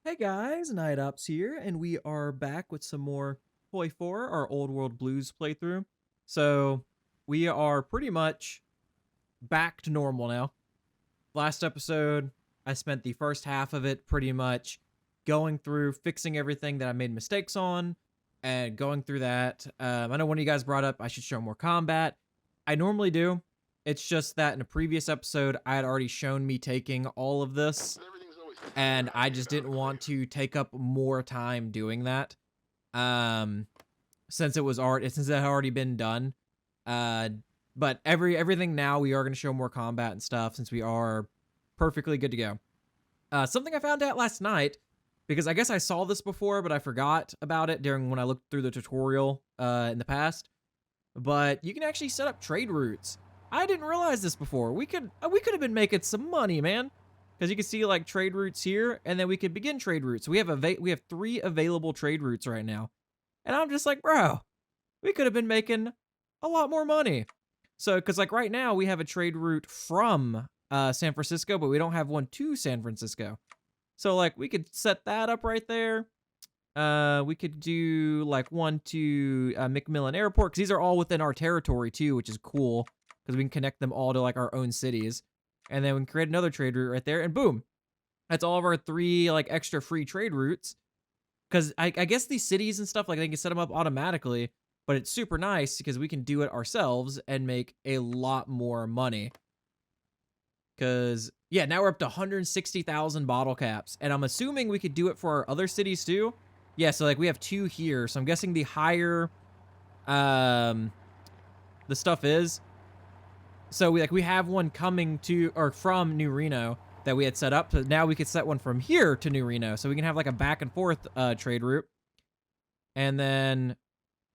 Hey guys, Night Ops here, and we are back with some more Hoi4, our Old World Blues playthrough. So, we are pretty much back to normal now. Last episode, I spent the first half of it pretty much going through, fixing everything that I made mistakes on, and going through that. I know one of you guys brought up I should show more combat. I normally do. It's just that in a previous episode, I had already shown me taking all of this and I just didn't want to take up more time doing that. Um, since since it had already been done. Uh, but everything now we are going to show more combat and stuff since we are perfectly good to go. Something I found out last night because I guess I saw this before, but I forgot about it during when I looked through the tutorial in the past. But you can actually set up trade routes. I didn't realize this before. We could have been making some money, man. Because you can see like trade routes here, and then we could begin trade routes. We have 3 available trade routes right now, and I'm just like, bro, we could have been making a lot more money. So, because like right now we have a trade route from San Francisco, but we don't have one to San Francisco. So like we could set that up right there. We could do like one to McMillan Airport because these are all within our territory too, which is cool because we can connect them all to like our own cities. And then we can create another trade route right there, and boom, that's all of our 3 like extra free trade routes. Because I guess these cities and stuff like they can set them up automatically, but it's super nice because we can do it ourselves and make a lot more money. Because yeah, now we're up to 160,000 bottle caps, and I'm assuming we could do it for our other cities too. Yeah, so like we have 2 here, so I'm guessing the higher the stuff is. So we have one coming to or from New Reno that we had set up. So now we could set one from here to New Reno, so we can have like a back and forth trade route. And then,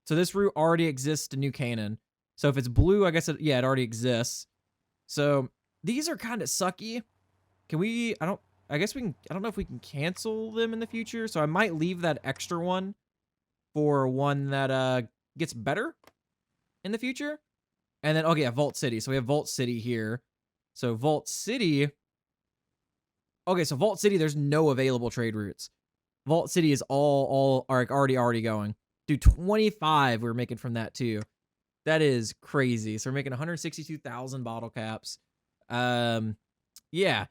so this route already exists to New Canaan. So if it's blue, I guess it already exists. So these are kind of sucky. Can we? I guess we can. I don't know if we can cancel them in the future. So I might leave that extra one for one that gets better in the future. And then, okay, yeah, Vault City. So we have Vault City here. So Vault City. Okay, so Vault City, there's no available trade routes. Vault City is all are already going. Dude, 25 we're making from that too. That is crazy. So we're making 162,000 bottle caps. Yeah.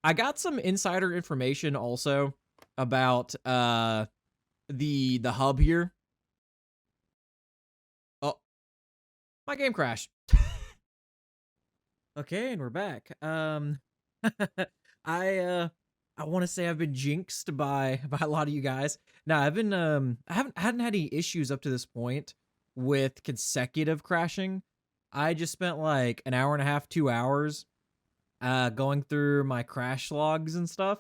I got some insider information also about the hub here. Oh, my game crashed. Okay, and we're back. I want to say I've been jinxed by a lot of you guys. Now I've been I hadn't had any issues up to this point with consecutive crashing. I just spent like an hour and a half, 2 hours, going through my crash logs and stuff,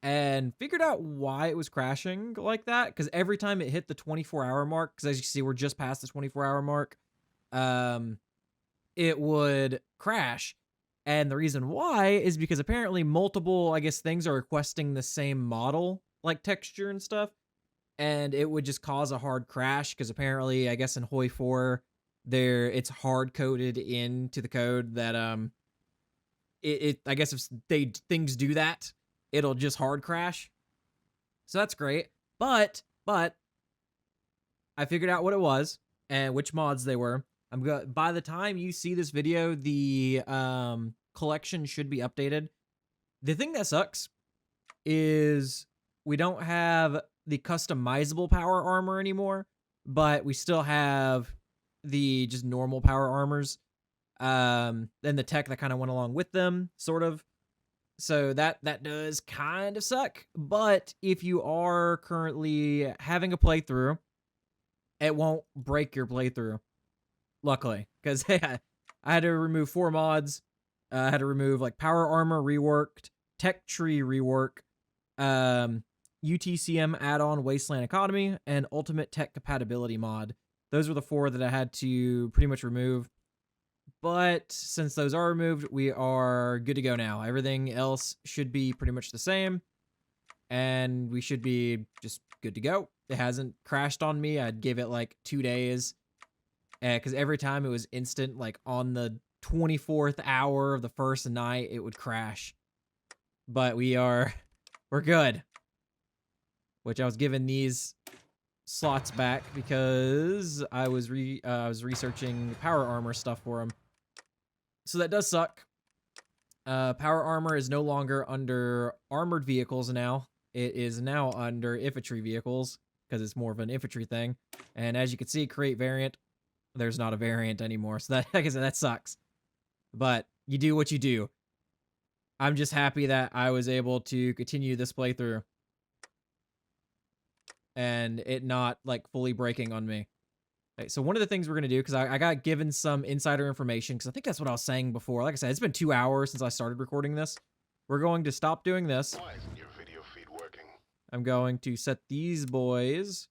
and figured out why it was crashing like that. Because every time it hit the 24-hour mark, because as you can see we're just past the 24-hour mark, um, it would crash. And the reason why is because apparently multiple, I guess, things are requesting the same model, like texture and stuff. And it would just cause a hard crash because apparently, I guess in Hoi4, it's hard coded into the code that I guess if things do that, it'll just hard crash. So that's great. But I figured out what it was and which mods they were. By the time you see this video, the collection should be updated. The thing that sucks is we don't have the customizable power armor anymore, but we still have the just normal power armors. Then the tech that kind of went along with them, sort of. So that does kind of suck. But if you are currently having a playthrough, it won't break your playthrough. Luckily, because I had to remove 4 mods. I had to remove like power armor reworked, tech tree rework, UTCM add-on Wasteland economy, and ultimate tech compatibility mod. Those were the 4 that I had to pretty much remove. But since those are removed, we are good to go now. Everything else should be pretty much the same, and we should be just good to go. It hasn't crashed on me. I gave it like 2 days. Because every time it was instant, like on the 24th hour of the first night, it would crash. But we're good. which I was given these slots back because I was researching power armor stuff for them. So that does suck. Power armor is no longer under armored vehicles now. It is now under infantry vehicles because it's more of an infantry thing. And as you can see, create variant, there's not a variant anymore. So that, like I said, that sucks. But you do what you do. I'm just happy that I was able to continue this playthrough and it not like fully breaking on me. Okay, so one of the things we're going to do, because I got given some insider information, because I think that's what I was saying before. Like I said, it's been 2 hours since I started recording this. We're going to stop doing this. Why isn't your video feed working? I'm going to set these boys,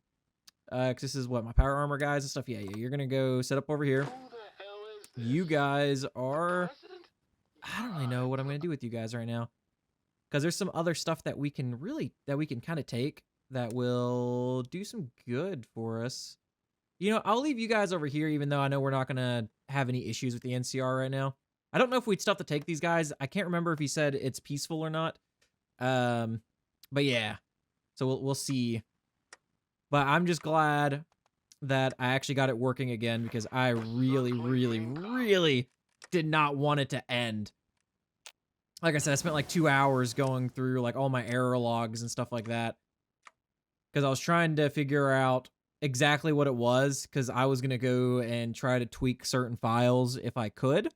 because this is what, my power armor guys and stuff. Yeah, you're going to go set up over here. Who the hell is this? You guys are... President? I don't really know what I'm going to do with you guys right now. Because there's some other stuff that we can kind of take that will do some good for us. You know, I'll leave you guys over here, even though I know we're not going to have any issues with the NCR right now. I don't know if we'd still have to take these guys. I can't remember if he said it's peaceful or not. But yeah. So we'll see. But I'm just glad that I actually got it working again because I really, really, really did not want it to end. Like I said, I spent like 2 hours going through like all my error logs and stuff like that. Because I was trying to figure out exactly what it was, because I was going to go and try to tweak certain files if I could.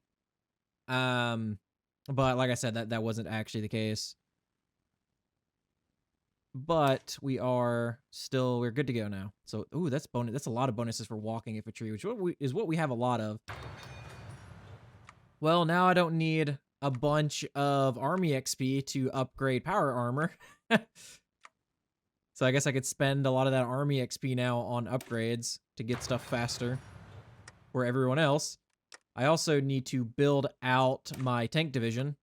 But like I said, that wasn't actually the case. But we're good to go now. So, ooh, that's bonus. That's a lot of bonuses for walking infantry, which is what we have a lot of. Well, now I don't need a bunch of army XP to upgrade power armor. So I guess I could spend a lot of that army XP now on upgrades to get stuff faster for everyone else. I also need to build out my tank division,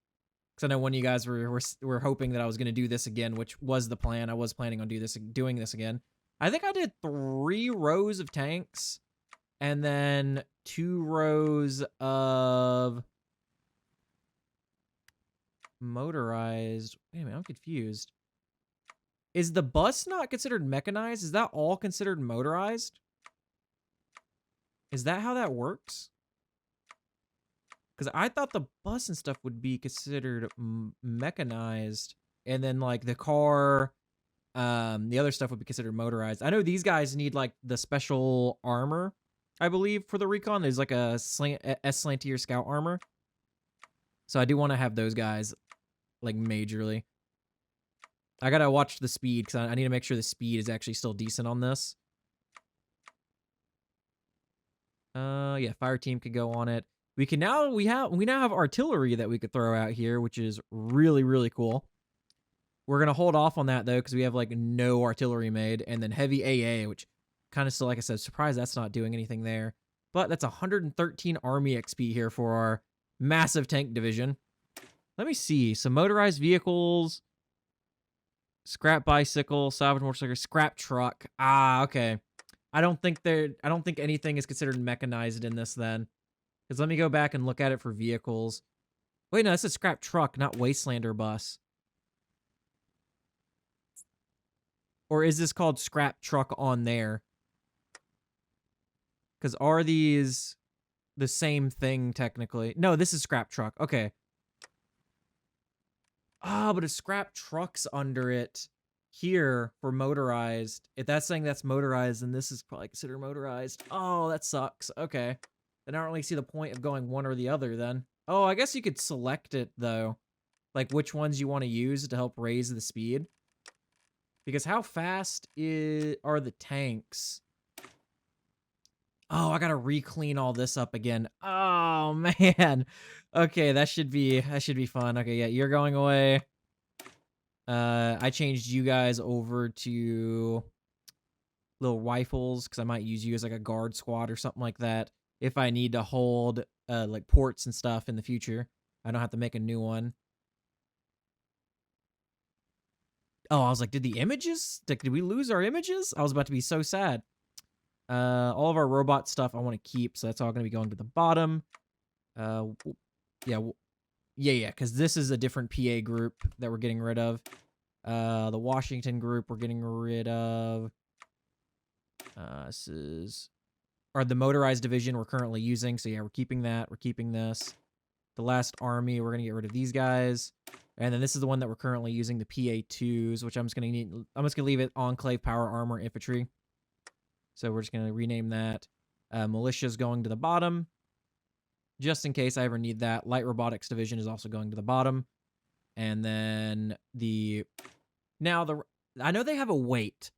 because I know one of you guys were hoping that I was going to do this again, which was the plan. I was planning on doing this again. I think I did 3 rows of tanks and then 2 rows of motorized. Wait a minute, I'm confused. Is the bus not considered mechanized? Is that all considered motorized? Is that how that works? Because I thought the bus and stuff would be considered mechanized. And then, like, the car, the other stuff would be considered motorized. I know these guys need, like, the special armor, I believe, for the recon. There's, like, a S-slantier scout armor. So I do want to have those guys, like, majorly. I gotta watch the speed, because I need to make sure the speed is actually still decent on this. Yeah, fire team could go on it. We now have artillery that we could throw out here, which is really, really cool. We're gonna hold off on that though, because we have like no artillery made, and then heavy AA, which kind of still, like I said, surprised that's not doing anything there. But that's 113 army XP here for our massive tank division. Let me see some motorized vehicles. Scrap bicycle, salvage motorcycle, scrap truck. Ah, okay. I don't think anything is considered mechanized in this then. Because let me go back and look at it for vehicles. Wait, no, that's a scrap truck, not Wasteland or bus. Or is this called scrap truck on there? Because are these the same thing technically? No, this is scrap truck. Okay. Ah, but a scrap truck's under it here for motorized. If that's saying that's motorized, then this is probably considered motorized. Oh, that sucks. Okay. Then I don't really see the point of going one or the other then. Oh, I guess you could select it though. Like which ones you want to use to help raise the speed. Because how fast are the tanks? Oh, I gotta re-clean all this up again. Oh man. Okay, that should be fun. Okay, yeah, you're going away. I changed you guys over to little rifles because I might use you as like a guard squad or something like that if I need to hold like ports and stuff in the future. I don't have to make a new one. Oh, I was like, did we lose our images? I was about to be so sad. All of our robot stuff I want to keep, so that's all going to be going to the bottom. Yeah, because this is a different PA group that we're getting rid of. The Washington group we're getting rid of. This is... Or the motorized division we're currently using. So yeah, we're keeping that. We're keeping this. The last army, we're going to get rid of these guys. And then this is the one that we're currently using, the PA2s, which I'm just going to leave it Enclave Power Armor Infantry. So we're just going to rename that. Militia's going to the bottom, just in case I ever need that. Light Robotics Division is also going to the bottom. And then I know they have a weight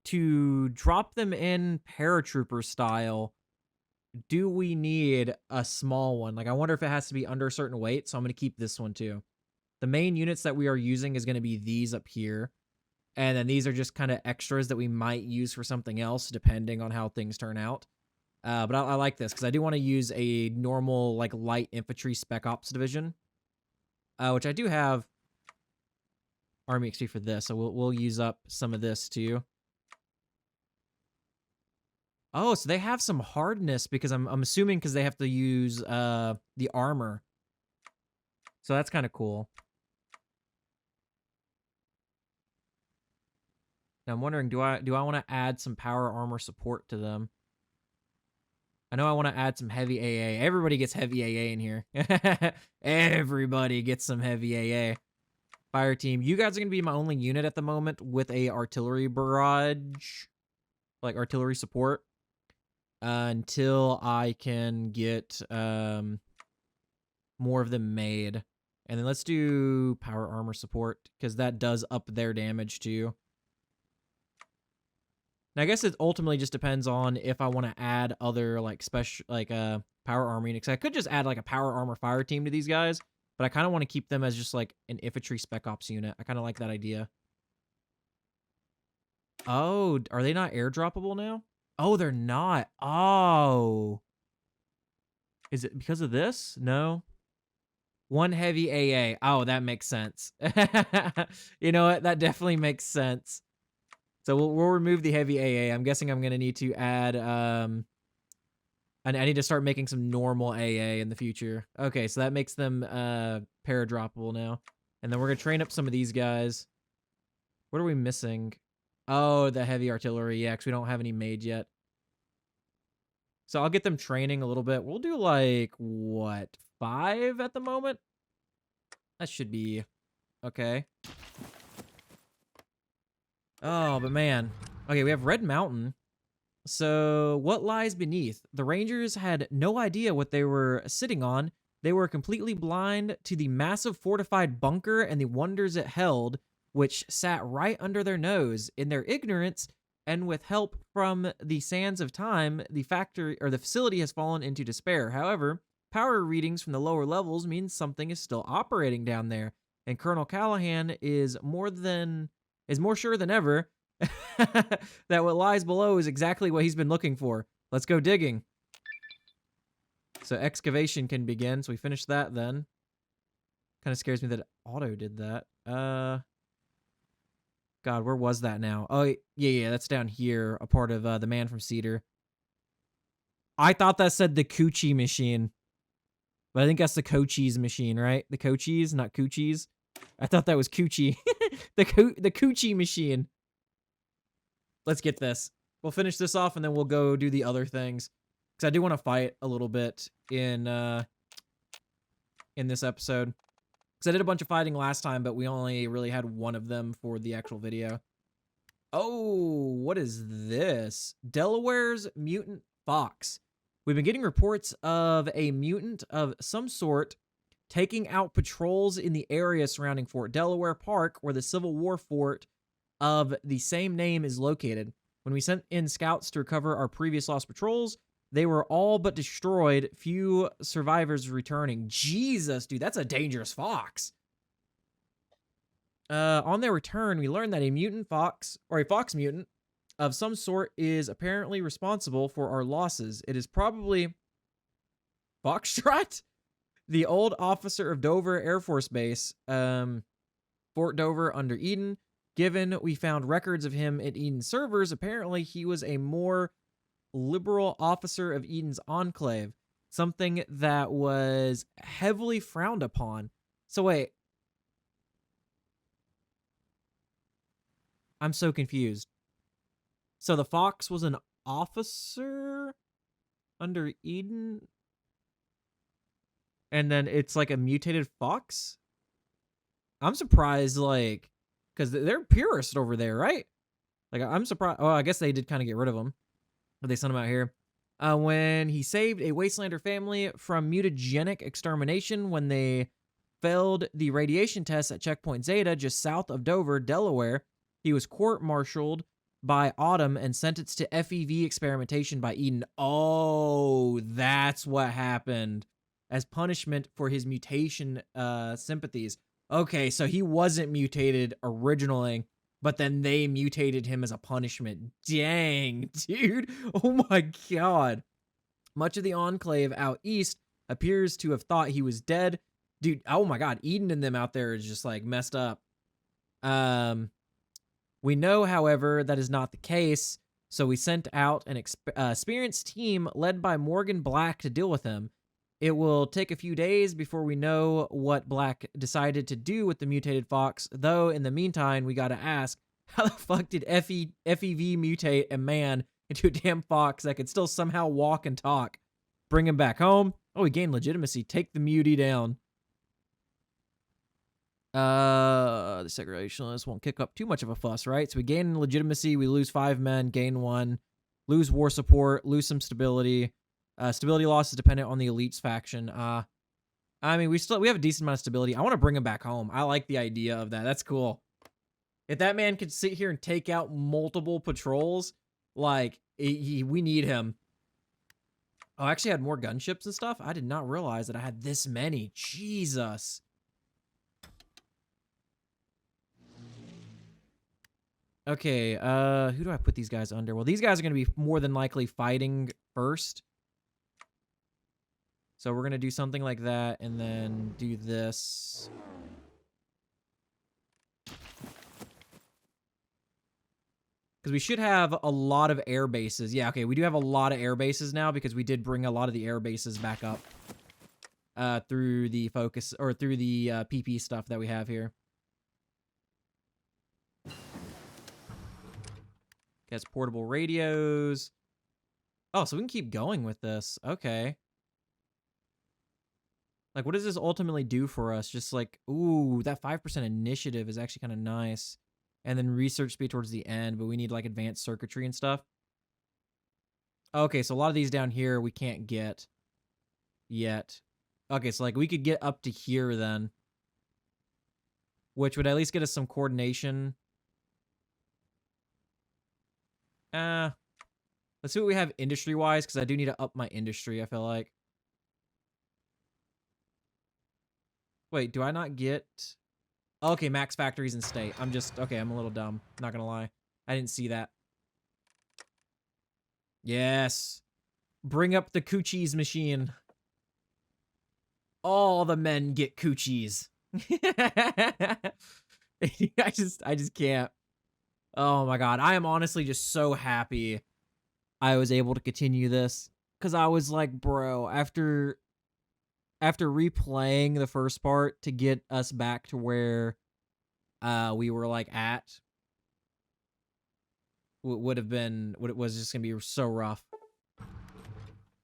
to drop them in paratrooper style. Do we need a small one? Like, I wonder if it has to be under a certain weight, so I'm going to keep this one too. The main units that we are using is going to be these up here. And then these are just kind of extras that we might use for something else, depending on how things turn out. But I like this, because I do want to use a normal, like, light infantry spec ops division. Which I do have Army XP for this, so we'll use up some of this too. Oh, so they have some hardness, because I'm assuming because they have to use the armor. So that's kind of cool. Now I'm wondering, do I want to add some power armor support to them? I know I want to add some heavy AA. Everybody gets heavy AA in here. Everybody gets some heavy AA. Fire team, you guys are going to be my only unit at the moment with a artillery barrage. Like artillery support. Until I can get more of them made. And then let's do power armor support, because that does up their damage too. Now, I guess it ultimately just depends on if I want to add other like special, like power armor units. I could just add like a power armor fire team to these guys, but I kind of want to keep them as just like an infantry spec ops unit. I kind of like that idea. Oh, are they not airdroppable now? Oh, they're not. Oh. Is it because of this? No. One heavy AA. Oh, that makes sense. You know what? That definitely makes sense. So we'll remove the heavy AA. I'm guessing I'm going to need to add... I need to start making some normal AA in the future. Okay, so that makes them paradroppable now. And then we're going to train up some of these guys. What are we missing? Oh, the heavy artillery. Yeah, because we don't have any made yet. So I'll get them training a little bit. We'll do like, what, 5 at the moment? That should be okay. Oh, but man. Okay, we have Red Mountain. So what lies beneath? The Rangers had no idea what they were sitting on. They were completely blind to the massive fortified bunker and the wonders it held, which sat right under their nose. In their ignorance, and with help from the sands of time, the facility has fallen into despair. However, power readings from the lower levels means something is still operating down there, and Colonel Callahan is more sure than ever that what lies below is exactly what he's been looking for. Let's go digging. So excavation can begin. So we finished that then. Kind of scares me that auto did that. God, where was that now? Oh, yeah, that's down here. A part of the Man from Cedar. I thought that said the Coochie machine. But I think that's the Cochise machine, right? The Cochise, not Coochies. I thought that was Coochie. the Coochie machine. Let's get this. We'll finish this off and then we'll go do the other things. Because I do want to fight a little bit in this episode. Because I did a bunch of fighting last time, but we only really had one of them for the actual video. Oh, what is this? Delaware's mutant fox. We've been getting reports of a mutant of some sort taking out patrols in the area surrounding Fort Delaware Park, where the Civil War fort of the same name is located. When we sent in scouts to recover our previous lost patrols, they were all but destroyed, few survivors returning. Jesus, dude, that's a dangerous fox. On their return, we learned that a mutant fox, or a fox mutant of some sort, is apparently responsible for our losses. It is probably Foxtrot, the old officer of Dover Air Force Base, Fort Dover under Eden. Given we found records of him at Eden servers, apparently he was a more liberal officer of Eden's Enclave, something that was heavily frowned upon. So wait. I'm so confused. So the Fox was an officer under Eden? And then it's like a mutated fox? I'm surprised, like, because they're purist over there, right? Like, I'm surprised. Oh, I guess they did kind of get rid of him. But they sent him out here. When he saved a Wastelander family from mutagenic extermination when they failed the radiation test at Checkpoint Zeta just south of Dover, Delaware, he was court-martialed by Autumn and sentenced to FEV experimentation by Eden. Oh, that's what happened. As punishment for his mutation sympathies. Okay, so he wasn't mutated originally, but then they mutated him as a punishment. Dang, dude. Oh my god. Much of the Enclave out east appears to have thought he was dead. Dude, oh my god, Eden and them out there is just like messed up. We know, however, that is not the case, so we sent out an experienced team led by Morgan Black to deal with him. It will take a few days before we know what Black decided to do with the mutated fox, though in the meantime, we gotta ask, how the fuck did FEV mutate a man into a damn fox that could still somehow walk and talk? Bring him back home. Oh, he gained legitimacy. Take the mutie down. The segregationist won't kick up too much of a fuss, right? So we gain legitimacy, we lose 5 men, gain 1, lose war support, lose some stability. Stability loss is dependent on the elites faction. I mean, we have a decent amount of stability. I want to bring him back home. I like the idea of that. That's cool. If that man could sit here and take out multiple patrols, like, we need him. Oh, I actually had more gunships and stuff. I did not realize that I had this many. Jesus. Okay, who do I put these guys under? Well, these guys are going to be more than likely fighting first. So we're going to do something like that and then do this. Because we should have a lot of air bases. Yeah, okay, we do have a lot of air bases now because we did bring a lot of the air bases back up through the focus, or through the PP stuff that we have here. Gets portable radios. Oh, so we can keep going with this. Okay. Like, what does this ultimately do for us? Just like, ooh, that 5% initiative is actually kind of nice. And then research speed towards the end, but we need like advanced circuitry and stuff. Okay, so a lot of these down here we can't get yet. Okay, so like we could get up to here then. Which would at least get us some coordination. Let's see what we have industry-wise, because I do need to up my industry, I feel like. Wait, do I not get... Okay, max factories and state. I'm a little dumb. Not gonna lie. I didn't see that. Yes. Bring up the coochies machine. All the men get coochies. I just can't. Oh my god. I am honestly just so happy I was able to continue this. Because I was like, bro, after replaying the first part to get us back to where we were like at, would have been, what it was just gonna be so rough.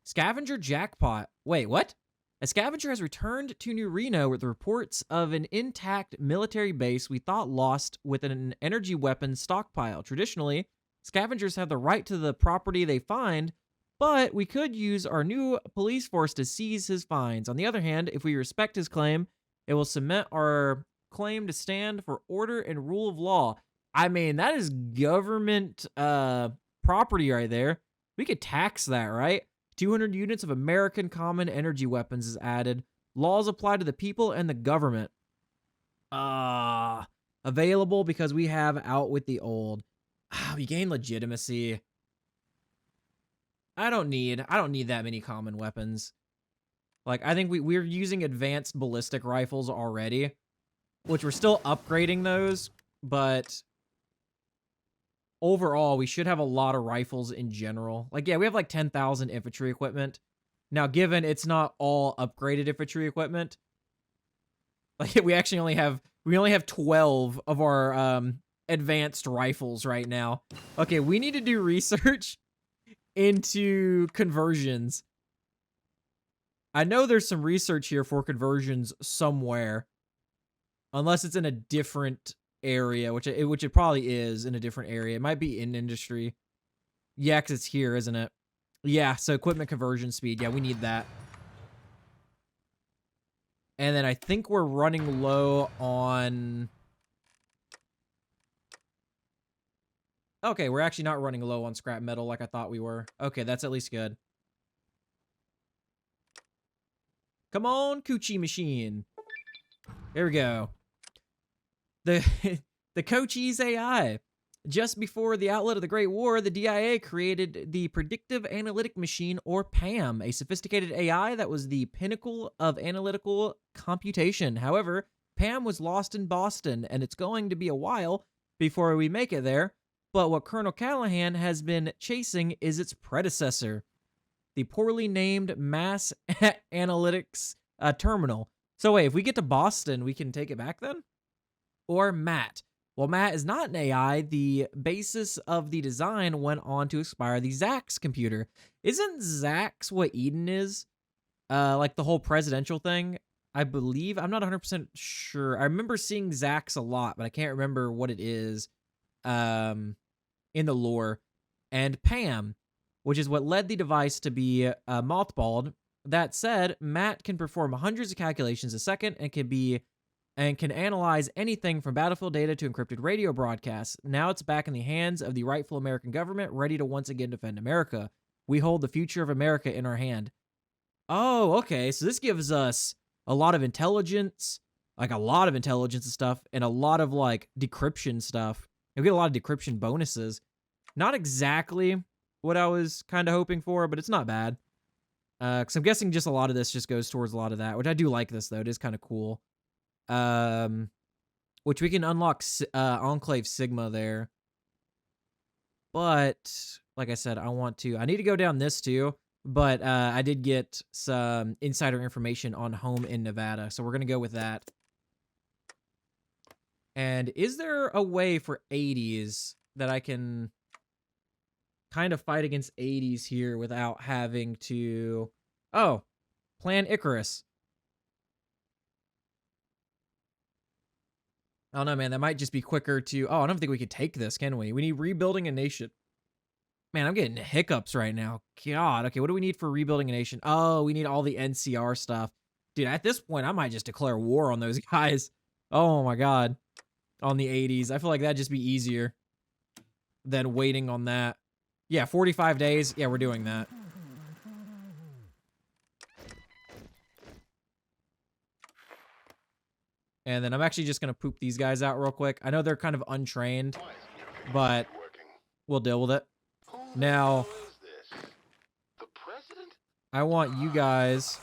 Scavenger jackpot. Wait, what? A scavenger has returned to New Reno with reports of an intact military base we thought lost with an energy weapons stockpile. Traditionally, scavengers have the right to the property they find, but we could use our new police force to seize his finds. On the other hand, if we respect his claim, it will cement our claim to stand for order and rule of law. I mean, that is government property right there. We could tax that, right? 200 units of American common energy weapons is added. Laws apply to the people and the government. Available because we have out with the old. We gain legitimacy. I don't need that many common weapons. Like, I think we're using advanced ballistic rifles already, which we're still upgrading those, but overall, we should have a lot of rifles in general. Like, yeah, we have like 10,000 infantry equipment. Now, given it's not all upgraded infantry equipment, like we only have 12 of our advanced rifles right now. Okay, we need to do research into conversions. I know there's some research here for conversions somewhere. Unless it's in a different area, which it probably is in a different area. It might be in industry. Yeah, because it's here, isn't it? Yeah, so equipment conversion speed. Yeah, we need that. And then I think we're running low on... Okay, we're actually not running low on scrap metal like I thought we were. Okay, that's at least good. Come on, Coochie machine. There we go. The the Cochise AI. Just before the outlet of the Great War, the DIA created the Predictive Analytic Machine, or PAM, a sophisticated AI that was the pinnacle of analytical computation. However, PAM was lost in Boston, and it's going to be a while before we make it there. But what Colonel Callahan has been chasing is its predecessor, the poorly named Mass Analytics Terminal. So wait, if we get to Boston, we can take it back then? Or Matt. Well, Matt is not an AI. The basis of the design went on to inspire the Zax computer. Isn't Zax what Eden is? Like the whole presidential thing? I believe. I'm not 100% sure. I remember seeing Zax a lot, but I can't remember what it is in the lore. And Pam, which is what led the device to be mothballed. That said, Matt can perform hundreds of calculations a second and can analyze anything from battlefield data to encrypted radio broadcasts. Now it's back in the hands of the rightful American government, ready to once again defend America. We hold the future of America in our hand. Oh, okay. So this gives us a lot of intelligence, like a lot of intelligence and stuff, and a lot of like decryption stuff. We get a lot of decryption bonuses. Not exactly what I was kind of hoping for, but it's not bad. Because I'm guessing just a lot of this just goes towards a lot of that, which I do like this, though. It is kind of cool. Which we can unlock Enclave Sigma there. But, like I said, I need to go down this too, but I did get some insider information on home in Nevada, so we're going to go with that. And is there a way for 80s that I can kind of fight against 80s here without having to... Oh, Plan Icarus. I don't know, man. That might just be quicker to... Oh, I don't think we could take this, can we? We need rebuilding a nation. Man, I'm getting hiccups right now. God. Okay, what do we need for rebuilding a nation? Oh, we need all the NCR stuff. Dude, at this point, I might just declare war on those guys. Oh, my God. On the 80s. I feel like that'd just be easier than waiting on that. Yeah, 45 days. Yeah, we're doing that. And then I'm actually just going to poop these guys out real quick. I know they're kind of untrained, but we'll deal with it. Now, I want you guys...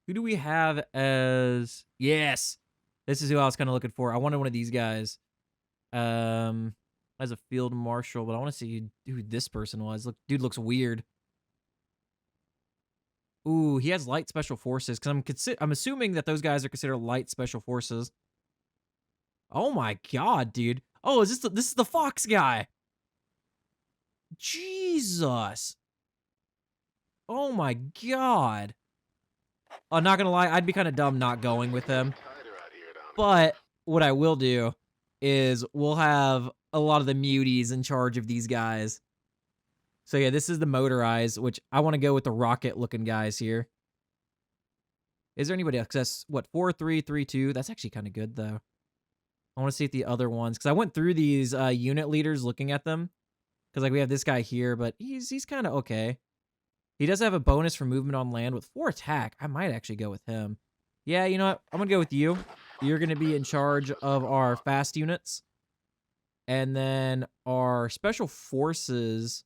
Who do we have as... Yes! This is who I was kind of looking for. I wanted one of these guys. As a field marshal, but I want to see who this person was. Look, dude looks weird. Ooh, he has light special forces, because I'm assuming that those guys are considered light special forces. Oh my God, dude. Oh, this is the Fox guy. Jesus. Oh my God. I'm not gonna lie, I'd be kind of dumb not going with him. But what I will do is we'll have a lot of the muties in charge of these guys. So yeah, this is the motorized, which I want to go with the rocket-looking guys here. Is there anybody else? That's, what, 4-3-3-2? That's actually kind of good, though. I want to see if the other ones... Because I went through these unit leaders looking at them. Because, like, we have this guy here, but he's kind of okay. He does have a bonus for movement on land with 4 attack. I might actually go with him. Yeah, you know what? I'm going to go with you. You're going to be in charge of our fast units. And then our special forces...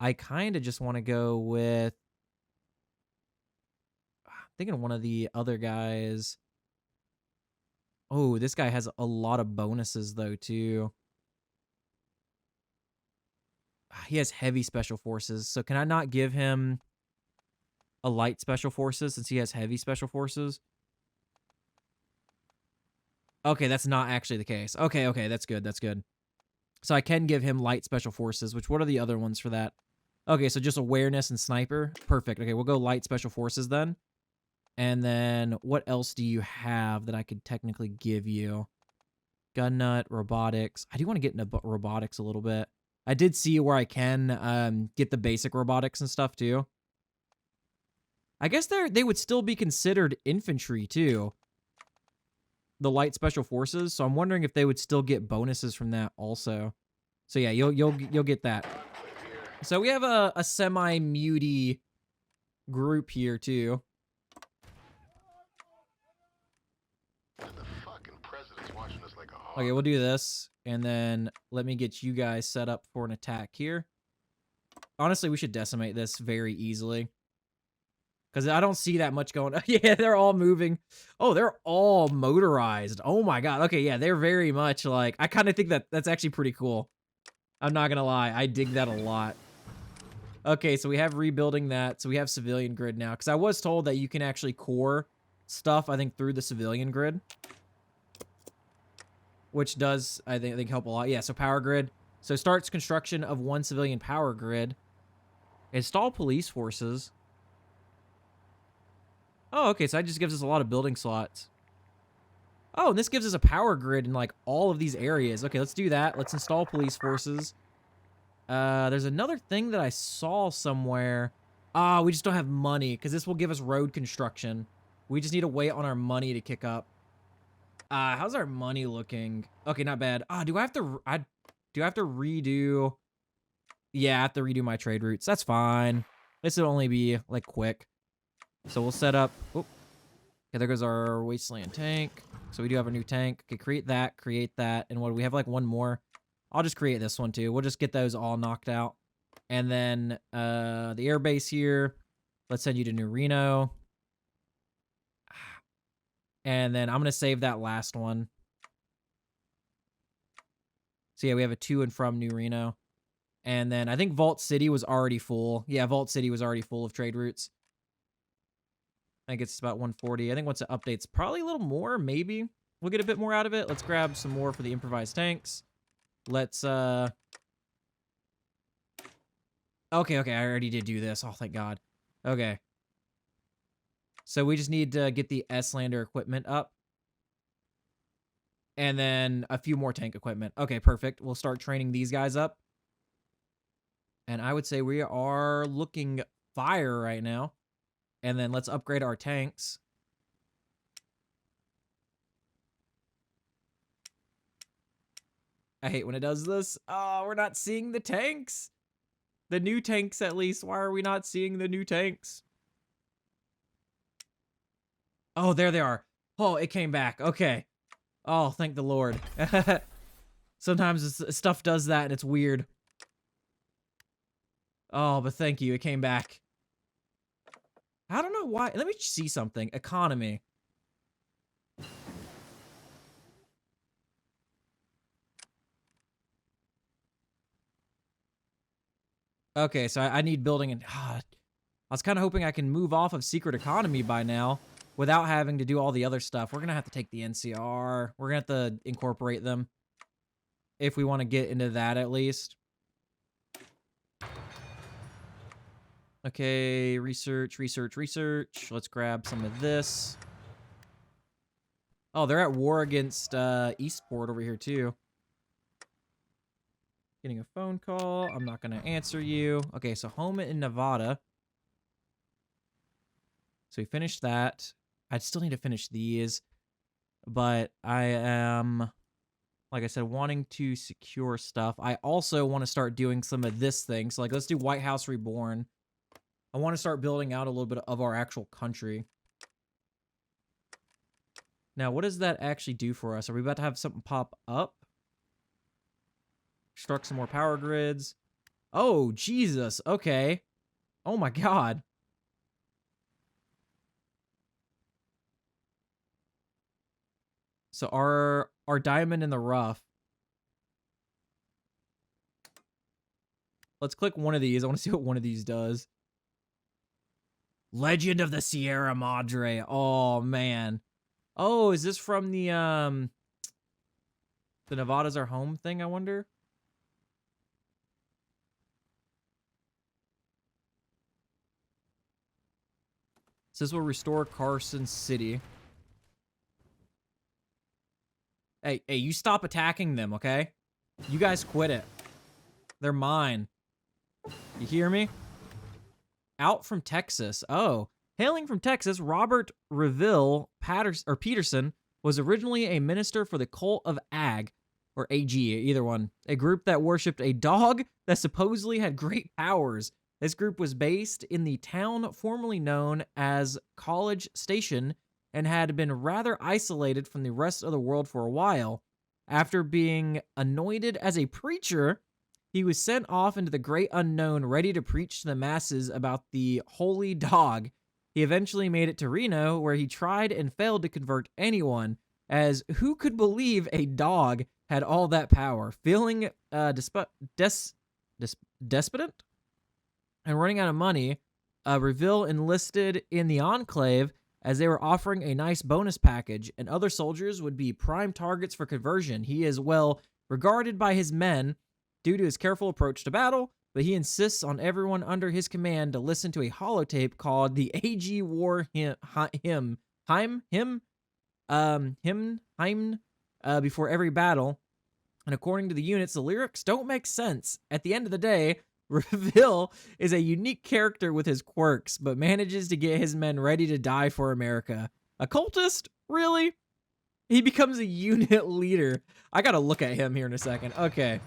I kind of just want to go with... I'm thinking one of the other guys. Oh, this guy has a lot of bonuses, though, too. He has heavy special forces. So can I not give him a light special forces since he has heavy special forces? Okay, that's not actually the case. Okay, okay, that's good. That's good. So I can give him light special forces, which what are the other ones for that? Okay, so just awareness and sniper. Perfect. Okay, we'll go light special forces then. And then what else do you have that I could technically give you? Gun nut, robotics. I do want to get into robotics a little bit. I did see where I can get the basic robotics and stuff too. I guess they would still be considered infantry too. The light special forces, so I'm wondering if they would still get bonuses from that also. So yeah, you'll get that. So we have a semi-muty group here too. And the fucking president's watching us like a hawk. Okay, we'll do this, and then let me get you guys set up for an attack here. Honestly, we should decimate this very easily. Because I don't see that much going on. Yeah, they're all moving. Oh, they're all motorized. Oh my god. Okay, yeah, they're very much like... I kind of think that's actually pretty cool. I'm not going to lie. I dig that a lot. Okay, so we have rebuilding that. So we have civilian grid now. Because I was told that you can actually core stuff, I think, through the civilian grid. Which does, I think help a lot. Yeah, so power grid. So starts construction of one civilian power grid. Install police forces. Oh, okay, so that just gives us a lot of building slots. Oh, and this gives us a power grid in, like, all of these areas. Okay, let's do that. Let's install police forces. There's another thing that I saw somewhere. Ah, we just don't have money, because this will give us road construction. We just need to wait on our money to kick up. How's our money looking? Okay, not bad. Do I have to redo... Yeah, I have to redo my trade routes. That's fine. This will only be, like, quick. So we'll set up... Oh. Okay, there goes our Wasteland tank. So we do have a new tank. Okay, create that. And what do we have, like, one more? I'll just create this one, too. We'll just get those all knocked out. And then the airbase here. Let's send you to New Reno. And then I'm going to save that last one. So yeah, we have a to and from New Reno. And then I think Vault City was already full. Yeah, Vault City was already full of trade routes. I think it's about 140. I think once it updates, probably a little more, maybe. We'll get a bit more out of it. Let's grab some more for the improvised tanks. Let's, Okay, I already did do this. Oh, thank God. Okay. So we just need to get the S-Lander equipment up. And then a few more tank equipment. Okay, perfect. We'll start training these guys up. And I would say we are looking fire right now. And then let's upgrade our tanks. I hate when it does this. Oh, we're not seeing the tanks. The new tanks, at least. Why are we not seeing the new tanks? Oh, there they are. Oh, it came back. Okay. Oh, thank the Lord. Sometimes stuff does that and it's weird. Oh, but thank you. It came back. I don't know why. Let me see something. Economy. Okay, so I need building and... I was kind of hoping I can move off of secret economy by now without having to do all the other stuff. We're going to have to take the NCR. We're going to have to incorporate them if we want to get into that at least. Okay, research. Let's grab some of this. Oh, they're at war against Eastport over here too. Getting a phone call. I'm not going to answer you. Okay, so home in Nevada. So we finished that. I still need to finish these. But I am, like I said, wanting to secure stuff. I also want to start doing some of this thing. So, like, let's do White House Reborn. I want to start building out a little bit of our actual country. Now, what does that actually do for us? Are we about to have something pop up? Construct some more power grids. Oh, Jesus. Okay. Oh, my God. So our diamond in the rough. Let's click one of these. I want to see what one of these does. Legend of the Sierra Madre. Oh, man. Oh, is this from the The Nevada's our home thing, I wonder? Says we'll restore Carson City. Hey, you stop attacking them, okay? You guys quit it. They're mine. You hear me? Out from Texas. Oh. Hailing from Texas, Robert Reville Peterson was originally a minister for the cult of Ag, or AG, either one. A group that worshipped a dog that supposedly had great powers. This group was based in the town formerly known as College Station and had been rather isolated from the rest of the world for a while. After being anointed as a preacher, he was sent off into the great unknown, ready to preach to the masses about the holy dog. He eventually made it to Reno, where he tried and failed to convert anyone, as who could believe a dog had all that power? Feeling desperate and running out of money, Reville enlisted in the Enclave as they were offering a nice bonus package, and other soldiers would be prime targets for conversion. He is well regarded by his men due to his careful approach to battle, but he insists on everyone under his command to listen to a holotape called the AG War Hymn before every battle. And according to the units, the lyrics don't make sense. At the end of the day, Reville is a unique character with his quirks, but manages to get his men ready to die for America. A cultist? Really? He becomes a unit leader. I gotta look at him here in a second. Okay.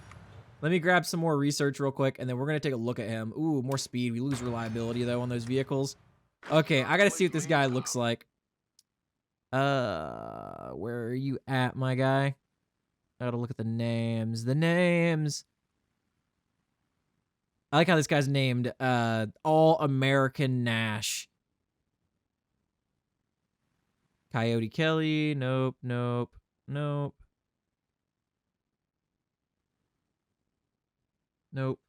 Let me grab some more research real quick, and then we're going to take a look at him. Ooh, more speed. We lose reliability, though, on those vehicles. Okay, I got to see what this guy looks like. Where are you at, my guy? I got to look at the names. The names. I like how this guy's named All-American Nash. Coyote Kelly. Nope, nope, nope. Nope.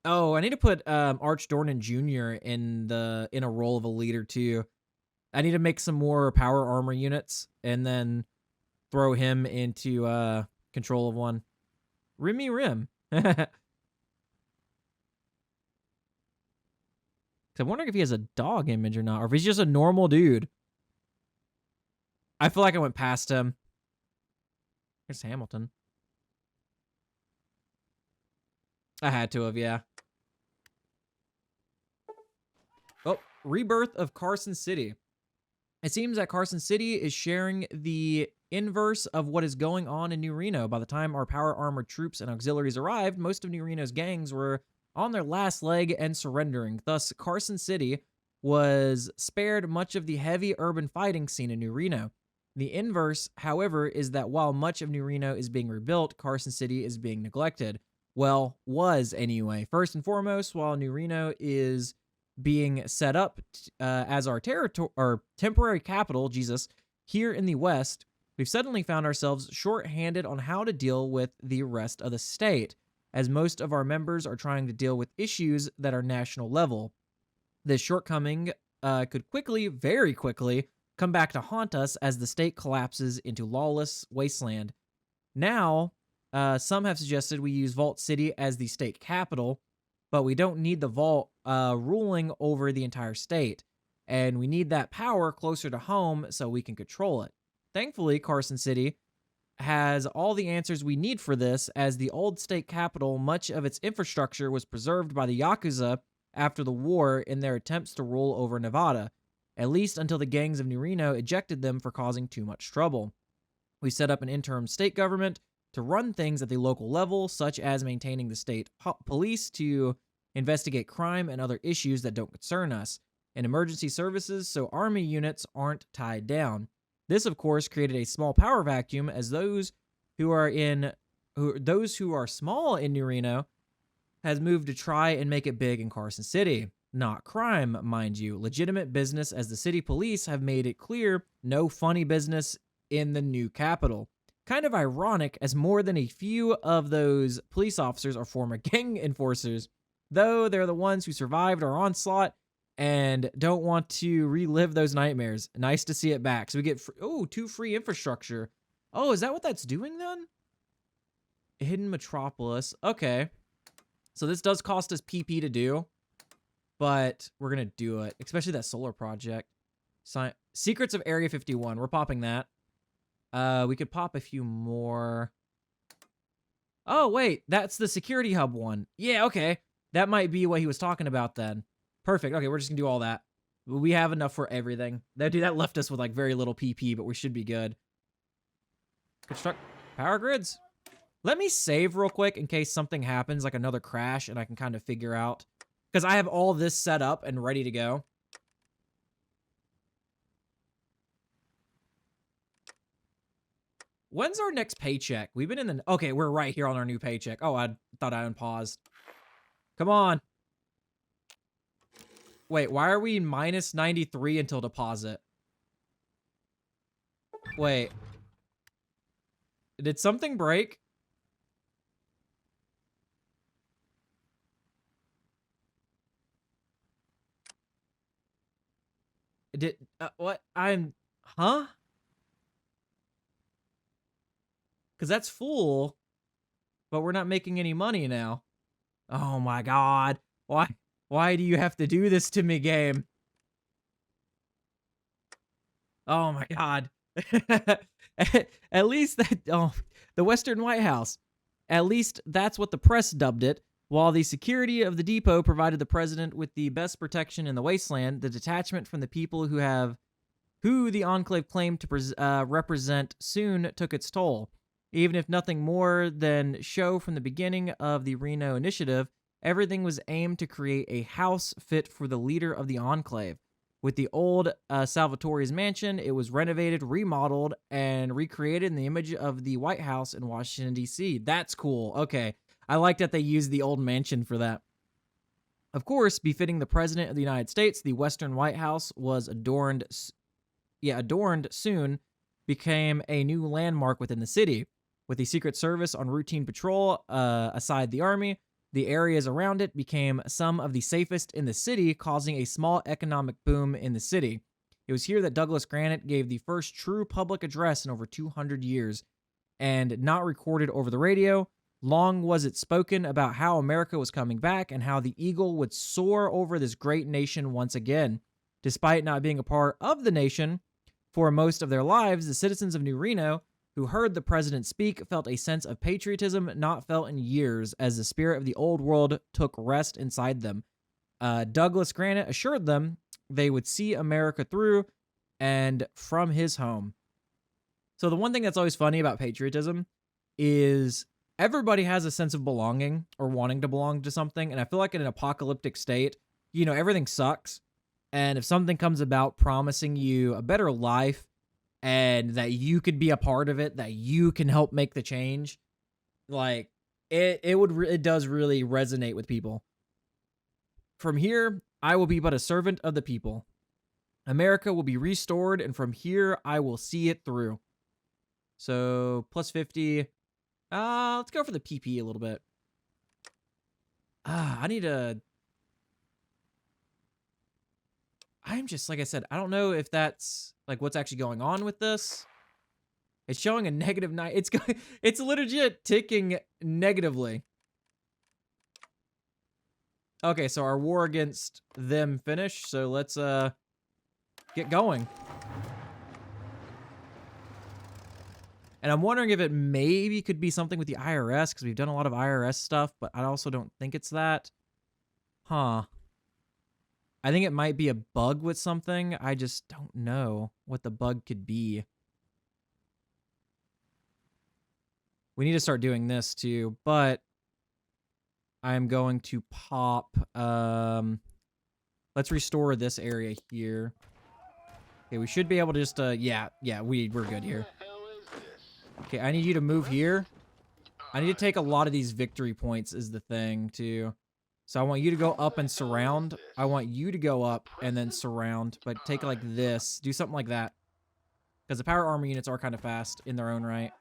Oh, I need to put Arch Dornan Jr. in a role of a leader too. I need to make some more power armor units and then throw him into control of one. Rimmy Rim. I'm wondering if he has a dog image or not, or if he's just a normal dude. I feel like I went past him. Here's Hamilton. I had to have, yeah. Oh, rebirth of Carson City. It seems that Carson City is sharing the inverse of what is going on in New Reno. By the time our power armored troops and auxiliaries arrived, most of New Reno's gangs were on their last leg and surrendering. Thus, Carson City was spared much of the heavy urban fighting scene in New Reno. The inverse, however, is that while much of New Reno is being rebuilt, Carson City is being neglected. Well, was anyway. First and foremost, while New Reno is being set up as our temporary capital, here in the West, we've suddenly found ourselves short-handed on how to deal with the rest of the state, as most of our members are trying to deal with issues that are national level. This shortcoming could quickly, very quickly, come back to haunt us as the state collapses into lawless wasteland. Now, some have suggested we use Vault City as the state capital, but we don't need the Vault ruling over the entire state, and we need that power closer to home so we can control it. Thankfully, Carson City has all the answers we need for this, as the old state capital, much of its infrastructure was preserved by the Yakuza after the war in their attempts to rule over Nevada, at least until the gangs of New Reno ejected them for causing too much trouble. We set up an interim state government to run things at the local level, such as maintaining the state police to investigate crime and other issues that don't concern us, and emergency services so army units aren't tied down. This, of course, created a small power vacuum, as those who are small in New Reno has moved to try and make it big in Carson City. Not crime, mind you. Legitimate business, as the city police have made it clear, no funny business in the new capital. Kind of ironic, as more than a few of those police officers are former gang enforcers, though they're the ones who survived our onslaught and don't want to relive those nightmares. Nice to see it back. So we get 2 free infrastructure Oh, is that what that's doing then? Hidden Metropolis. Okay. So this does cost us PP to do, but we're going to do it, especially that solar project. Secrets of Area 51. We're popping that. We could pop a few more. Oh, wait. That's the security hub one. Yeah, okay. That might be what he was talking about then. Perfect. Okay, we're just going to do all that. We have enough for everything. That left us with like very little PP, but we should be good. Construct power grids. Let me save real quick in case something happens, like another crash, and I can kind of figure out. Because I have all this set up and ready to go. When's our next paycheck? We've been in the... Okay, we're right here on our new paycheck. Oh, I thought I unpaused. Come on. Wait, why are we minus 93 until deposit? Wait. Did something break? Did... what? Huh? Because that's full, but we're not making any money now. Oh my god. Why do you have to do this to me, game? Oh my god. At least that... Oh, the Western White House. At least that's what the press dubbed it. While the security of the depot provided the president with the best protection in the Wasteland, the detachment from the people who the Enclave claimed to represent soon took its toll. Even if nothing more than show from the beginning of the Reno initiative, everything was aimed to create a house fit for the leader of the Enclave. With the old Salvatore's mansion, it was renovated, remodeled, and recreated in the image of the White House in Washington, D.C. That's cool. Okay. I like that they used the old mansion for that. Of course, befitting the President of the United States, the Western White House was adorned soon, became a new landmark within the city. With the Secret Service on routine patrol aside the Army, the areas around it became some of the safest in the city, causing a small economic boom in the city. It was here that Douglas Granite gave the first true public address in over 200 years, and not recorded over the radio. Long was it spoken about how America was coming back and how the eagle would soar over this great nation once again. Despite not being a part of the nation for most of their lives, the citizens of New Reno who heard the president speak felt a sense of patriotism not felt in years as the spirit of the old world took rest inside them. Douglas Granite assured them they would see America through and from his home. So the one thing that's always funny about patriotism is everybody has a sense of belonging or wanting to belong to something. And I feel like in an apocalyptic state, everything sucks. And if something comes about promising you a better life and that you could be a part of it, that you can help make the change, like it does really resonate with people. From here, I will be but a servant of the people. America will be restored, and from here, I will see it through. So, plus 50. Let's go for the PP a little bit. I need to... I'm just, like I said, I don't know if that's, like, what's actually going on with this. It's showing a negative 9. It's legit ticking negatively. Okay, so our war against them finished, so let's, get going. And I'm wondering if it maybe could be something with the IRS, because we've done a lot of IRS stuff, but I also don't think it's that. Huh. I think it might be a bug with something. I just don't know what the bug could be. We need to start doing this too, but I'm going to pop... let's restore this area here. Okay, we should be able to just... yeah, we're good here. Okay, I need you to move here. I need to take a lot of these victory points is the thing, too. So I want you to go up and surround. I want you to go up and then surround, but take it like this. Do something like that. Because the power armor units are kind of fast in their own right.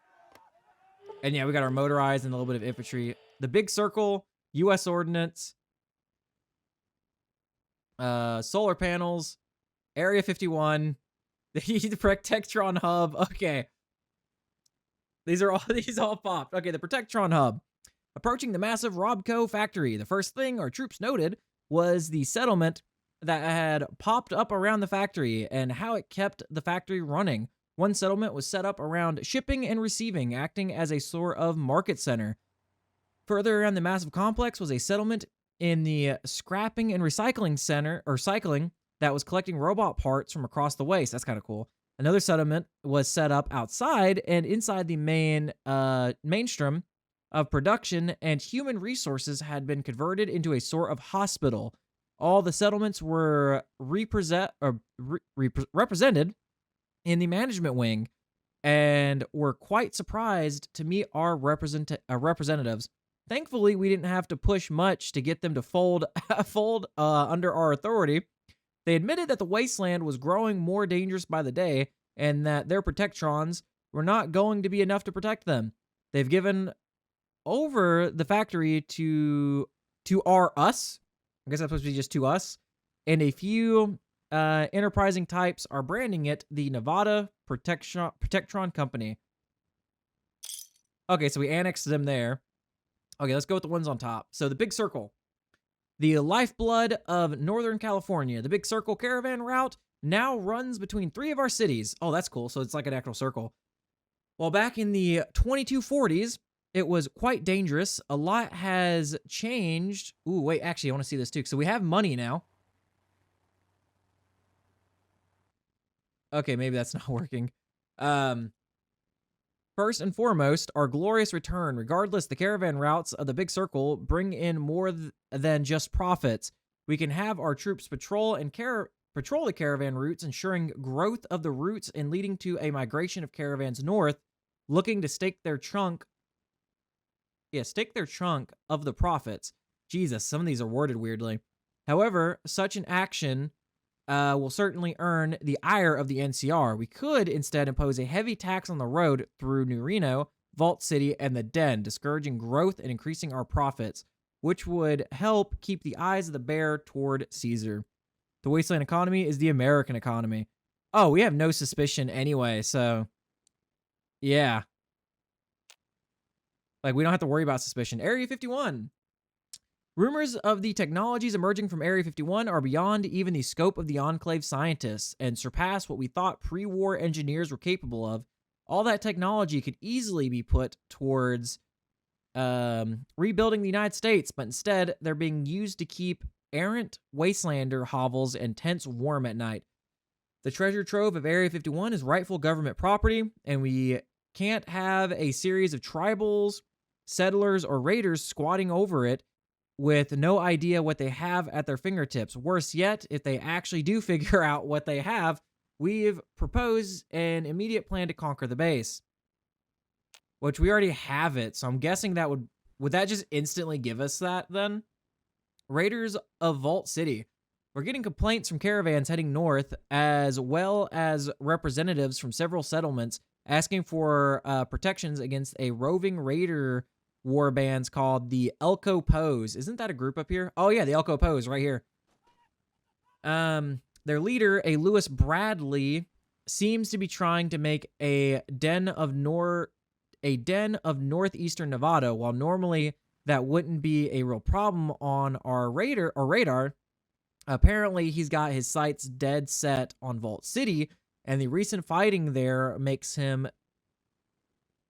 And yeah, we got our motorized and a little bit of infantry. The big circle, U.S. ordnance, solar panels, Area 51, the Protectron hub. Okay. These are all these all popped. Okay, the Protectron hub. Approaching the massive Robco factory, the first thing our troops noted was the settlement that had popped up around the factory and how it kept the factory running. One settlement was set up around shipping and receiving, acting as a sort of market center. Further around the massive complex was a settlement in the scrapping and recycling center, or cycling, that was collecting robot parts from across the waste. That's kind of cool. Another settlement was set up outside and inside the mainstream of production, and human resources had been converted into a sort of hospital. All the settlements were represented in the management wing and were quite surprised to meet our representatives. Thankfully, we didn't have to push much to get them to fold under our authority. They admitted that the Wasteland was growing more dangerous by the day and that their protectrons were not going to be enough to protect them. They've given over the factory to us. I guess that's supposed to be just to us. And a few enterprising types are branding it the Nevada Protectron Company. Okay, so we annexed them there. Okay, let's go with the ones on top. So the Big Circle. The lifeblood of Northern California. The Big Circle caravan route now runs between 3 of our cities. Oh, that's cool. So it's like an actual circle. Well, back in the 2240s, it was quite dangerous. A lot has changed. Ooh, wait, actually, I want to see this too. So we have money now. Okay, maybe that's not working. First and foremost, our glorious return. Regardless, the caravan routes of the Big Circle bring in more than just profits. We can have our troops patrol the caravan routes, ensuring growth of the routes and leading to a migration of caravans north, looking to stake their chunk of the profits. Jesus, some of these are worded weirdly. However, such an action will certainly earn the ire of the NCR. We could instead impose a heavy tax on the road through New Reno, Vault City, and the Den, discouraging growth and increasing our profits, which would help keep the eyes of the bear toward Caesar. The Wasteland economy is the American economy. Oh, we have no suspicion anyway, so yeah. Like, we don't have to worry about suspicion. Area 51. Rumors of the technologies emerging from Area 51 are beyond even the scope of the Enclave scientists and surpass what we thought pre-war engineers were capable of. All that technology could easily be put towards rebuilding the United States, but instead they're being used to keep errant Wastelander hovels and tents warm at night. The treasure trove of Area 51 is rightful government property, and we can't have a series of tribals, settlers, or raiders squatting over it with no idea what they have at their fingertips. Worse yet, if they actually do figure out what they have, we've proposed an immediate plan to conquer the base. Which we already have it, so I'm guessing that would that just instantly give us that then? Raiders of Vault City. We're getting complaints from caravans heading north, as well as representatives from several settlements asking for protections against a roving raider war bands called the Elko Pose. Isn't that a group up here? Oh yeah, the Elko Pose right here. Their leader, a Lewis Bradley, seems to be trying to make a den of northeastern Nevada. While normally that wouldn't be a real problem on our radar, apparently he's got his sights dead set on Vault City, and the recent fighting there makes him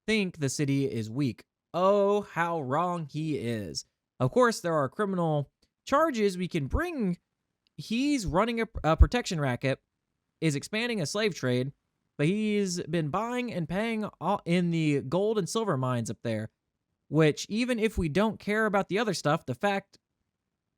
think the city is weak. Oh, how wrong he is. Of course, there are criminal charges we can bring. He's running a protection racket, is expanding a slave trade, but he's been buying and paying in the gold and silver mines up there, which even if we don't care about the other stuff, the fact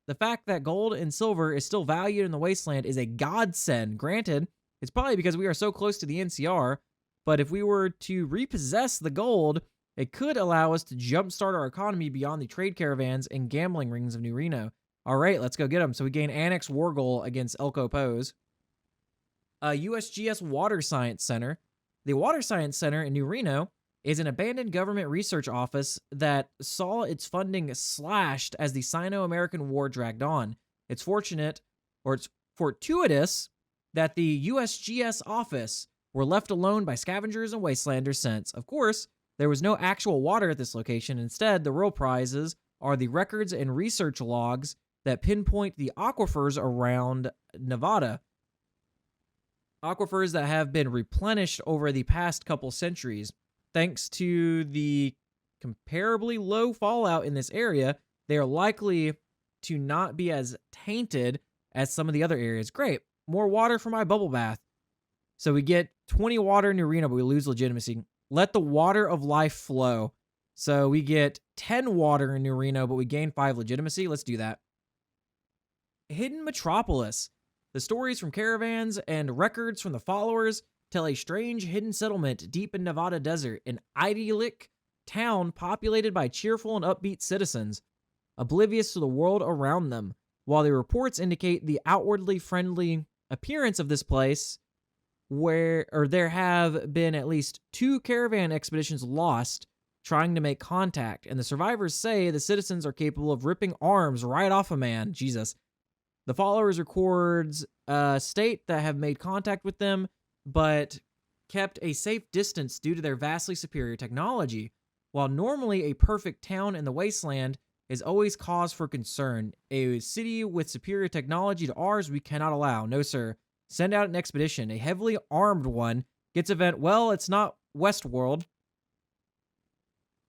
that gold and silver is still valued in the Wasteland is a godsend. Granted, it's probably because we are so close to the NCR, but if we were to repossess the gold, it could allow us to jumpstart our economy beyond the trade caravans and gambling rings of New Reno. All right, let's go get them. So we gain Annex War Goal against Elko Pose. USGS Water Science Center. The Water Science Center in New Reno is an abandoned government research office that saw its funding slashed as the Sino-American War dragged on. It's fortunate, or it's fortuitous, that the USGS office were left alone by scavengers and wastelanders since. Of course, There was no actual water at this location. Instead, the real prizes are the records and research logs that pinpoint the aquifers around Nevada. Aquifers that have been replenished over the past couple centuries. Thanks to the comparably low fallout in this area, they are likely to not be as tainted as some of the other areas. Great. More water for my bubble bath. So we get 20 water in Reno, but we lose legitimacy. Let the water of life flow. So we get 10 water in Reno, but we gain 5 legitimacy. Let's do that. Hidden Metropolis. The stories from caravans and records from the followers tell a strange hidden settlement deep in Nevada desert, an idyllic town populated by cheerful and upbeat citizens, oblivious to the world around them. While the reports indicate the outwardly friendly appearance of this place, there have been at least 2 caravan expeditions lost trying to make contact, and the survivors say the citizens are capable of ripping arms right off a man. Jesus. The followers records state that have made contact with them, but kept a safe distance due to their vastly superior technology. While normally a perfect town in the Wasteland is always cause for concern, a city with superior technology to ours we cannot allow. No, sir. Send out an expedition. A heavily armed one gets event. Well, it's not Westworld.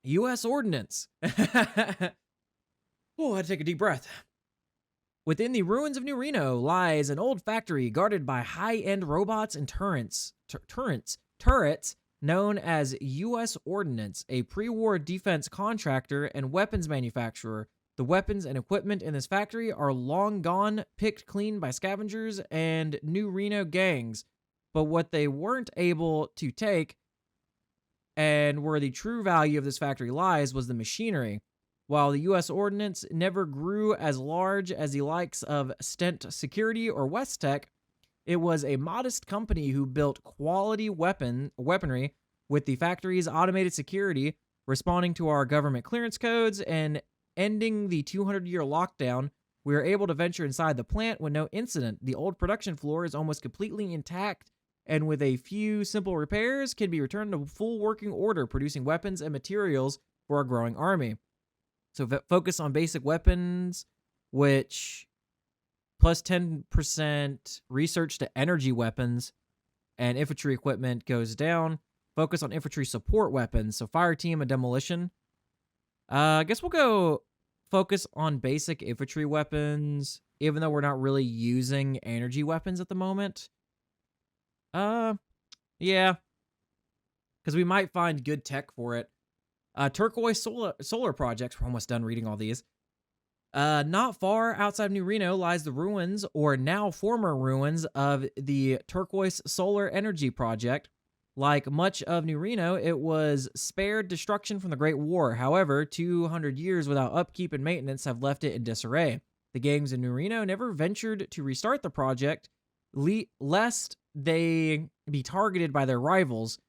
U.S. Ordnance. Oh, I had to take a deep breath. Within the ruins of New Reno lies an old factory guarded by high-end robots and turrets known as U.S. Ordnance, a pre-war defense contractor and weapons manufacturer. The weapons and equipment in this factory are long gone, picked clean by scavengers and New Reno gangs. But what they weren't able to take, and where the true value of this factory lies, was the machinery. While the U.S. Ordnance never grew as large as the likes of Stent Security or Westtech, it was a modest company who built quality weaponry with the factory's automated security, responding to our government clearance codes and ending the 200-year lockdown. We were able to venture inside the plant with no incident. The old production floor is almost completely intact, and with a few simple repairs, can be returned to full working order, producing weapons and materials for our growing army. So focus on basic weapons, which plus 10% research to energy weapons, and infantry equipment goes down. Focus on infantry support weapons, so fire team and demolition. I guess we'll go focus on basic infantry weapons, even though we're not really using energy weapons at the moment. Yeah, because we might find good tech for it. Turquoise solar projects. We're almost done reading all these. Not far outside of New Reno lies the ruins, or now former ruins, of the Turquoise Solar Energy Project. Like much of New Reno, it was spared destruction from the Great War. However, 200 years without upkeep and maintenance have left it in disarray. The gangs in New Reno never ventured to restart the project, lest they be targeted by their rivals.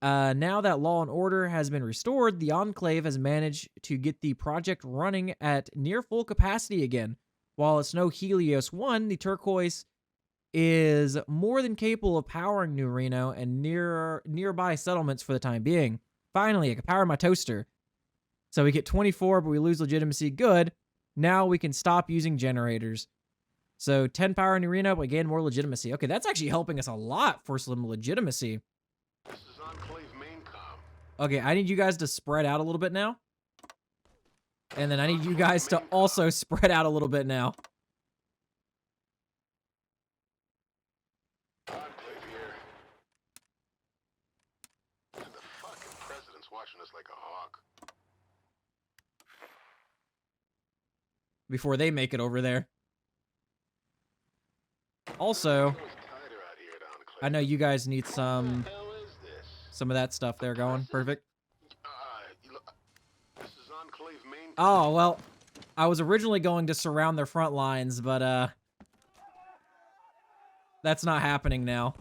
Now that law and order has been restored, the Enclave has managed to get the project running at near full capacity again. While it's no Helios 1, the Turquoise is more than capable of powering New Reno and nearby settlements for the time being. Finally, I can power my toaster. So we get 24, but we lose legitimacy. Good. Now we can stop using generators. So 10 power in New Reno, but gain more legitimacy. Okay, that's actually helping us a lot for some legitimacy. This is Enclave main com. Okay, I need you guys to spread out a little bit now. And then I need you guys to also spread out a little bit now. Enclave here. And the fucking president's watching us like a hawk. Before they make it over there. Also, I know you guys need some of that stuff there going. Perfect. This is Enclave main. Oh, well, I was originally going to surround their front lines, but that's not happening now.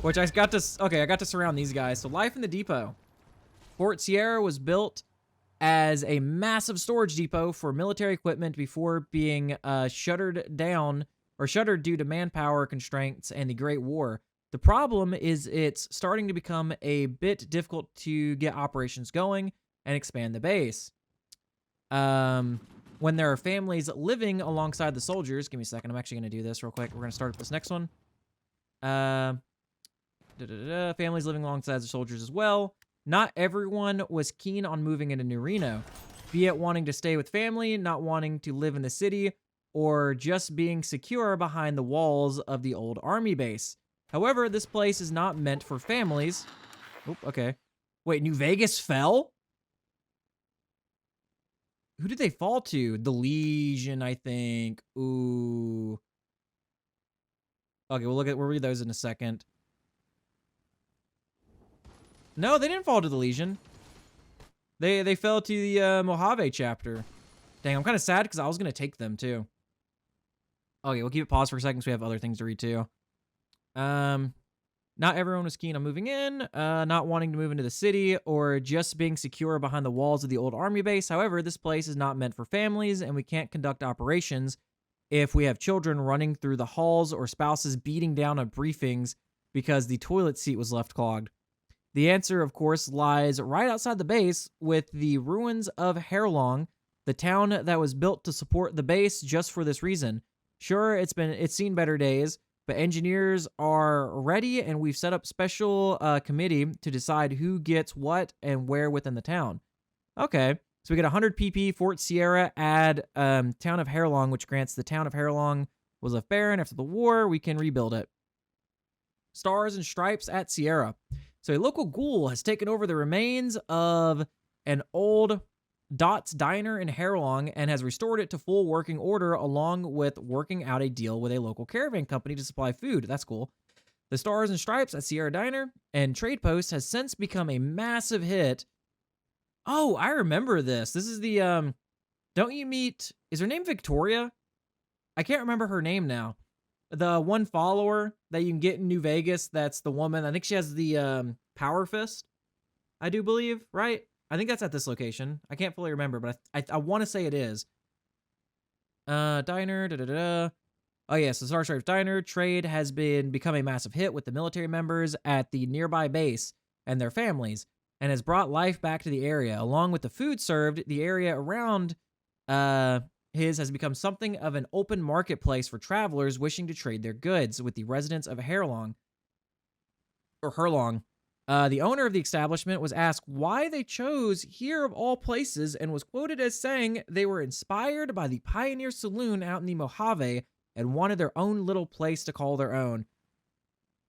Which I got to surround these guys. So life in the depot. Fort Sierra was built as a massive storage depot for military equipment before being shuttered due to manpower constraints and the Great War. The problem is it's starting to become a bit difficult to get operations going and expand the base. When there are families living alongside the soldiers, give me a second. I'm actually going to do this real quick. We're going to start with this next one. Families living alongside the soldiers as well. Not everyone was keen on moving into New Reno, be it wanting to stay with family, not wanting to live in the city, or just being secure behind the walls of the old army base. However, this place is not meant for families. Oop, okay. Wait, New Vegas fell? Who did they fall to? The Legion, I think. Ooh. Okay, we'll read those in a second. No, they didn't fall to the Legion. They fell to the Mojave chapter. Dang, I'm kind of sad because I was going to take them too. Okay, we'll keep it paused for a second because we have other things to read too. Not everyone was keen on moving in, not wanting to move into the city, or just being secure behind the walls of the old army base. However, this place is not meant for families, and we can't conduct operations if we have children running through the halls or spouses beating down on briefings because the toilet seat was left clogged. The answer, of course, lies right outside the base with the ruins of Hairlong, the town that was built to support the base just for this reason. Sure, it's seen better days, but engineers are ready, and we've set up special committee to decide who gets what and where within the town. Okay, so we get 100 PP, Fort Sierra, add town of Hairlong, which grants the town of Hairlong was left barren after the war. We can rebuild it. Stars and Stripes at Sierra. So a local ghoul has taken over the remains of an old Dot's Diner in Hairlong and has restored it to full working order along with working out a deal with a local caravan company to supply food. That's cool. The Stars and Stripes at Sierra Diner and Trade Post has since become a massive hit. Oh, I remember this. This is the, don't you meet, is her name Victoria? I can't remember her name now. The one follower that you can get in New Vegas, that's the woman. I think she has the power fist, I do believe, right? I think that's at this location. I can't fully remember, but I want to say it is. Diner, Oh, yes, the Star Stripes Diner trade has become a massive hit with the military members at the nearby base and their families, and has brought life back to the area. Along with the food served, the area around his has become something of an open marketplace for travelers wishing to trade their goods with the residents of Hairlong. The owner of the establishment was asked why they chose here of all places and was quoted as saying they were inspired by the Pioneer Saloon out in the Mojave and wanted their own little place to call their own.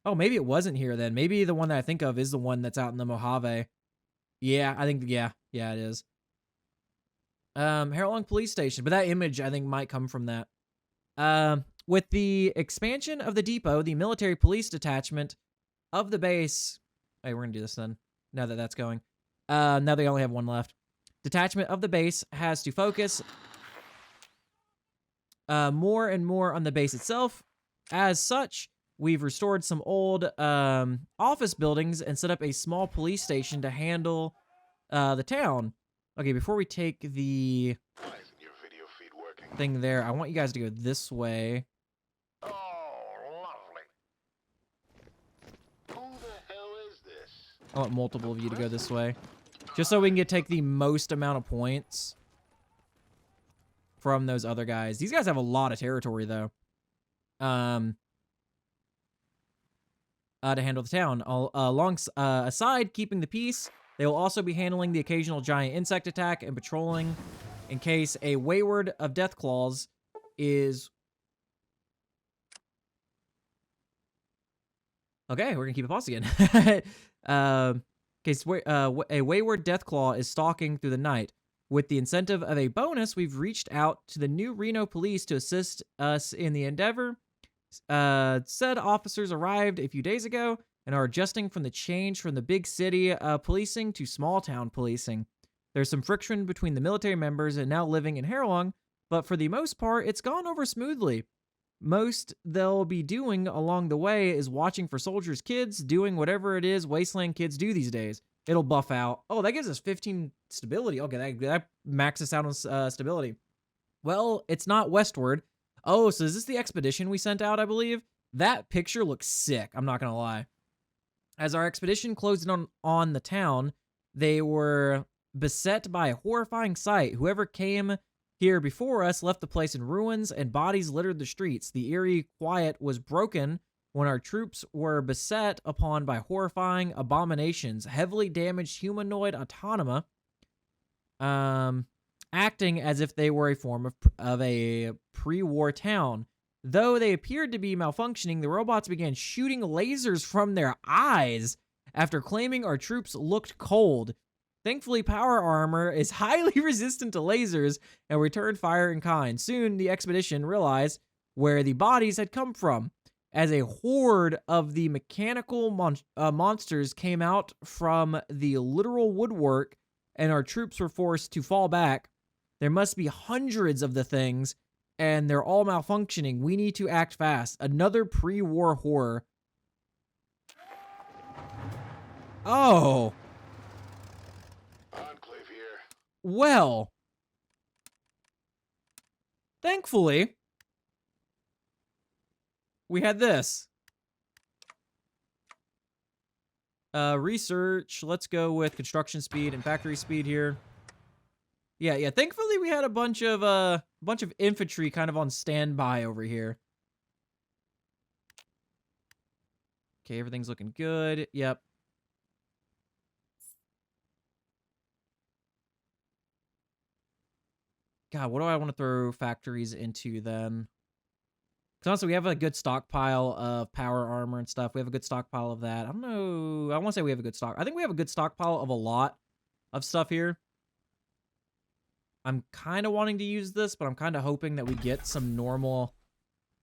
Oh, maybe it wasn't here then. Maybe the one that I think of is the one that's out in the Mojave. Yeah, I think, yeah, it is. Hairlong Police Station, but that image I think might come from that. With the expansion of the depot, the military police detachment of the base. Hey, we're gonna do this then. Now that that's going. Now they only have one left. Detachment of the base has to focus more and more on the base itself. As such, we've restored some old office buildings and set up a small police station to handle the town. Okay, before we take the Why isn't your video feed working? thing there, I want you guys to go this way. Oh, lovely. Who the hell is this? I want multiple of you to go this way. Just so we can take the most amount of points from those other guys. These guys have a lot of territory, though. To handle the town. Aside keeping the peace, they will also be handling the occasional giant insect attack and patrolling in case a wayward of Deathclaws is... Okay, we're gonna keep it paused again. Case a wayward Deathclaw is stalking through the night. With the incentive of a bonus, we've reached out to the new Reno police to assist us in the endeavor. Said officers arrived a few days ago and are adjusting from the change from the big city policing to small town policing. There's some friction between the military members and now living in Hairlong, but for the most part, it's gone over smoothly. Most they'll be doing along the way is watching for soldiers' kids, doing whatever it is Wasteland kids do these days. It'll buff out. Oh, that gives us 15 stability. Okay, that maxes out on stability. Well, it's not westward. Oh, so is this the expedition we sent out, I believe? That picture looks sick, I'm not gonna lie. As our expedition closed in on the town, they were beset by a horrifying sight. Whoever came here before us left the place in ruins, and bodies littered the streets. The eerie quiet was broken when our troops were beset upon by horrifying abominations, heavily damaged humanoid autonoma, acting as if they were a form of a pre-war town. Though they appeared to be malfunctioning, the robots began shooting lasers from their eyes after claiming our troops looked cold. Thankfully, power armor is highly resistant to lasers and returned fire in kind. Soon, the expedition realized where the bodies had come from. As a horde of the mechanical monsters came out from the literal woodwork and our troops were forced to fall back, there must be hundreds of the things and they're all malfunctioning. We need to act fast. Another pre-war horror. Oh. Enclave here. Well. Thankfully, we had this. Research. Let's go with construction speed and factory speed here. Yeah. Thankfully, we had a bunch of infantry kind of on standby over here. Okay, everything's looking good. Yep. God, what do I want to throw factories into then? Because honestly, we have a good stockpile of power armor and stuff. We have a good stockpile of that. I don't know. I want to say we have a good stock. I think we have a good stockpile of a lot of stuff here. I'm kind of wanting to use this, but I'm kind of hoping that we get some normal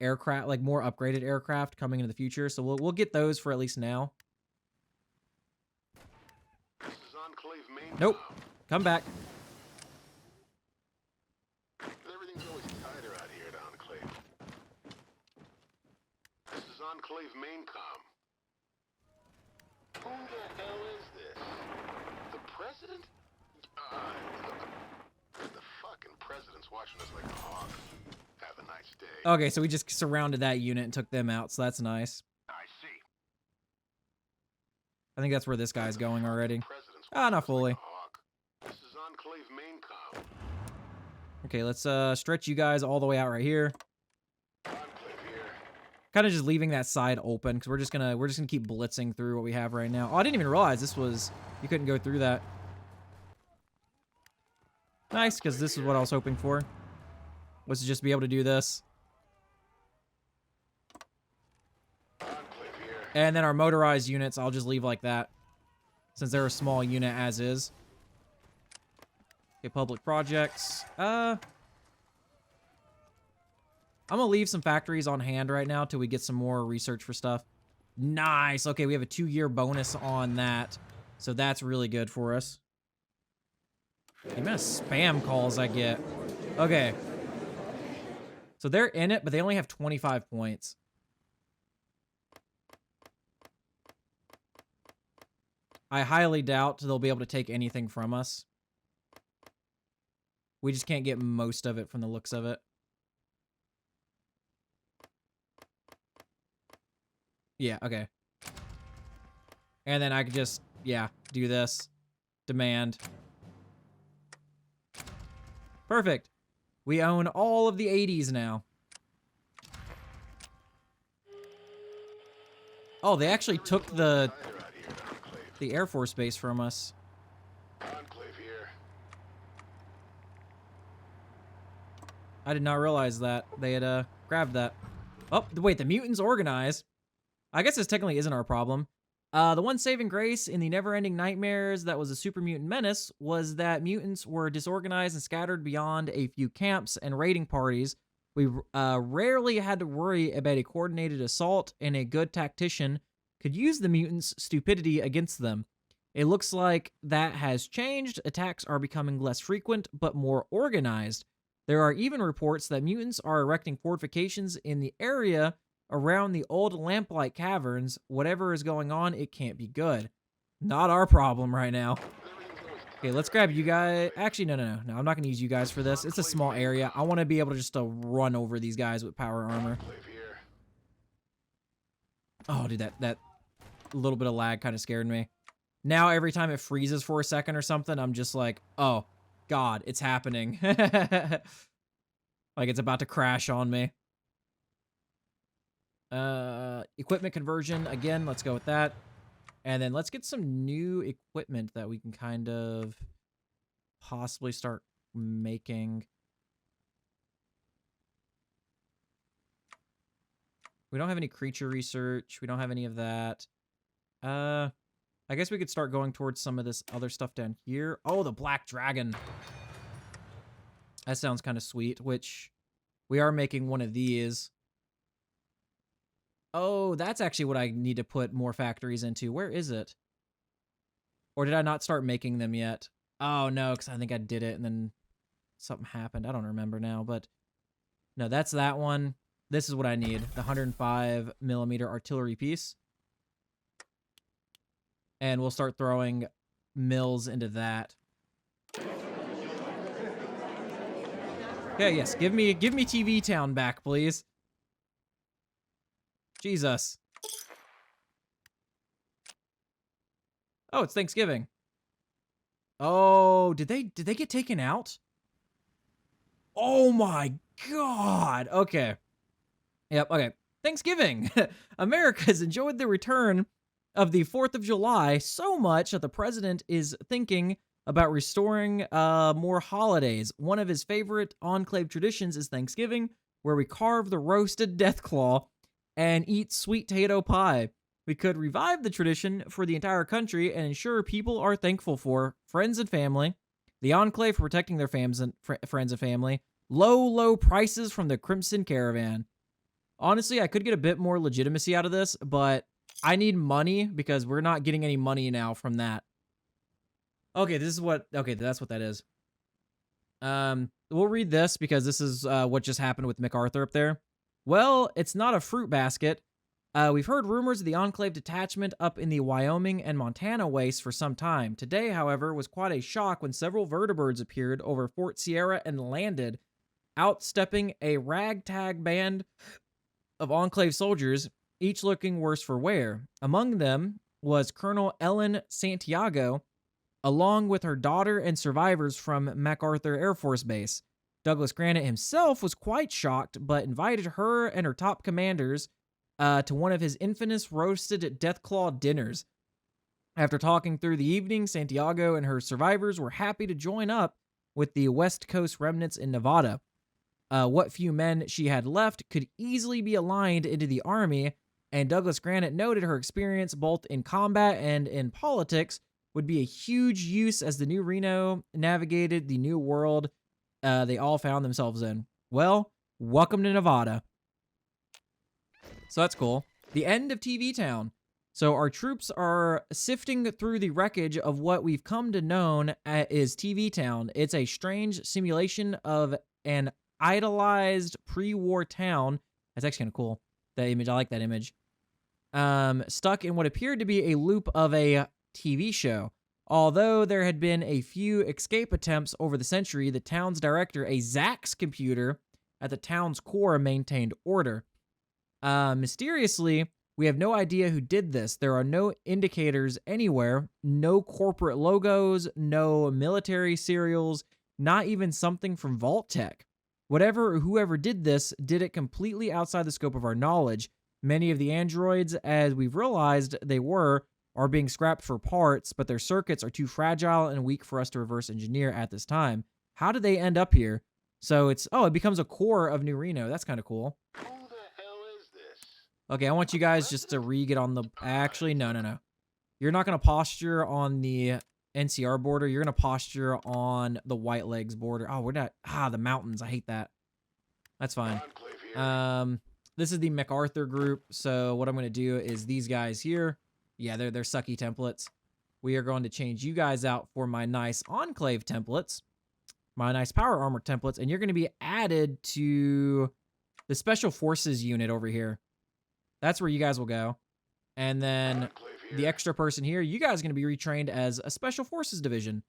aircraft, like more upgraded aircraft coming into the future. So we'll get those for at least now. This is Enclave main. Nope. Come back. Everything's always tighter out here at Enclave. This is Enclave main com. Who the hell is this? The president? The fucking president's watching us like a hawk. Have a nice day. Okay, so we just surrounded that unit and took them out, so that's nice. I see. I think that's where this guy's going already. President's Ah, watching not us like fully. a hawk. This is Enclave main com. Okay, let's stretch you guys all the way out right here. Enclave here. Kind of just leaving that side open because we're just gonna keep blitzing through what we have right now. Oh, I didn't even realize you couldn't go through that. Nice, because this is what I was hoping for. Was to just be able to do this. Enclave here. And then our motorized units, I'll just leave like that. Since they're a small unit as is. Okay, public projects. I'm gonna leave some factories on hand right now till we get some more research for stuff. Nice. Okay, we have a 2-year bonus on that. So that's really good for us. The amount of spam calls I get. Okay. So they're in it, but they only have 25 points. I highly doubt they'll be able to take anything from us. We just can't get most of it from the looks of it. Yeah, okay. And then I could just, yeah, do this. Demand. Perfect. We own all of the 80s now. Oh, they actually took the Tighter out here at Enclave. Air Force base from us. Enclave here. I did not realize that. They had grabbed that. Oh, wait, the mutants organized. I guess this technically isn't our problem. The one saving grace in the never-ending nightmares that was a super mutant menace was that mutants were disorganized and scattered beyond a few camps and raiding parties. We rarely had to worry about a coordinated assault, and a good tactician could use the mutants' stupidity against them. It looks like that has changed. Attacks are becoming less frequent, but more organized. There are even reports that mutants are erecting fortifications in the area around the old lamplight caverns. Whatever is going on, it can't be good. Not our problem right now. Okay, let's grab you guys. Actually, no. I'm not going to use you guys for this. It's a small area. I want to be able to just run over these guys with power armor. Enclave here. Oh, dude, that little bit of lag kind of scared me. Now every time it freezes for a second or something, I'm just like, oh, God, it's happening. Like it's about to crash on me. Equipment conversion, again, let's go with that. And then let's get some new equipment that we can kind of possibly start making. We don't have any creature research. We don't have any of that. I guess we could start going towards some of this other stuff down here. Oh, the black dragon. That sounds kind of sweet, which we are making one of these. Oh, that's actually what I need to put more factories into. Where is it? Or did I not start making them yet? Oh, no, because I think I did it and then something happened. I don't remember now, but no, that's that one. This is what I need, the 105 millimeter artillery piece. And we'll start throwing mills into that. Okay, yes, give me TV Town back, please. Jesus. Oh, it's Thanksgiving. Oh, did they get taken out? Oh my God. Okay. Yep, okay. Thanksgiving. America's enjoyed the return of the 4th of July so much that the president is thinking about restoring more holidays. One of his favorite Enclave traditions is Thanksgiving, where we carve the roasted death claw and eat sweet potato pie. We could revive the tradition for the entire country and ensure people are thankful for friends and family, the Enclave for protecting their friends and family, low prices from the Crimson Caravan. Honestly, I could get a bit more legitimacy out of this, but I need money because we're not getting any money now from that. Okay, this is what, okay, that's what that is. We'll read this because this is what just happened with MacArthur up there. Well, it's not a fruit basket. We've heard rumors of the Enclave detachment up in the Wyoming and Montana wastes for some time. Today, however, was quite a shock when several vertibirds appeared over Fort Sierra and landed, outstepping a ragtag band of Enclave soldiers, each looking worse for wear. Among them was Colonel Ellen Santiago, along with her daughter and survivors from MacArthur Air Force Base. Douglas Granite himself was quite shocked, but invited her and her top commanders to one of his infamous roasted Deathclaw dinners. After talking through the evening, Santiago and her survivors were happy to join up with the West Coast remnants in Nevada. What few men she had left could easily be aligned into the army, and Douglas Granite noted her experience both in combat and in politics would be a huge use as the new Reno navigated the new world they all found themselves in. Well, welcome to Nevada. So that's cool. The end of TV Town. So our troops are sifting through the wreckage of what we've come to know as TV Town. It's a strange simulation of an idolized pre-war town. That's actually kind of cool. That image, I like that image. Stuck in what appeared to be a loop of a TV show. Although there had been a few escape attempts over the century, the town's director, a Zax computer at the town's core, maintained order. Mysteriously, we have no idea who did this. There are no indicators anywhere, no corporate logos, no military serials, not even something from Vault Tech. Whoever did this did it completely outside the scope of our knowledge. Many of the androids, as we've realized they were, are being scrapped for parts, but their circuits are too fragile and weak for us to reverse engineer at this time. How did they end up here? So it becomes a core of New Reno. That's kind of cool. Who the hell is this? Okay, I want you guys just to re-get on the... Actually, no. You're not going to posture on the NCR border. You're going to posture on the White Legs border. Oh, we're not... the mountains. I hate that. That's fine. This is the MacArthur group. So what I'm going to do is these guys here. Yeah, they're sucky templates. We are going to change you guys out for my nice Enclave templates. My nice power armor templates. And you're going to be added to the Special Forces unit over here. That's where you guys will go. And then the extra person here, you guys are going to be retrained as a Special Forces division.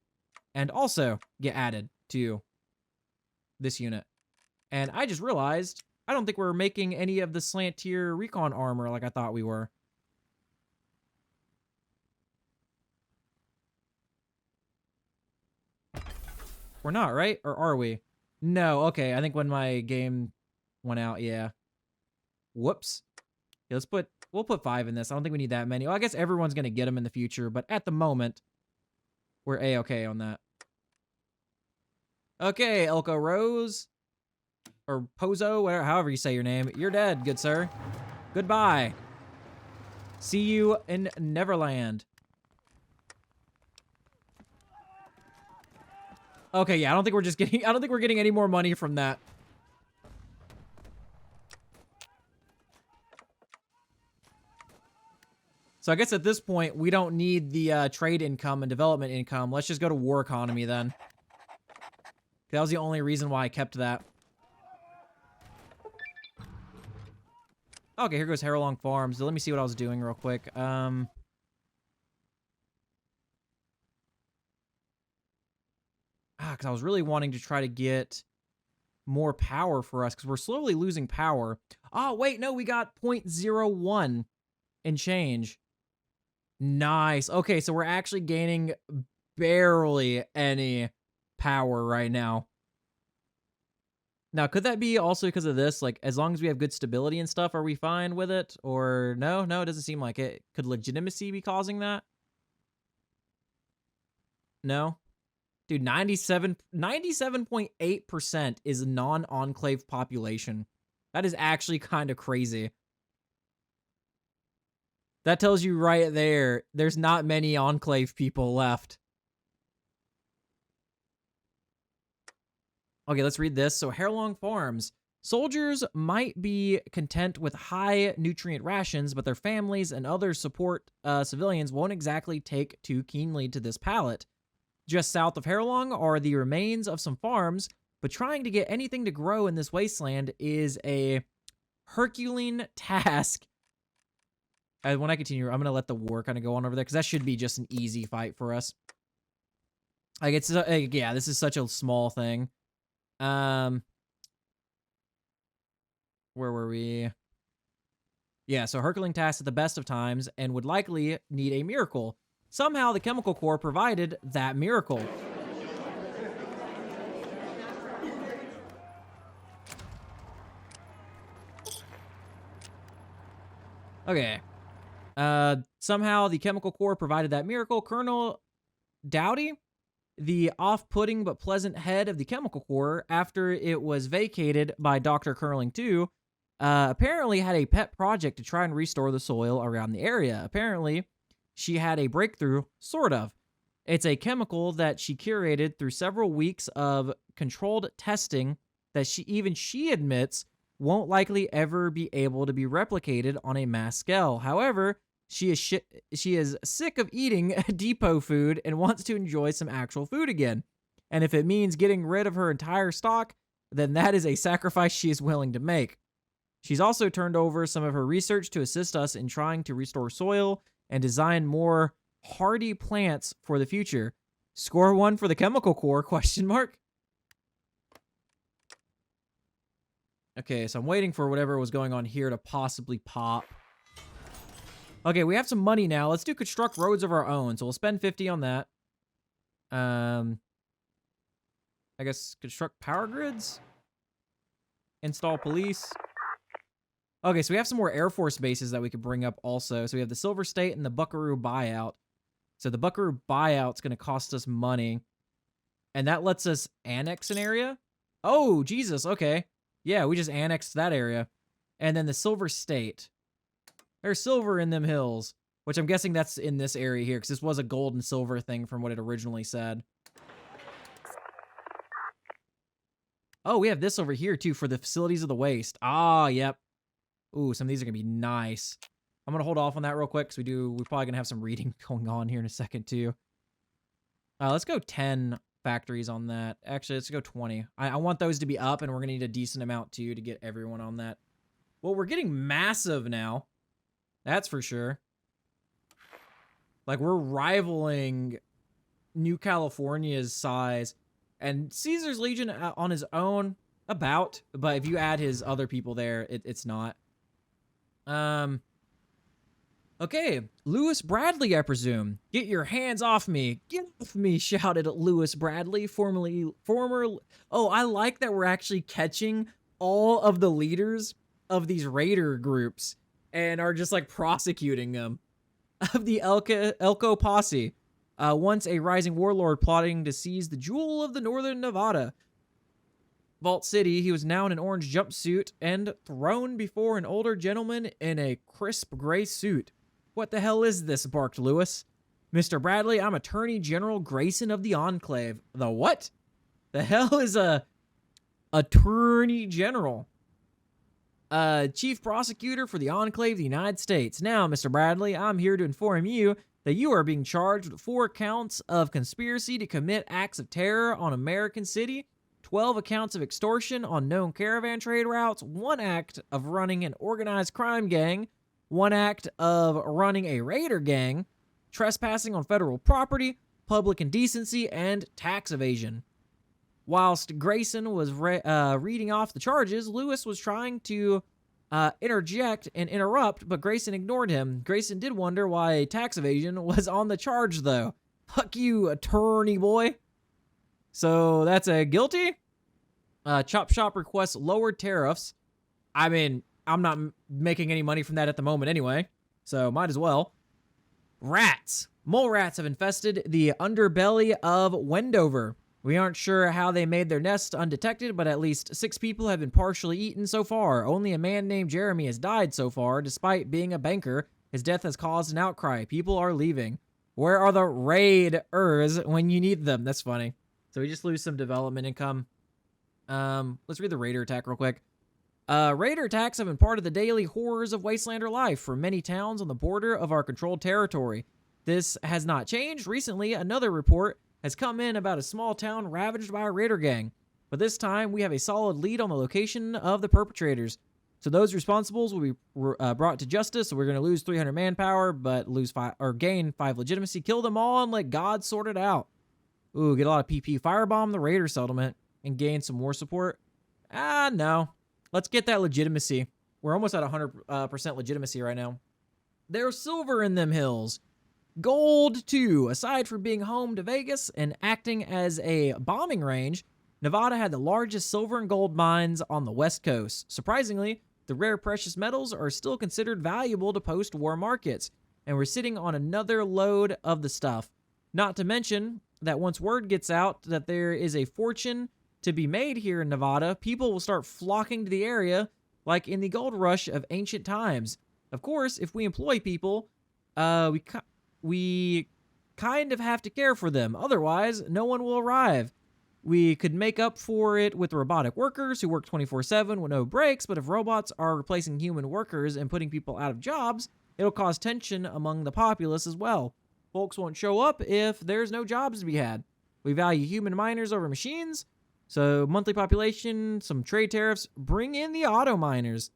And also get added to this unit. And I just realized, I don't think we're making any of the slant tier recon armor like I thought we were. We're not, right? Or are we? No, okay. I think when my game went out, yeah. Whoops. Yeah, we'll put 5 in this. I don't think we need that many. Well, I guess everyone's going to get them in the future, but at the moment, we're A-okay on that. Okay, Elko Rose. Or Pozo, whatever, however you say your name. You're dead, good sir. Goodbye. See you in Neverland. Okay, yeah, I don't think we're getting any more money from that. So I guess at this point, we don't need the trade income and development income. Let's just go to war economy then. That was the only reason why I kept that. Okay, here goes Harrowlong Farms. So let me see what I was doing real quick. Because I was really wanting to try to get more power for us because we're slowly losing power. Oh, wait, no, we got 0.01 and change. Nice. Okay, so we're actually gaining barely any power right now. Now, could that be also because of this? Like, as long as we have good stability and stuff, are we fine with it? Or no? No, it doesn't seem like it. Could legitimacy be causing that? No? Dude, 97.8% is non-enclave population. That is actually kind of crazy. That tells you right there, there's not many enclave people left. Okay, let's read this. So, Harrowlong Farms. Soldiers might be content with high nutrient rations, but their families and other support civilians won't exactly take too keenly to this palate. Just south of Harrowlong are the remains of some farms, but trying to get anything to grow in this wasteland is a Herculean task. When I continue, I'm going to let the war kind of go on over there, because that should be just an easy fight for us. Like, it's, yeah, this is such a small thing. Where were we? Yeah, so Herculean task at the best of times, and would likely need a miracle. Somehow, the Chemical Corps provided that miracle. Okay. Somehow, the Chemical Corps provided that miracle. Colonel Dowdy, the off-putting but pleasant head of the Chemical Corps, after it was vacated by Dr. Curling II, apparently had a pet project to try and restore the soil around the area. Apparently, she had a breakthrough, sort of. It's a chemical that she curated through several weeks of controlled testing that she admits won't likely ever be able to be replicated on a mass scale. However, she is sick of eating depot food and wants to enjoy some actual food again. And if it means getting rid of her entire stock, then that is a sacrifice she is willing to make. She's also turned over some of her research to assist us in trying to restore soil and design more hardy plants for the future. Score 1 for the Chemical Corps, question mark. Okay, so I'm waiting for whatever was going on here to possibly pop. Okay, we have some money now. Let's do construct roads of our own. So we'll spend 50 on that. I guess construct power grids. Install police. Okay, so we have some more Air Force bases that we could bring up also. So we have the Silver State and the Buckaroo Buyout. So the Buckaroo Buyout's going to cost us money. And that lets us annex an area. Oh, Jesus, okay. Yeah, we just annexed that area. And then the Silver State. There's silver in them hills, which I'm guessing that's in this area here, because this was a gold and silver thing from what it originally said. Oh, we have this over here, too, for the Facilities of the Waste. Ah, yep. Ooh, some of these are going to be nice. I'm going to hold off on that real quick, because we're probably going to have some reading going on here in a second, too. Let's go 10 factories on that. Actually, let's go 20. I want those to be up, and we're going to need a decent amount, too, to get everyone on that. Well, we're getting massive now. That's for sure. Like, we're rivaling New California's size. And Caesar's Legion on his own, about. But if you add his other people there, it's not. Okay, Lewis Bradley, I presume. Get your hands off me. Get off me, shouted Lewis Bradley, former. Oh, I like that we're actually catching all of the leaders of these raider groups and are just like prosecuting them. Of the Elko posse, once a rising warlord plotting to seize the jewel of the northern Nevada. Vault City, he was now in an orange jumpsuit and thrown before an older gentleman in a crisp gray suit. What the hell is this? Barked Lewis. Mr. Bradley, I'm Attorney General Grayson of the Enclave. The what? The hell is a Attorney General? Chief Prosecutor for the Enclave of the United States. Now, Mr. Bradley, I'm here to inform you that you are being charged with 4 counts of conspiracy to commit acts of terror on American City, 12 accounts of extortion on known caravan trade routes, 1 act of running an organized crime gang, 1 act of running a raider gang, trespassing on federal property, public indecency, and tax evasion. Whilst Grayson was reading off the charges, Lewis was trying to interject and interrupt, but Grayson ignored him. Grayson did wonder why tax evasion was on the charge, though. Fuck you, attorney boy. So that's a guilty. Chop Shop requests lowered tariffs. I mean, I'm not making any money from that at the moment anyway, so might as well. Rats. Mole rats have infested the underbelly of Wendover. We aren't sure how they made their nest undetected, but at least 6 people have been partially eaten so far. Only a man named Jeremy has died so far, despite being a banker. His death has caused an outcry. People are leaving. Where are the raiders when you need them? That's funny. So we just lose some development income. Let's read the raider attack real quick. Raider attacks have been part of the daily horrors of Wastelander life for many towns on the border of our controlled territory. This has not changed. Recently, another report has come in about a small town ravaged by a raider gang. But this time, we have a solid lead on the location of the perpetrators. So those responsible will be brought to justice. So we're going to lose 300 manpower, but gain 5 legitimacy. Kill them all and let God sort it out. Ooh, get a lot of PP. Firebomb the raider settlement and gain some more support. No. Let's get that legitimacy. We're almost at 100% legitimacy right now. There's silver in them hills. Gold, too. Aside from being home to Vegas and acting as a bombing range, Nevada had the largest silver and gold mines on the West Coast. Surprisingly, the rare precious metals are still considered valuable to post-war markets, and we're sitting on another load of the stuff. Not to mention that once word gets out that there is a fortune to be made here in Nevada, people will start flocking to the area like in the gold rush of ancient times. Of course, if we employ people, we kind of have to care for them. Otherwise, no one will arrive. We could make up for it with robotic workers who work 24/7 with no breaks, but if robots are replacing human workers and putting people out of jobs, it'll cause tension among the populace as well. Folks won't show up if there's no jobs to be had. We value human miners over machines, so monthly population, some trade tariffs, bring in the auto miners.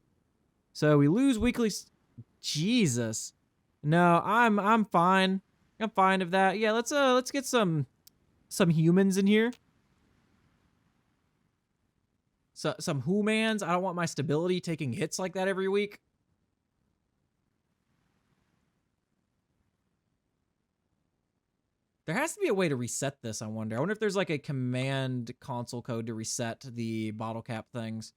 So we lose weekly. Jesus. No, I'm fine. I'm fine with that. Yeah, let's get some humans in here. So some humans. I don't want my stability taking hits like that every week. There has to be a way to reset this, I wonder. I wonder if there's like a command console code to reset the bottle cap things.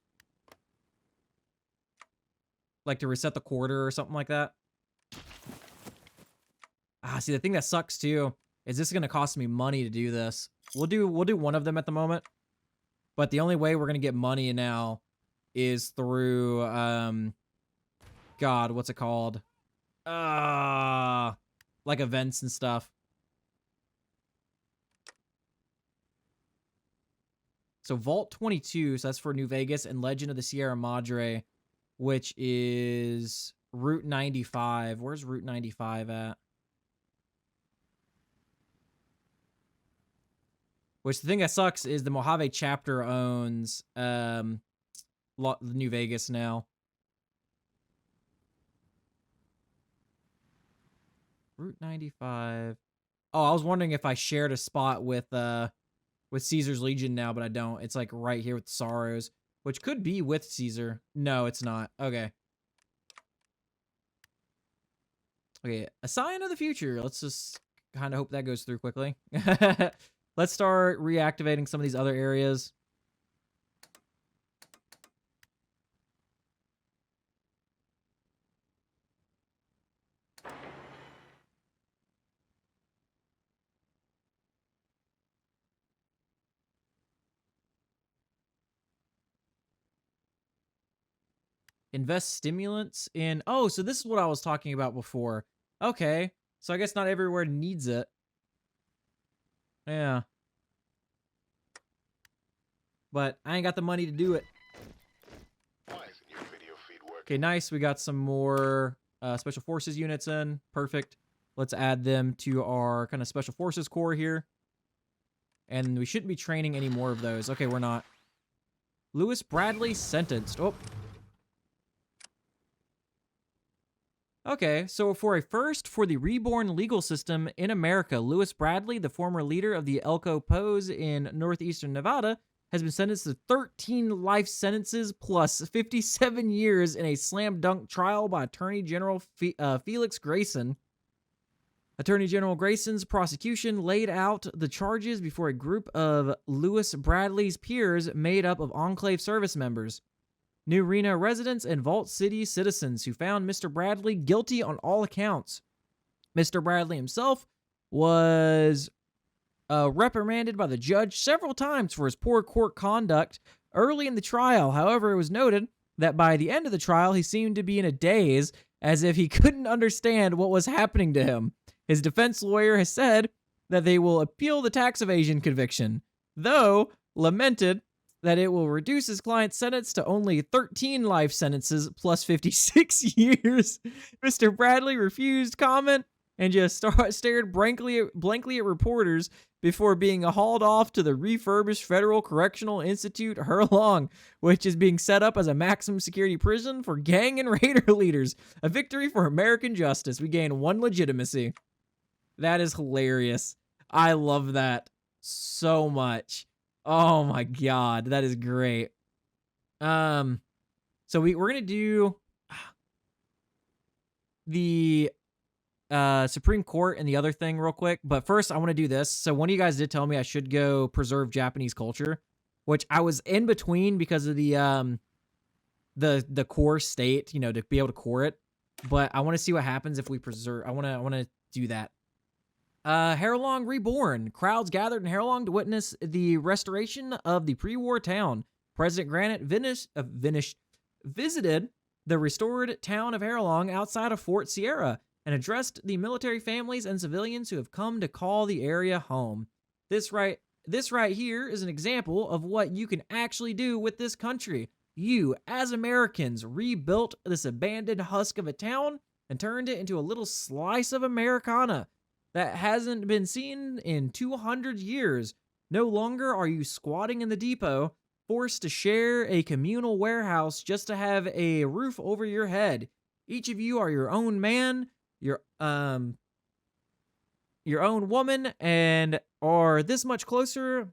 Like to reset the quarter or something like that. See, the thing that sucks too is this is going to cost me money to do this. We'll do one of them at the moment. But the only way we're going to get money now is through, God, what's it called? Like events and stuff. So Vault 22, so that's for New Vegas, and Legend of the Sierra Madre, which is Route 95. Where's Route 95 at? Which the thing that sucks is the Mojave chapter owns New Vegas now. Route 95. Oh, I was wondering if I shared a spot with Caesar's Legion now, but I don't. It's like right here with Sorrows, which could be with Caesar. No, it's not. Okay. Okay, a sign of the future. Let's just kind of hope that goes through quickly. Let's start reactivating some of these other areas. Invest stimulants in... Oh, so this is what I was talking about before. Okay, so I guess not everywhere needs it. Yeah. But I ain't got the money to do it. Why isn't your video feed working? Okay, nice. We got some more special forces units in. Perfect. Let's add them to our kind of special forces core here. And we shouldn't be training any more of those. Okay, we're not. Lewis Bradley sentenced. Oh. Okay, so for a first for the reborn legal system in America, Lewis Bradley, the former leader of the Elko Pose in northeastern Nevada, has been sentenced to 13 life sentences plus 57 years in a slam dunk trial by Attorney General Felix Grayson. Attorney General Grayson's prosecution laid out the charges before a group of Lewis Bradley's peers made up of Enclave service members, New Reno residents, and Vault City citizens who found Mr. Bradley guilty on all accounts. Mr. Bradley himself was reprimanded by the judge several times for his poor court conduct early in the trial. However, it was noted that by the end of the trial, he seemed to be in a daze, as if he couldn't understand what was happening to him. His defense lawyer has said that they will appeal the tax evasion conviction, though lamented that it will reduce his client's sentence to only 13 life sentences plus 56 years. Mr. Bradley refused comment and just stared blankly at reporters before being hauled off to the refurbished Federal Correctional Institute Hurlong, which is being set up as a maximum security prison for gang and raider leaders. A victory for American justice. We gain one legitimacy. That is hilarious. I love that so much. Oh my god, that is great. So we're gonna do the Supreme Court and the other thing real quick, but first I want to do this. So one of you guys did tell me I should go preserve Japanese culture, which I was in between because of the core state, you know, to be able to core it. But I want to see what happens if we preserve. I want to do that. Harrelong Reborn. Crowds gathered in Harrelong to witness the restoration of the pre-war town. President Granite visited the restored town of Harrelong outside of Fort Sierra and addressed the military families and civilians who have come to call the area home. This right here is an example of what you can actually do with this country. You, as Americans, rebuilt this abandoned husk of a town and turned it into a little slice of Americana that hasn't been seen in 200 years. No longer are you squatting in the depot, forced to share a communal warehouse just to have a roof over your head. Each of you are your own man, your own woman, and are this much closer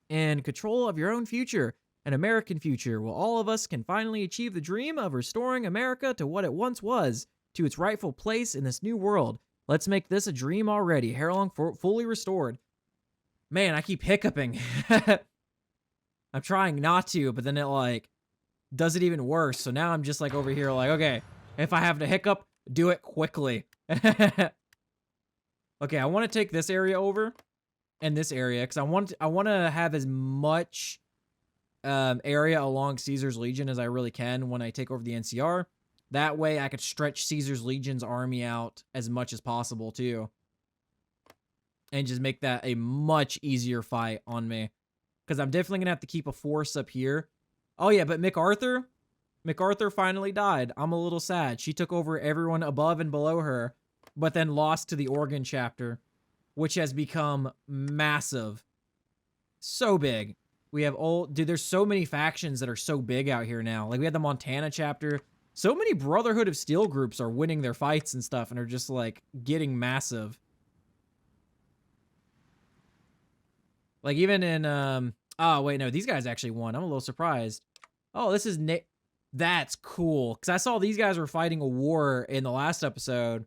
in control of your own future, an American future, where all of us can finally achieve the dream of restoring America to what it once was, to its rightful place in this new world. Let's make this a dream already. Harrelong fully restored. Man, I keep hiccuping. I'm trying not to, but then it like does it even worse. So now I'm just like over here like, okay, if I have to hiccup, do it quickly. Okay, I want to take this area over and this area because I want to have as much area along Caesar's Legion as I really can when I take over the NCR. That way I could stretch Caesar's Legion's army out as much as possible too. And just make that a much easier fight on me. Because I'm definitely going to have to keep a force up here. Oh yeah, but MacArthur finally died. I'm a little sad. She took over everyone above and below her, but then lost to the Oregon chapter, which has become massive. So big. We have dude, there's so many factions that are so big out here now. Like we have the Montana chapter. So many Brotherhood of Steel groups are winning their fights and stuff and are just like getting massive. Like even in oh wait, no, these guys actually won. I'm a little surprised. Oh, this is that's cool. Cause I saw these guys were fighting a war in the last episode.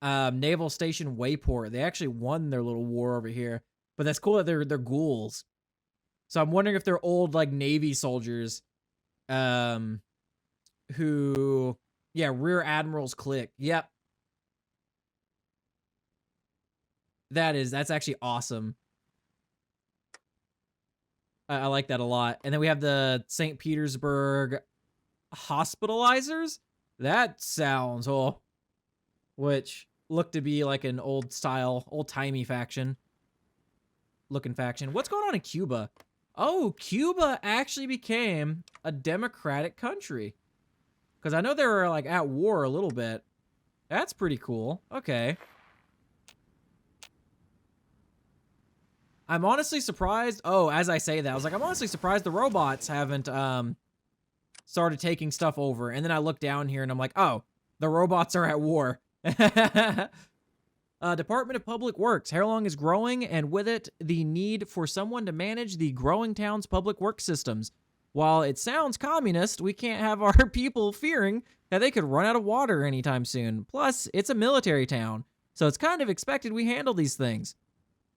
Naval Station Wayport. They actually won their little war over here, but that's cool that they're ghouls. So I'm wondering if they're old like Navy soldiers, um, who, yeah, Rear Admiral's clique. Yep, that's actually awesome. I like that a lot. And then we have the St. Petersburg Hospitalizers. That sounds which look to be like an old style, old timey faction. Looking faction. What's going on in Cuba? Oh, Cuba actually became a democratic country. Because I know they were like at war a little bit. That's pretty cool. Okay. I'm honestly surprised. Oh, as I say that, I was like, I'm honestly surprised the robots haven't started taking stuff over. And then I look down here and I'm like, oh, the robots are at war. Department of Public Works. Harelong is growing, and with it, the need for someone to manage the growing town's public works systems. While it sounds communist, we can't have our people fearing that they could run out of water anytime soon. Plus, it's a military town, so it's kind of expected we handle these things.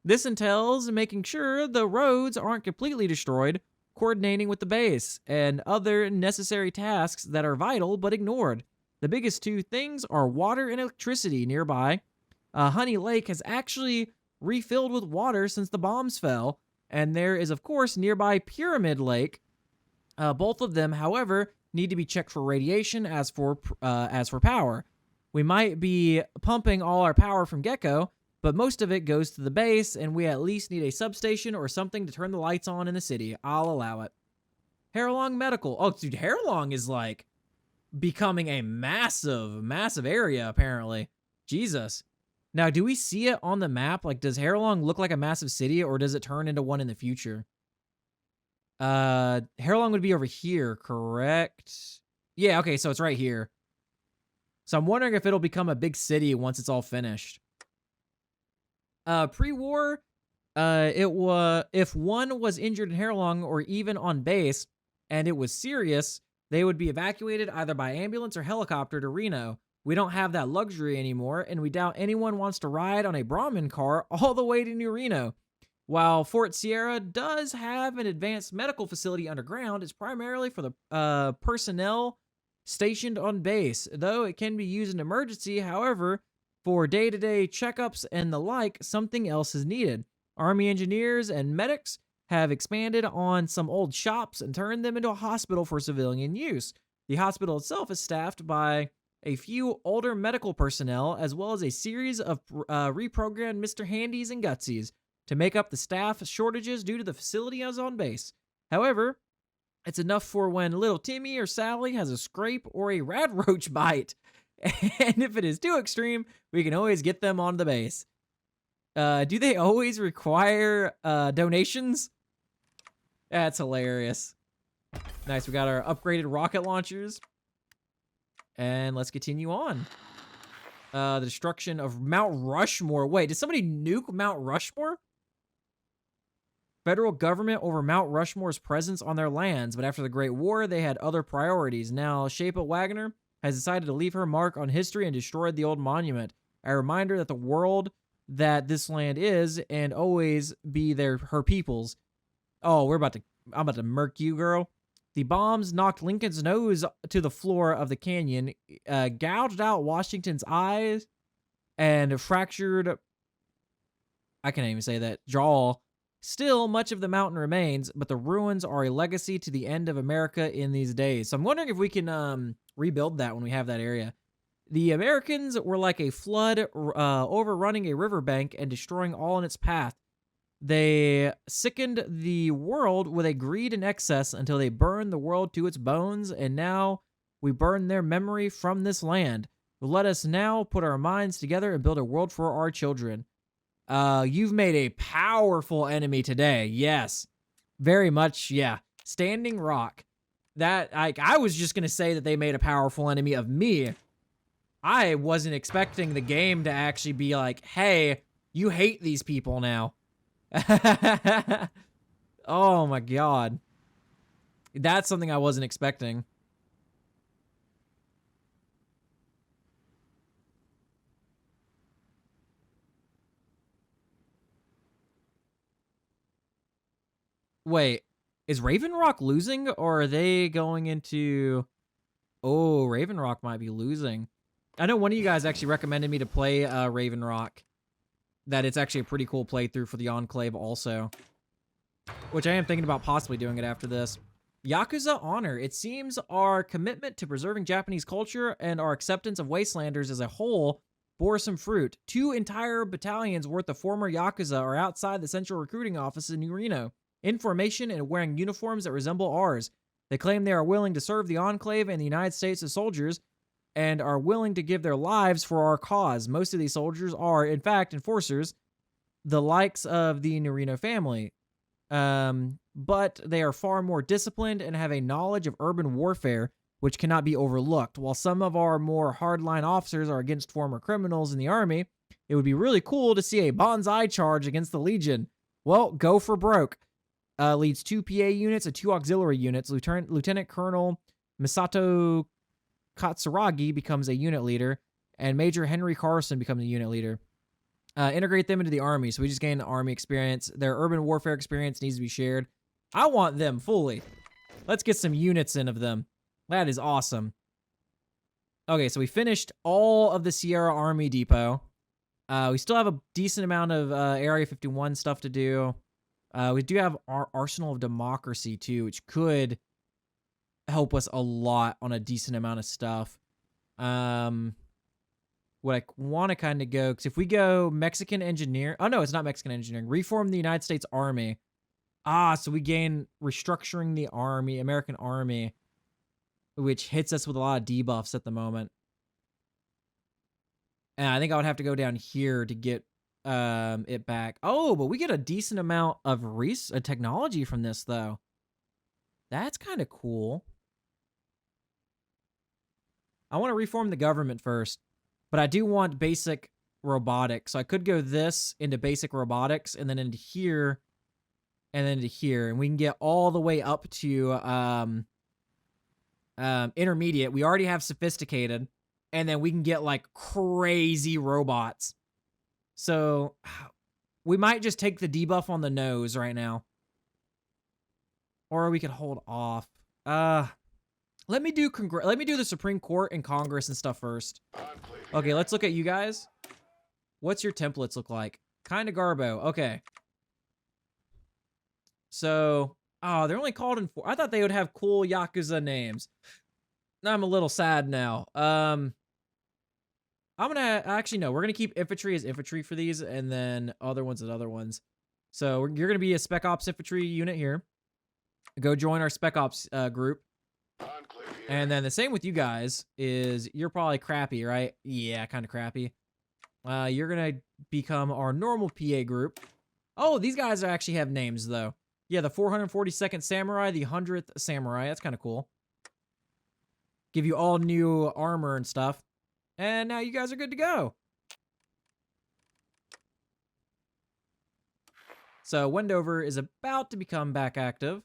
This entails making sure the roads aren't completely destroyed, coordinating with the base, and other necessary tasks that are vital but ignored. The biggest two things are water and electricity nearby. Honey Lake has actually refilled with water since the bombs fell, and there is, of course, nearby Pyramid Lake. Both of them, however, need to be checked for radiation as for power. We might be pumping all our power from Gecko, but most of it goes to the base, and we at least need a substation or something to turn the lights on in the city. I'll allow it. Harelong Medical. Oh, dude, Harelong is like becoming a massive, massive area, apparently. Jesus. Now, do we see it on the map? Like, does Harelong look like a massive city, or does it turn into one in the future? Harelong would be over here, correct? Yeah, okay, so it's right here. So I'm wondering if it'll become a big city once it's all finished. Pre-war, if one was injured in Harelong or even on base, and it was serious, they would be evacuated either by ambulance or helicopter to Reno. We don't have that luxury anymore, and we doubt anyone wants to ride on a Brahmin car all the way to New Reno. While Fort Sierra does have an advanced medical facility underground, it's primarily for the personnel stationed on base, though it can be used in emergency. However, for day-to-day checkups and the like, something else is needed. Army engineers and medics have expanded on some old shops and turned them into a hospital for civilian use. The hospital itself is staffed by a few older medical personnel, as well as a series of reprogrammed Mr. Handies and Gutsies to make up the staff shortages due to the facility as on base. However, it's enough for when little Timmy or Sally has a scrape or a rad roach bite. And if it is too extreme, we can always get them on the base. Do they always require donations? That's hilarious. Nice, we got our upgraded rocket launchers. And let's continue on. The destruction of Mount Rushmore. Wait, did somebody nuke Mount Rushmore? Federal government over Mount Rushmore's presence on their lands, but after the Great War, they had other priorities. Now, Shape Wagner has decided to leave her mark on history and destroyed the old monument. A reminder that the world that this land is and always be her people's. Oh, I'm about to murk you, girl. The bombs knocked Lincoln's nose to the floor of the canyon, gouged out Washington's eyes, and fractured, I can't even say that, jaw. Still, much of the mountain remains, but the ruins are a legacy to the end of America in these days. So I'm wondering if we can rebuild that when we have that area. The Americans were like a flood overrunning a riverbank and destroying all in its path. They sickened the world with a greed and excess until they burned the world to its bones, and now we burn their memory from this land. Let us now put our minds together and build a world for our children. You've made a powerful enemy today. Yes. Very much, yeah. Standing Rock. That, I was just going to say that they made a powerful enemy of me. I wasn't expecting the game to actually be like, hey, you hate these people now. Oh my god. That's something I wasn't expecting. Wait, is Raven Rock losing or are they going into... Oh, Raven Rock might be losing. I know one of you guys actually recommended me to play Raven Rock. That it's actually a pretty cool playthrough for the Enclave also. Which I am thinking about possibly doing it after this. Yakuza Honor. It seems our commitment to preserving Japanese culture and our acceptance of Wastelanders as a whole bore some fruit. 2 entire battalions worth of former Yakuza are outside the central recruiting office in New Reno, in formation and wearing uniforms that resemble ours. They claim they are willing to serve the Enclave and the United States as soldiers and are willing to give their lives for our cause. Most of these soldiers are, in fact, enforcers, the likes of the Norino family. But they are far more disciplined and have a knowledge of urban warfare, which cannot be overlooked. While some of our more hardline officers are against former criminals in the army, it would be really cool to see a bonsai charge against the Legion. Well, go for broke. Leads 2 PA units and 2 auxiliary units. Lieutenant Colonel Misato Katsuragi becomes a unit leader, and Major Henry Carson becomes a unit leader. Integrate them into the army, so we just gain army experience. Their urban warfare experience needs to be shared. I want them fully. Let's get some units in of them. That is awesome. Okay, so we finished all of the Sierra Army Depot. We still have a decent amount of Area 51 stuff to do. We do have our Arsenal of Democracy, too, which could help us a lot on a decent amount of stuff. What I want to kind of go, because if we go Mexican Engineer... Oh, no, it's not Mexican Engineering. Reform the United States Army. So we gain Restructuring the Army, American Army, which hits us with a lot of debuffs at the moment. And I think I would have to go down here to get it back. Oh, but we get a decent amount of technology from this, though. That's kind of cool. I want to reform the government first, but I do want basic robotics. So I could go this into basic robotics and then into here and then to here. And we can get all the way up to intermediate. We already have sophisticated. And then we can get like crazy robots. So we might just take the debuff on the nose right now. Or we could hold off. Let me do the Supreme Court and Congress and stuff first. Okay, let's look at you guys. What's your templates look like? Kind of garbo. Okay. So, they're only called in 4. I thought they would have cool Yakuza names. I'm a little sad now. I'm gonna actually no. We're gonna keep infantry as infantry for these, and then other ones as other ones. So you're gonna be a Spec Ops infantry unit here. Go join our Spec Ops group. And then the same with you guys is you're probably crappy, right? Yeah, kind of crappy. You're gonna become our normal PA group. Oh, these guys actually have names though. Yeah, the 442nd Samurai, the 100th Samurai. That's kind of cool. Give you all new armor and stuff. And now you guys are good to go. So Wendover is about to become back active.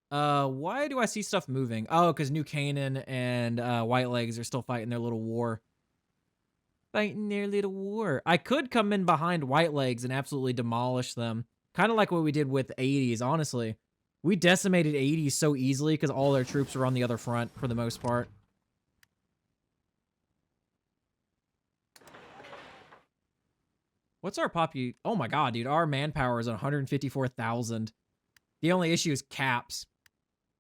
Why do I see stuff moving? Oh, because New Canaan and White Legs are still fighting their little war. Fighting their little war. I could come in behind White Legs and absolutely demolish them. Kind of like what we did with 80s, honestly. We decimated 80s so easily because all their troops were on the other front for the most part. What's our Oh my god, dude. Our manpower is 154,000. The only issue is caps.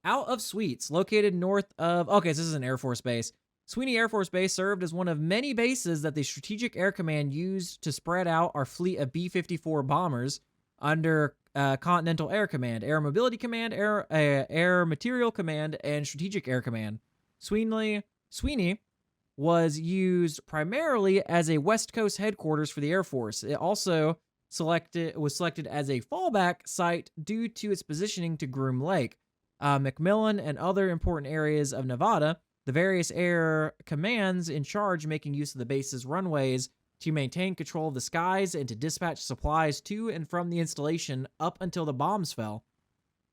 Out of Sweets, located north of... Okay, so this is an Air Force base. Sweeney Air Force Base served as one of many bases that the Strategic Air Command used to spread out our fleet of B-54 bombers under Continental Air Command, Air Mobility Command, Air Material Command, and Strategic Air Command. Sweeney was used primarily as a West Coast headquarters for the Air Force. It also was selected as a fallback site due to its positioning to Groom Lake, McMillan, and other important areas of Nevada. The various air commands in charge making use of the base's runways to maintain control of the skies and to dispatch supplies to and from the installation up until the bombs fell.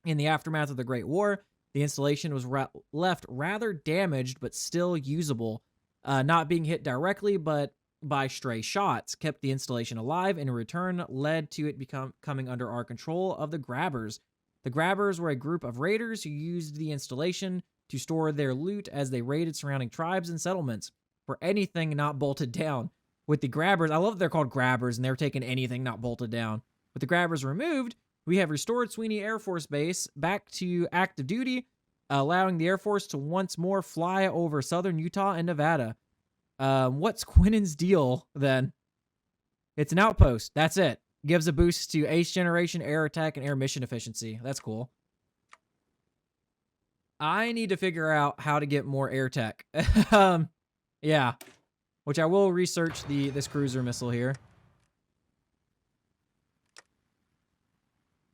In the aftermath of the Great War, the installation was left rather damaged but still usable. Not being hit directly, but by stray shots, kept the installation alive, and in return led to it coming under our control of the grabbers. The Grabbers were a group of raiders who used the installation to store their loot as they raided surrounding tribes and settlements for anything not bolted down. With the Grabbers, I love that they're called Grabbers and they're taking anything not bolted down. With the Grabbers removed, we have restored Sweeney Air Force Base back to active duty, allowing the Air Force to once more fly over southern Utah and Nevada. What's Quinnen's deal then? It's an outpost. That's it. Gives a boost to ace generation, air attack, and air mission efficiency. That's cool. I need to figure out how to get more air tech. Yeah. Which I will research this cruiser missile here.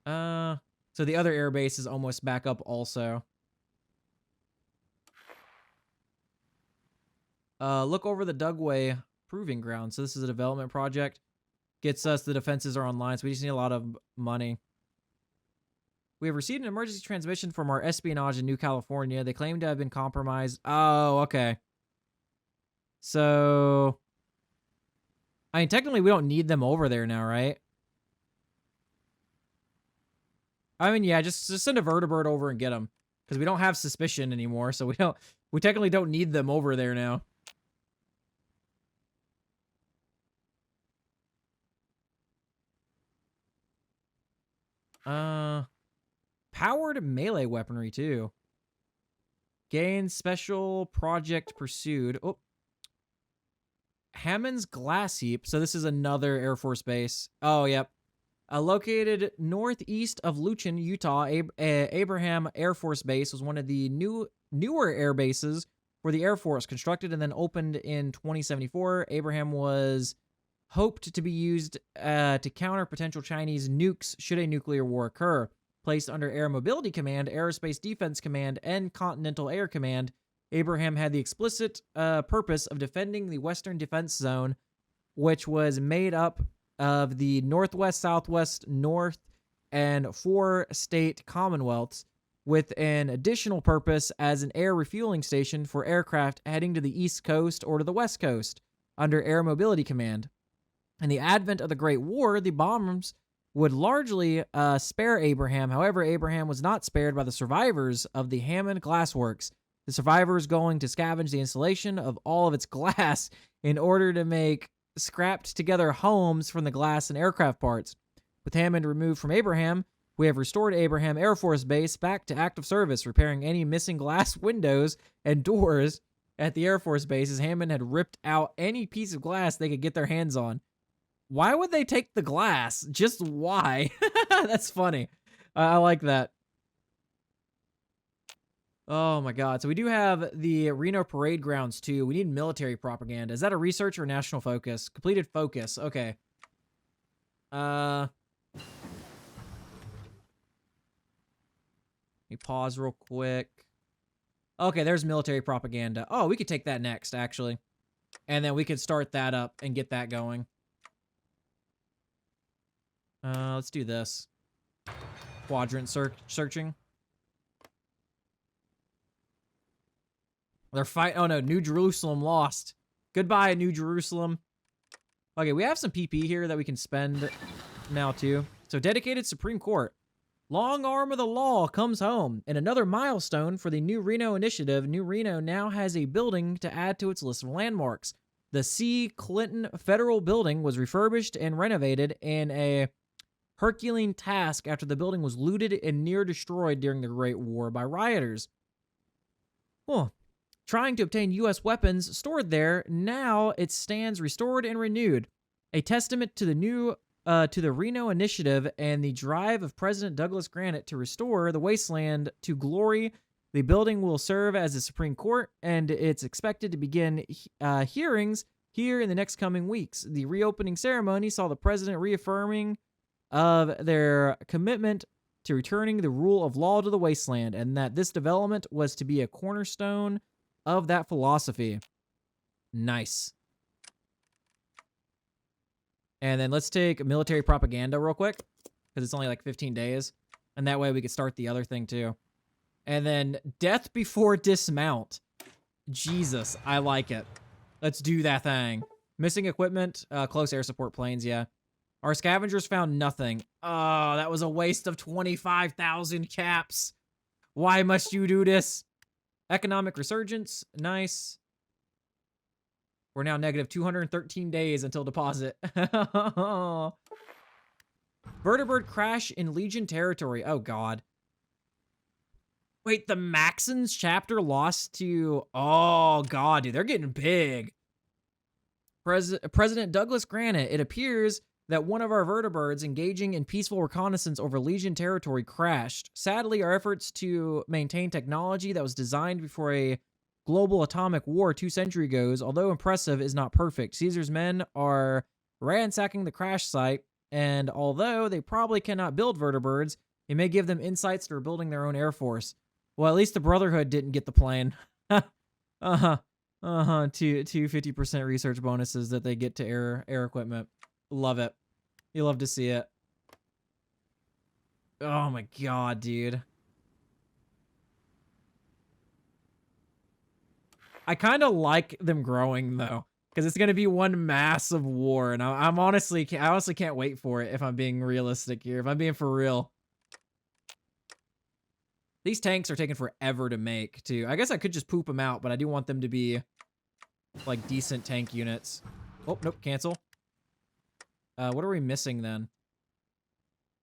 So the other air base is almost back up also. Look over the Dugway Proving Ground. So this is a development project. Gets us the defenses are online, so we just need a lot of money. We have received an emergency transmission from our espionage in New California. They claim to have been compromised. Oh, okay. So, I mean, technically we don't need them over there now, right? I mean, yeah, just send a vertibird over and get them. Because we don't have suspicion anymore, so we technically don't need them over there now. Powered melee weaponry, too. Gain special project pursued. Oh. Hammond's Glass Heap. So this is another Air Force base. Oh, yep. Located northeast of Luchen, Utah, Abraham Air Force Base was one of the newer air bases for the Air Force, constructed and then opened in 2074. Abraham was hoped to be used to counter potential Chinese nukes should a nuclear war occur. Placed under Air Mobility Command, Aerospace Defense Command, and Continental Air Command, Abraham had the explicit purpose of defending the Western Defense Zone, which was made up of the Northwest, Southwest, North, and 4 state commonwealths, with an additional purpose as an air refueling station for aircraft heading to the East Coast or to the West Coast, under Air Mobility Command. In the advent of the Great War, the bombers would largely spare Abraham. However, Abraham was not spared by the survivors of the Hammond Glass Works, the survivors going to scavenge the installation of all of its glass in order to make scrapped together homes from the glass and aircraft parts. With Hammond removed from Abraham, we have restored Abraham Air Force Base back to active service, repairing any missing glass windows and doors at the Air Force Base, as Hammond had ripped out any piece of glass they could get their hands on. Why would they take the glass? Just why? That's funny. I like that. Oh my god. So we do have the Reno Parade Grounds too. We need military propaganda. Is that a research or national focus? Completed focus. Okay. Let me pause real quick. Okay, there's military propaganda. Oh, we could take that next, actually. And then we could start that up and get that going. Let's do this. Quadrant searching. They're fighting. Oh no, New Jerusalem lost. Goodbye, New Jerusalem. Okay, we have some PP here that we can spend now too. So, dedicated Supreme Court. Long arm of the law comes home. And another milestone for the New Reno initiative. New Reno now has a building to add to its list of landmarks. The C. Clinton Federal Building was refurbished and renovated in a Herculean task after the building was looted and near destroyed during the Great War by rioters. Oh. Trying to obtain U.S. weapons stored there, now it stands restored and renewed. A testament to the Reno initiative and the drive of President Douglas Grant to restore the wasteland to glory. The building will serve as the Supreme Court, and it's expected to begin hearings here in the next coming weeks. The reopening ceremony saw the president reaffirming of their commitment to returning the rule of law to the wasteland, and that this development was to be a cornerstone of that philosophy. Nice. And then let's take military propaganda real quick, because it's only like 15 days. And that way we could start the other thing too. And then death before dismount. Jesus, I like it. Let's do that thing. Missing equipment, close air support planes, yeah. Our scavengers found nothing. Oh, that was a waste of 25,000 caps. Why must you do this? Economic resurgence. Nice. We're now negative 213 days until deposit. Vertibird crash in Legion territory. Oh, God. Wait, the Maxons chapter lost to... Oh, God, dude. They're getting big. President Douglas Granite. It appears that one of our vertibirds engaging in peaceful reconnaissance over Legion territory crashed. Sadly, our efforts to maintain technology that was designed before a global atomic war 2 centuries ago, although impressive, is not perfect. Caesar's men are ransacking the crash site, and although they probably cannot build vertibirds, it may give them insights to rebuilding their own air force. Well, at least the Brotherhood didn't get the plane. Uh-huh. 50% research bonuses that they get to air equipment. Love it. You love to see it. Oh my God, dude. I kind of like them growing though, because it's gonna be one massive war, and I honestly can't wait for it. If I'm being realistic here, if I'm being for real, these tanks are taking forever to make too. I guess I could just poop them out, but I do want them to be like decent tank units. Oh nope, cancel. What are we missing then?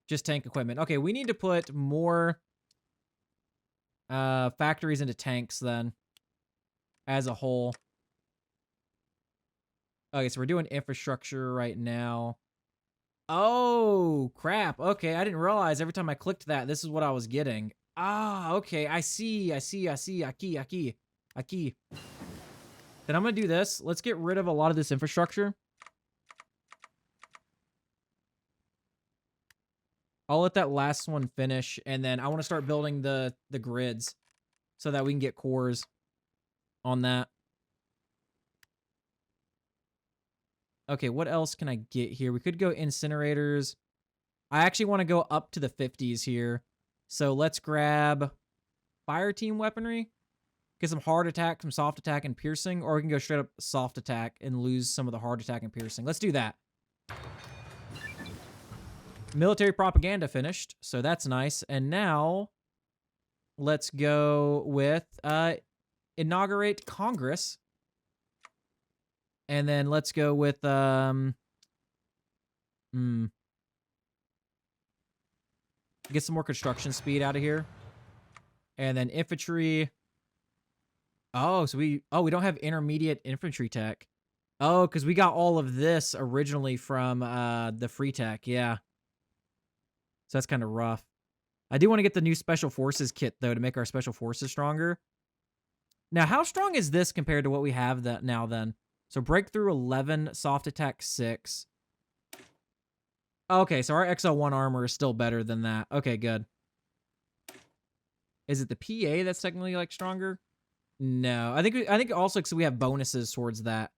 Just tank equipment. Okay, we need to put more factories into tanks then. As a whole. Okay, so we're doing infrastructure right now. Oh, crap. Okay, I didn't realize every time I clicked that, this is what I was getting. Ah, okay, I see. Aki. Then I'm going to do this. Let's get rid of a lot of this infrastructure. I'll let that last one finish, and then I want to start building the grids so that we can get cores on that. Okay, what else can I get here? We could go incinerators. I actually want to go up to the 50s here. So let's grab fire team weaponry. Get some hard attack, some soft attack, and piercing. Or we can go straight up soft attack and lose some of the hard attack and piercing. Let's do that. Military propaganda finished. So that's nice. And now let's go with inaugurate Congress. And then let's go with get some more construction speed out of here. And then infantry. Oh, so we don't have intermediate infantry tech. Oh, because we got all of this originally from the free tech, yeah. So that's kind of rough. I do want to get the new special forces kit though to make our special forces stronger. Now, how strong is this compared to what we have that now then? So breakthrough 11, soft attack 6. Okay, so our XL1 armor is still better than that. Okay, good. Is it the PA that's technically like stronger? No, I think also because we have bonuses towards that.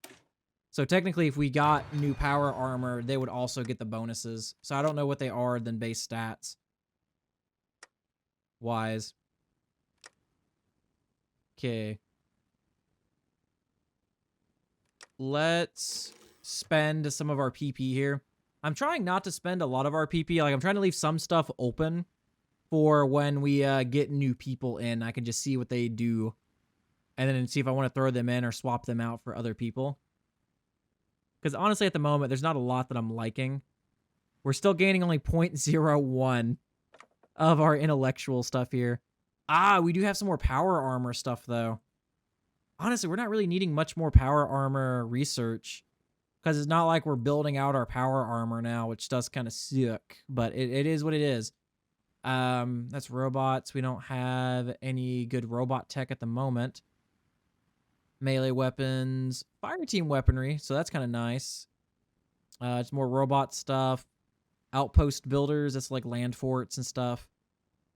So technically, if we got new power armor, they would also get the bonuses. So I don't know what they are than base stats wise. Okay. Let's spend some of our PP here. I'm trying not to spend a lot of our PP. Like, I'm trying to leave some stuff open for when we get new people in. I can just see what they do and then see if I want to throw them in or swap them out for other people. Because honestly, at the moment, there's not a lot that I'm liking. We're still gaining only 0.01 of our intellectual stuff here. Ah, we do have some more power armor stuff, though. Honestly, we're not really needing much more power armor research. Because it's not like we're building out our power armor now, which does kind of suck. But it is what it is. That's robots. We don't have any good robot tech at the moment. Melee weapons. Fire team weaponry. So that's kind of nice. It's more robot stuff. Outpost builders. That's like land forts and stuff.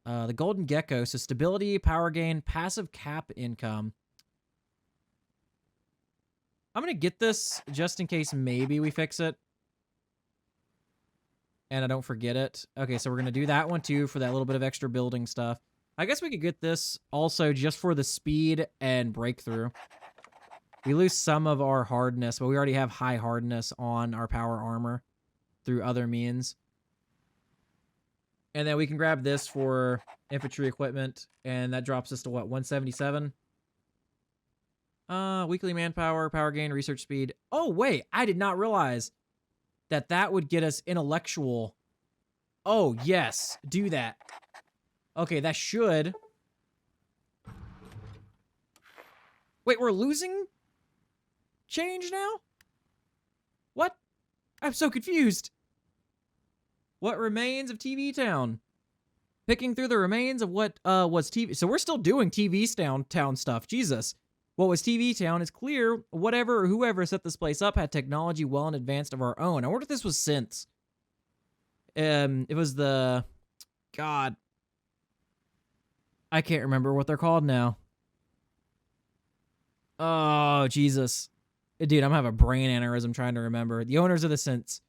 The golden gecko. So stability, power gain, passive cap income. I'm going to get this just in case maybe we fix it. And I don't forget it. Okay, so we're going to do that one too for that little bit of extra building stuff. I guess we could get this also just for the speed and breakthrough. We lose some of our hardness, but we already have high hardness on our power armor. through other means. And then we can grab this for infantry equipment, and that drops us to what, 177? Weekly manpower, power gain, research speed. Oh, wait, I did not realize that that would get us intellectual. Oh, yes, do that. Okay, that should. Wait, we're losing change now? What? I'm so confused. What remains of TV Town? Picking through the remains of what was TV. So we're still doing TV Town stuff. Jesus. What was TV Town is clear. Whatever or whoever set this place up had technology well in advance of our own. I wonder if this was synths. It was the... God. I can't remember what they're called now. Oh, Jesus. Dude, I'm having a brain aneurysm trying to remember. The owners of the synths.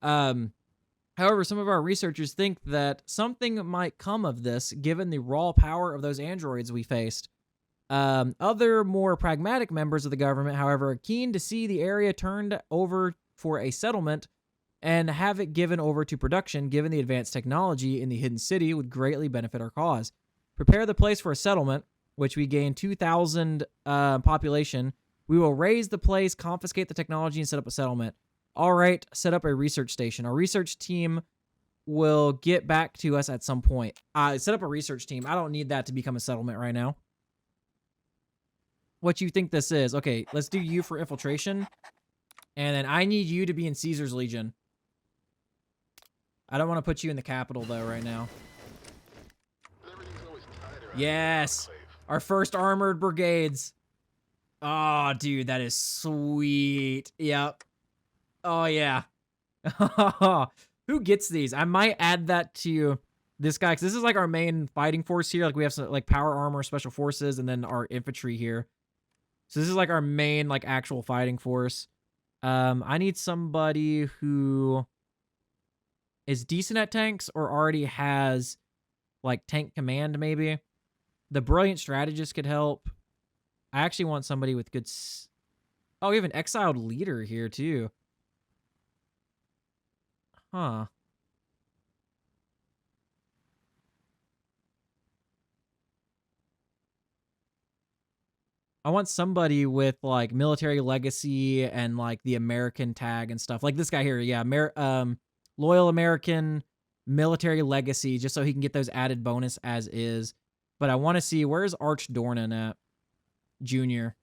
However, some of our researchers think that something might come of this, given the raw power of those androids we faced. Other more pragmatic members of the government, however, are keen to see the area turned over for a settlement and have it given over to production, given the advanced technology in the hidden city would greatly benefit our cause. Prepare the place for a settlement, which we gain 2,000 population. We will raise the place, confiscate the technology, and set up a settlement. All right, set up a research station. Our research team will get back to us at some point. Set up a research team. I don't need that to become a settlement right now. What you think this is? Okay, let's do you for infiltration. And then I need you to be in Caesar's Legion. I don't want to put you in the capital, though, right now. Yes! Our first armored brigades. Oh, dude, that is sweet. Yep. Oh, yeah. Who gets these? I might add that to this guy, because this is like our main fighting force here. Like, we have some, like, power armor, special forces, and then our infantry here. So this is like our main, like, actual fighting force. I need somebody who is decent at tanks or already has, like, tank command, maybe. The brilliant strategist could help. I actually want somebody with good... Oh, we have an exiled leader here, too. Huh. I want somebody with, like, military legacy and, like, the American tag and stuff. Like this guy here, yeah. Loyal American military legacy, just so he can get those added bonus as is. But I want to see, where's Arch Dornan at? Junior.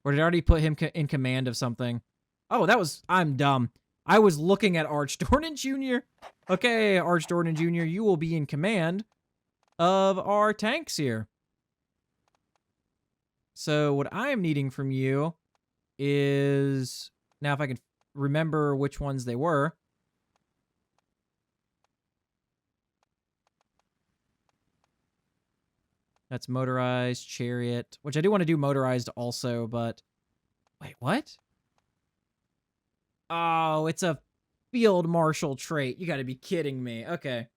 Or did I already put him in command of something? Oh, I'm dumb. I was looking at Arch Dornan Jr. Okay, Arch Dornan Jr., you will be in command of our tanks here. So what I am needing from you is... Now, if I can remember which ones they were. That's motorized, chariot, which I do want to do motorized also, but... Wait, what? Oh, it's a field marshal trait. You gotta be kidding me. Okay.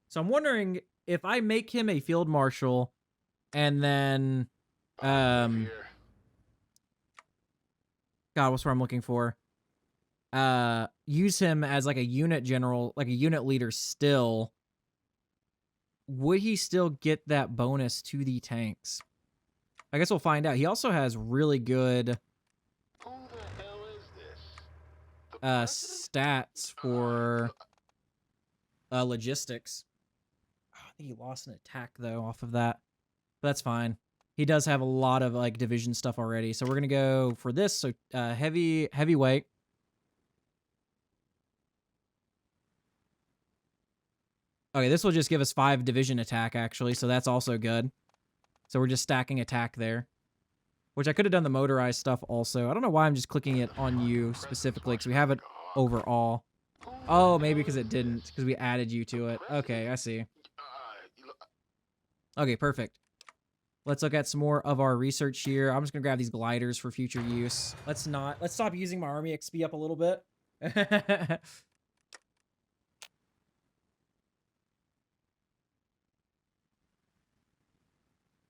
So I'm wondering if I make him a field marshal and then... God, what's what I'm looking for? Use him as like a unit general, like a unit leader still. Would he still get that bonus to the tanks? I guess we'll find out. He also has really good stats for logistics. Oh, I think he lost an attack, though, off of that. But that's fine. He does have a lot of, like, division stuff already. So we're going to go for this. So heavyweight. Okay, this will just give us 5 division attack, actually. So that's also good. So we're just stacking attack there. Which I could have done the motorized stuff also. I don't know why I'm just clicking it on you specifically, because we have it overall. Oh, maybe because it didn't, because we added you to it. Okay, I see. Okay, perfect. Let's look at some more of our research here. I'm just going to grab these gliders for future use. Let's stop using my army XP up a little bit.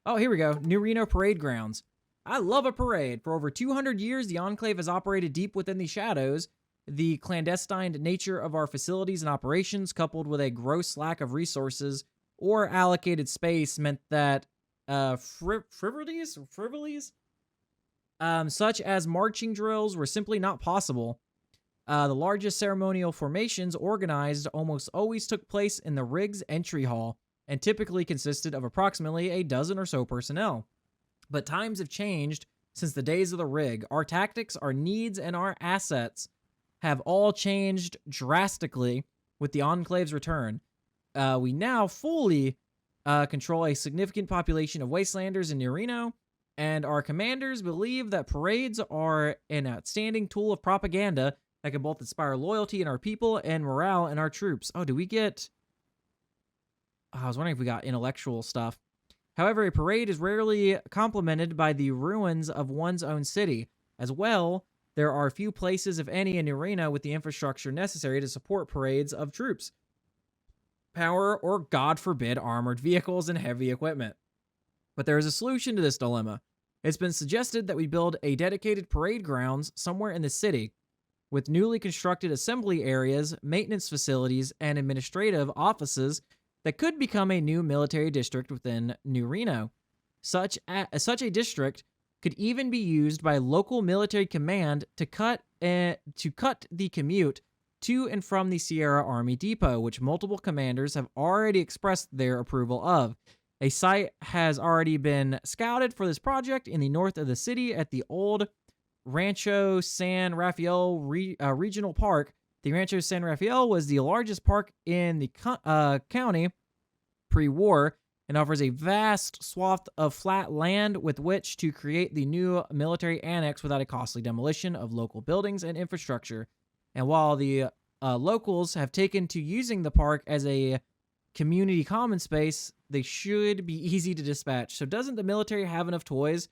Oh, here we go. New Reno Parade Grounds. I love a parade. For over 200 years, the Enclave has operated deep within the shadows. The clandestine nature of our facilities and operations, coupled with a gross lack of resources or allocated space, meant that frivolities, such as marching drills, were simply not possible. The largest ceremonial formations organized almost always took place in the rig's entry hall and typically consisted of approximately a dozen or so personnel. But times have changed since the days of the rig. Our tactics, our needs, and our assets have all changed drastically with the Enclave's return. We now fully control a significant population of Wastelanders in New Reno, and our commanders believe that parades are an outstanding tool of propaganda that can both inspire loyalty in our people and morale in our troops. Oh, do we get... I was wondering if we got intellectual stuff. However, a parade is rarely complemented by the ruins of one's own city. As well, there are few places, if any, in New Reno with the infrastructure necessary to support parades of troops, power, or, God forbid, armored vehicles and heavy equipment. But there is a solution to this dilemma. It's been suggested that we build a dedicated parade grounds somewhere in the city, with newly constructed assembly areas, maintenance facilities, and administrative offices that could become a new military district within New Reno. Such a district could even be used by local military command to cut the commute to and from the Sierra Army Depot, which multiple commanders have already expressed their approval of. A site has already been scouted for this project in the north of the city at the old Rancho San Rafael Regional Park. The Rancho San Rafael was the largest park in the county pre-war and offers a vast swath of flat land with which to create the new military annex without a costly demolition of local buildings and infrastructure. And while the locals have taken to using the park as a community common space, they should be easy to dispatch. So doesn't the military have enough toys?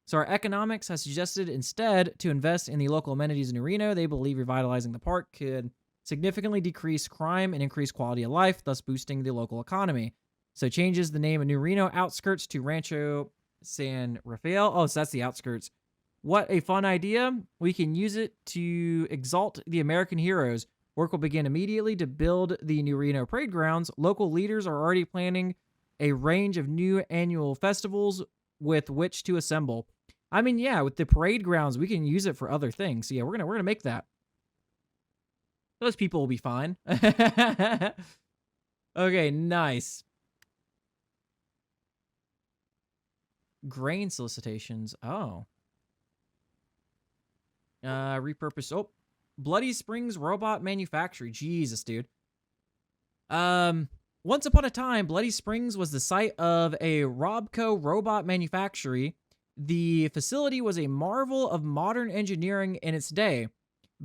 So our economics has suggested instead to invest in the local amenities in New Reno. They believe revitalizing the park could significantly decrease crime and increase quality of life, thus boosting the local economy. So changes the name of New Reno outskirts to Rancho San Rafael. Oh, so that's the outskirts. What a fun idea. We can use it to exalt the American heroes. Work will begin immediately to build the New Reno parade grounds. Local leaders are already planning a range of new annual festivals with which to assemble. I mean, yeah, with the parade grounds, we can use it for other things. So yeah, we're gonna make that. Those people will be fine. Okay, nice. Grain solicitations. Oh. Repurpose. Oh, Bloody Springs Robot Manufactory. Jesus, dude. Once upon a time, Bloody Springs was the site of a Robco robot manufactory. The facility was a marvel of modern engineering in its day,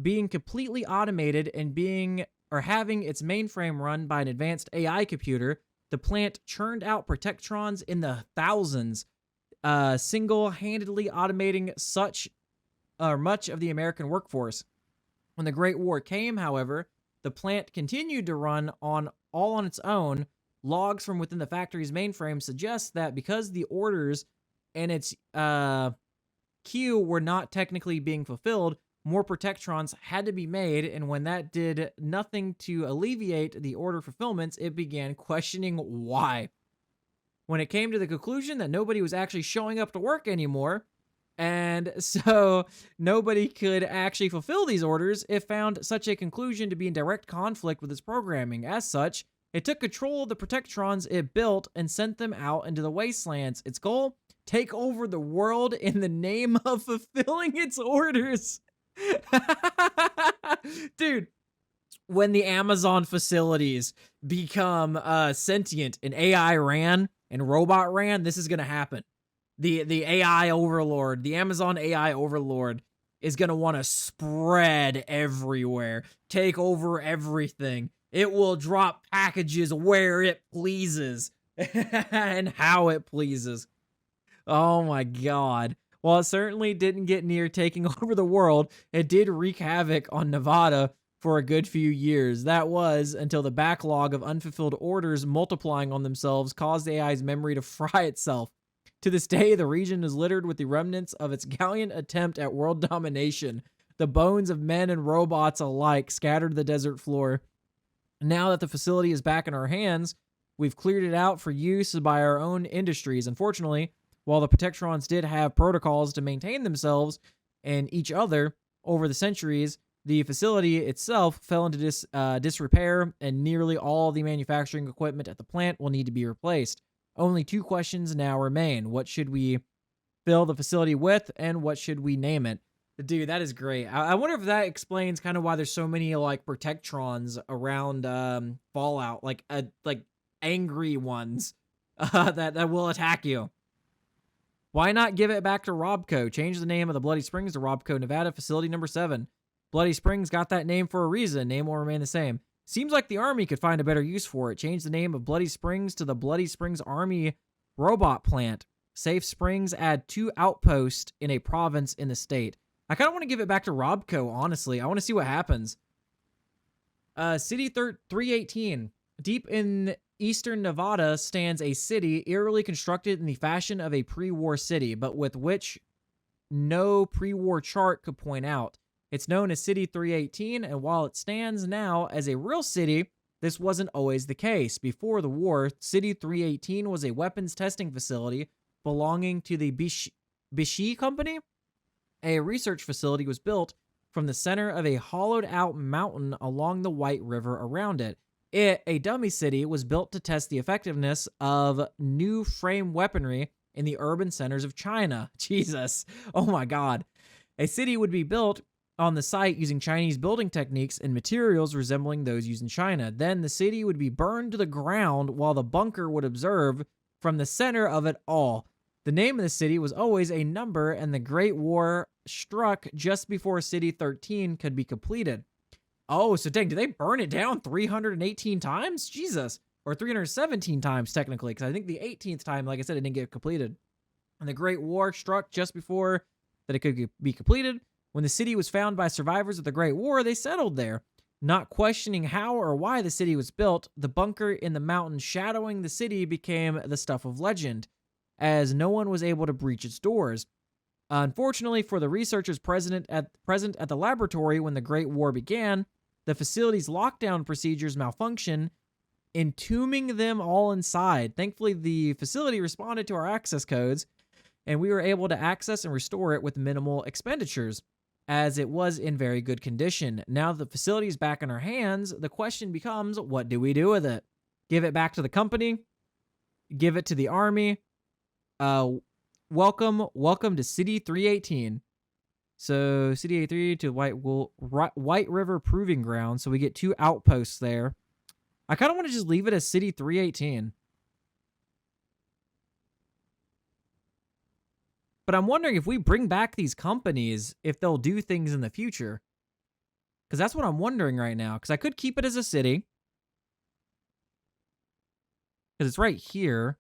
being completely automated and having its mainframe run by an advanced AI computer. The plant churned out protectrons in the thousands, single-handedly automating much of the American workforce. When the Great War came, however, the plant continued to run all on its own. Logs from within the factory's mainframe suggest that because the orders and its queue were not technically being fulfilled, more protectrons had to be made, and when that did nothing to alleviate the order fulfillments, it began questioning why. When it came to the conclusion that nobody was actually showing up to work anymore, and so nobody could actually fulfill these orders, it found such a conclusion to be in direct conflict with its programming. As such, it took control of the protectrons it built and sent them out into the wastelands. Its goal? Take over the world in the name of fulfilling its orders. Dude, when the Amazon facilities become sentient and AI ran and robot ran, this is going to happen. The AI overlord, the Amazon AI overlord is going to want to spread everywhere, take over everything. It will drop packages where it pleases and how it pleases. Oh my God. While it certainly didn't get near taking over the world, it did wreak havoc on Nevada for a good few years. That was until the backlog of unfulfilled orders multiplying on themselves caused the AI's memory to fry itself. To this day, the region is littered with the remnants of its gallant attempt at world domination. The bones of men and robots alike scattered the desert floor. Now that the facility is back in our hands, we've cleared it out for use by our own industries. Unfortunately, while the Protectrons did have protocols to maintain themselves and each other over the centuries, the facility itself fell into disrepair, and nearly all the manufacturing equipment at the plant will need to be replaced. Only 2 questions now remain. What should we fill the facility with, and what should we name it? Dude, that is great. I wonder if that explains kind of why there's so many like Protectrons around Fallout, like angry ones that will attack you. Why not give it back to Robco? Change the name of the Bloody Springs to Robco, Nevada, Facility Number 7. Bloody Springs got that name for a reason. Name will remain the same. Seems like the Army could find a better use for it. Change the name of Bloody Springs to the Bloody Springs Army Robot Plant. Safe Springs, add 2 outposts in a province in the state. I kind of want to give it back to Robco, honestly. I want to see what happens. City 318. Deep in eastern Nevada stands a city eerily constructed in the fashion of a pre-war city, but with which no pre-war chart could point out. It's known as City 318, and while it stands now as a real city, this wasn't always the case. Before the war, City 318 was a weapons testing facility belonging to the Bishi Company. A research facility was built from the center of a hollowed-out mountain along the White River around it. A dummy city was built to test the effectiveness of new frame weaponry in the urban centers of China. Jesus. Oh my God. A city would be built on the site using Chinese building techniques and materials resembling those used in China. Then the city would be burned to the ground while the bunker would observe from the center of it all. The name of the city was always a number, and the Great War struck just before City 13 could be completed. Oh, so dang, did they burn it down 318 times? Jesus. Or 317 times, technically, because I think the 18th time, like I said, it didn't get completed. And the Great War struck just before that it could be completed. When the city was found by survivors of the Great War, they settled there. Not questioning how or why the city was built, the bunker in the mountain shadowing the city became the stuff of legend, as no one was able to breach its doors. Unfortunately for the researchers present at the laboratory when the Great War began, the facility's lockdown procedures malfunctioned, entombing them all inside. Thankfully, the facility responded to our access codes, and we were able to access and restore it with minimal expenditures, as it was in very good condition. Now that the facility is back in our hands, the question becomes, what do we do with it? Give it back to the company? Give it to the Army? Welcome to City 318. So City 83 to White River Proving Ground. So we get 2 outposts there. I kind of want to just leave it as City 318. But I'm wondering if we bring back these companies, if they'll do things in the future. Because that's what I'm wondering right now. Because I could keep it as a city. Because it's right here.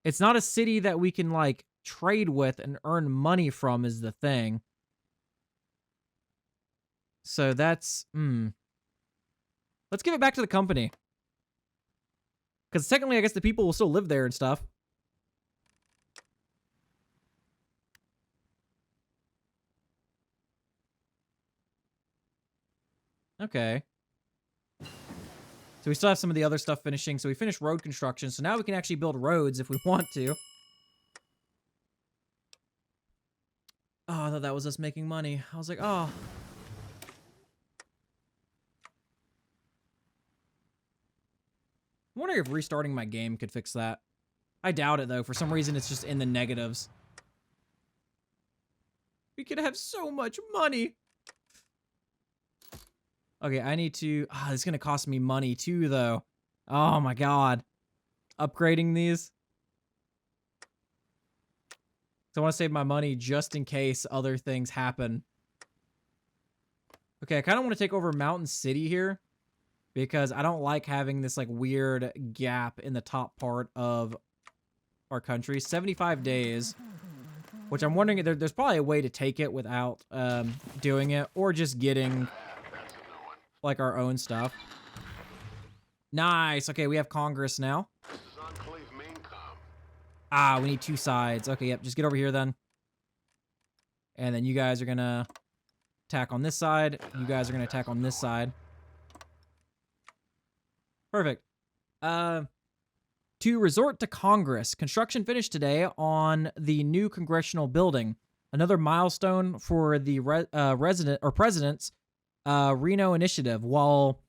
It's not a city that we can, like, trade with and earn money from is the thing. So that's, Let's give it back to the company. Because technically, I guess the people will still live there and stuff. Okay. So we still have some of the other stuff finishing. So we finished road construction. So now we can actually build roads if we want to. Oh, I thought that was us making money. I was like, oh. I'm wondering if restarting my game could fix that. I doubt it, though. For some reason, it's just in the negatives. We could have so much money. Okay, I need to... Ah, this is going to cost me money, too, though. Oh, my God. Upgrading these. So I want to save my money just in case other things happen. Okay, I kind of want to take over Mountain City here. Because I don't like having this, like, weird gap in the top part of our country. 75 days. Which I'm wondering, there's probably a way to take it without doing it. Or just getting, like, our own stuff. Nice. Okay, we have Congress now. This is Enclave main comm. Ah, we need 2 sides. Okay, yep, just get over here then. And then you guys are gonna attack on this side. You guys are gonna attack on this side. Perfect. To resort to Congress, construction finished today on the new congressional building. Another milestone for the president's Reno initiative. While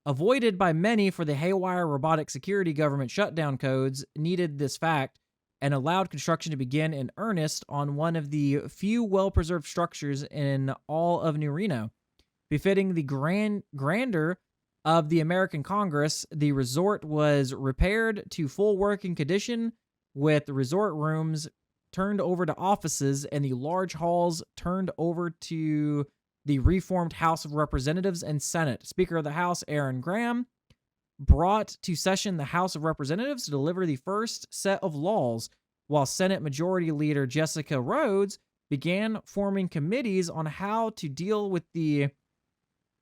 avoided by many for the haywire robotic security government shutdown codes, needed this fact and allowed construction to begin in earnest on one of the few well-preserved structures in all of New Reno. Befitting the grandeur of the American Congress, the resort was repaired to full working condition, with resort rooms turned over to offices and the large halls turned over to the reformed House of Representatives and Senate. Speaker of the House, Aaron Graham, brought to session the House of Representatives to deliver the first set of laws, while Senate Majority Leader Jessica Rhodes began forming committees on how to deal with the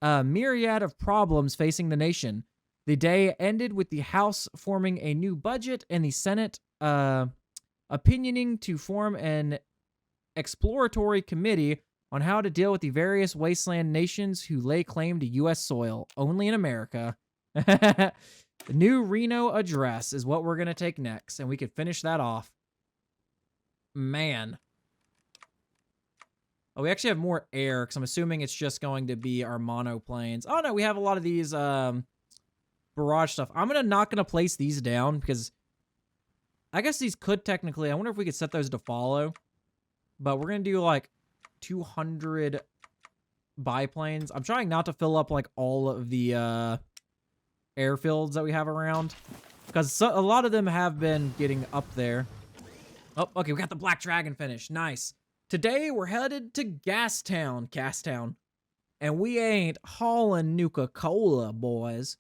myriad of problems facing the nation. The day ended with the House forming a new budget and the Senate opinioning to form an exploratory committee on how to deal with the various wasteland nations who lay claim to U.S. soil, only in America. The new Reno address is what we're going to take next, and we could finish that off. Man. Oh, we actually have more air, because I'm assuming it's just going to be our monoplanes. Oh, no, we have a lot of these barrage stuff. I'm not going to place these down, because I guess these could technically... I wonder if we could set those to follow. But we're going to do, like, 200 biplanes. I'm trying not to fill up, like, all of the airfields that we have around, because a lot of them have been getting up there. Oh, okay, we got the Black Dragon finished. Nice. Today, we're headed to Gastown, and we ain't hauling Nuka-Cola, boys.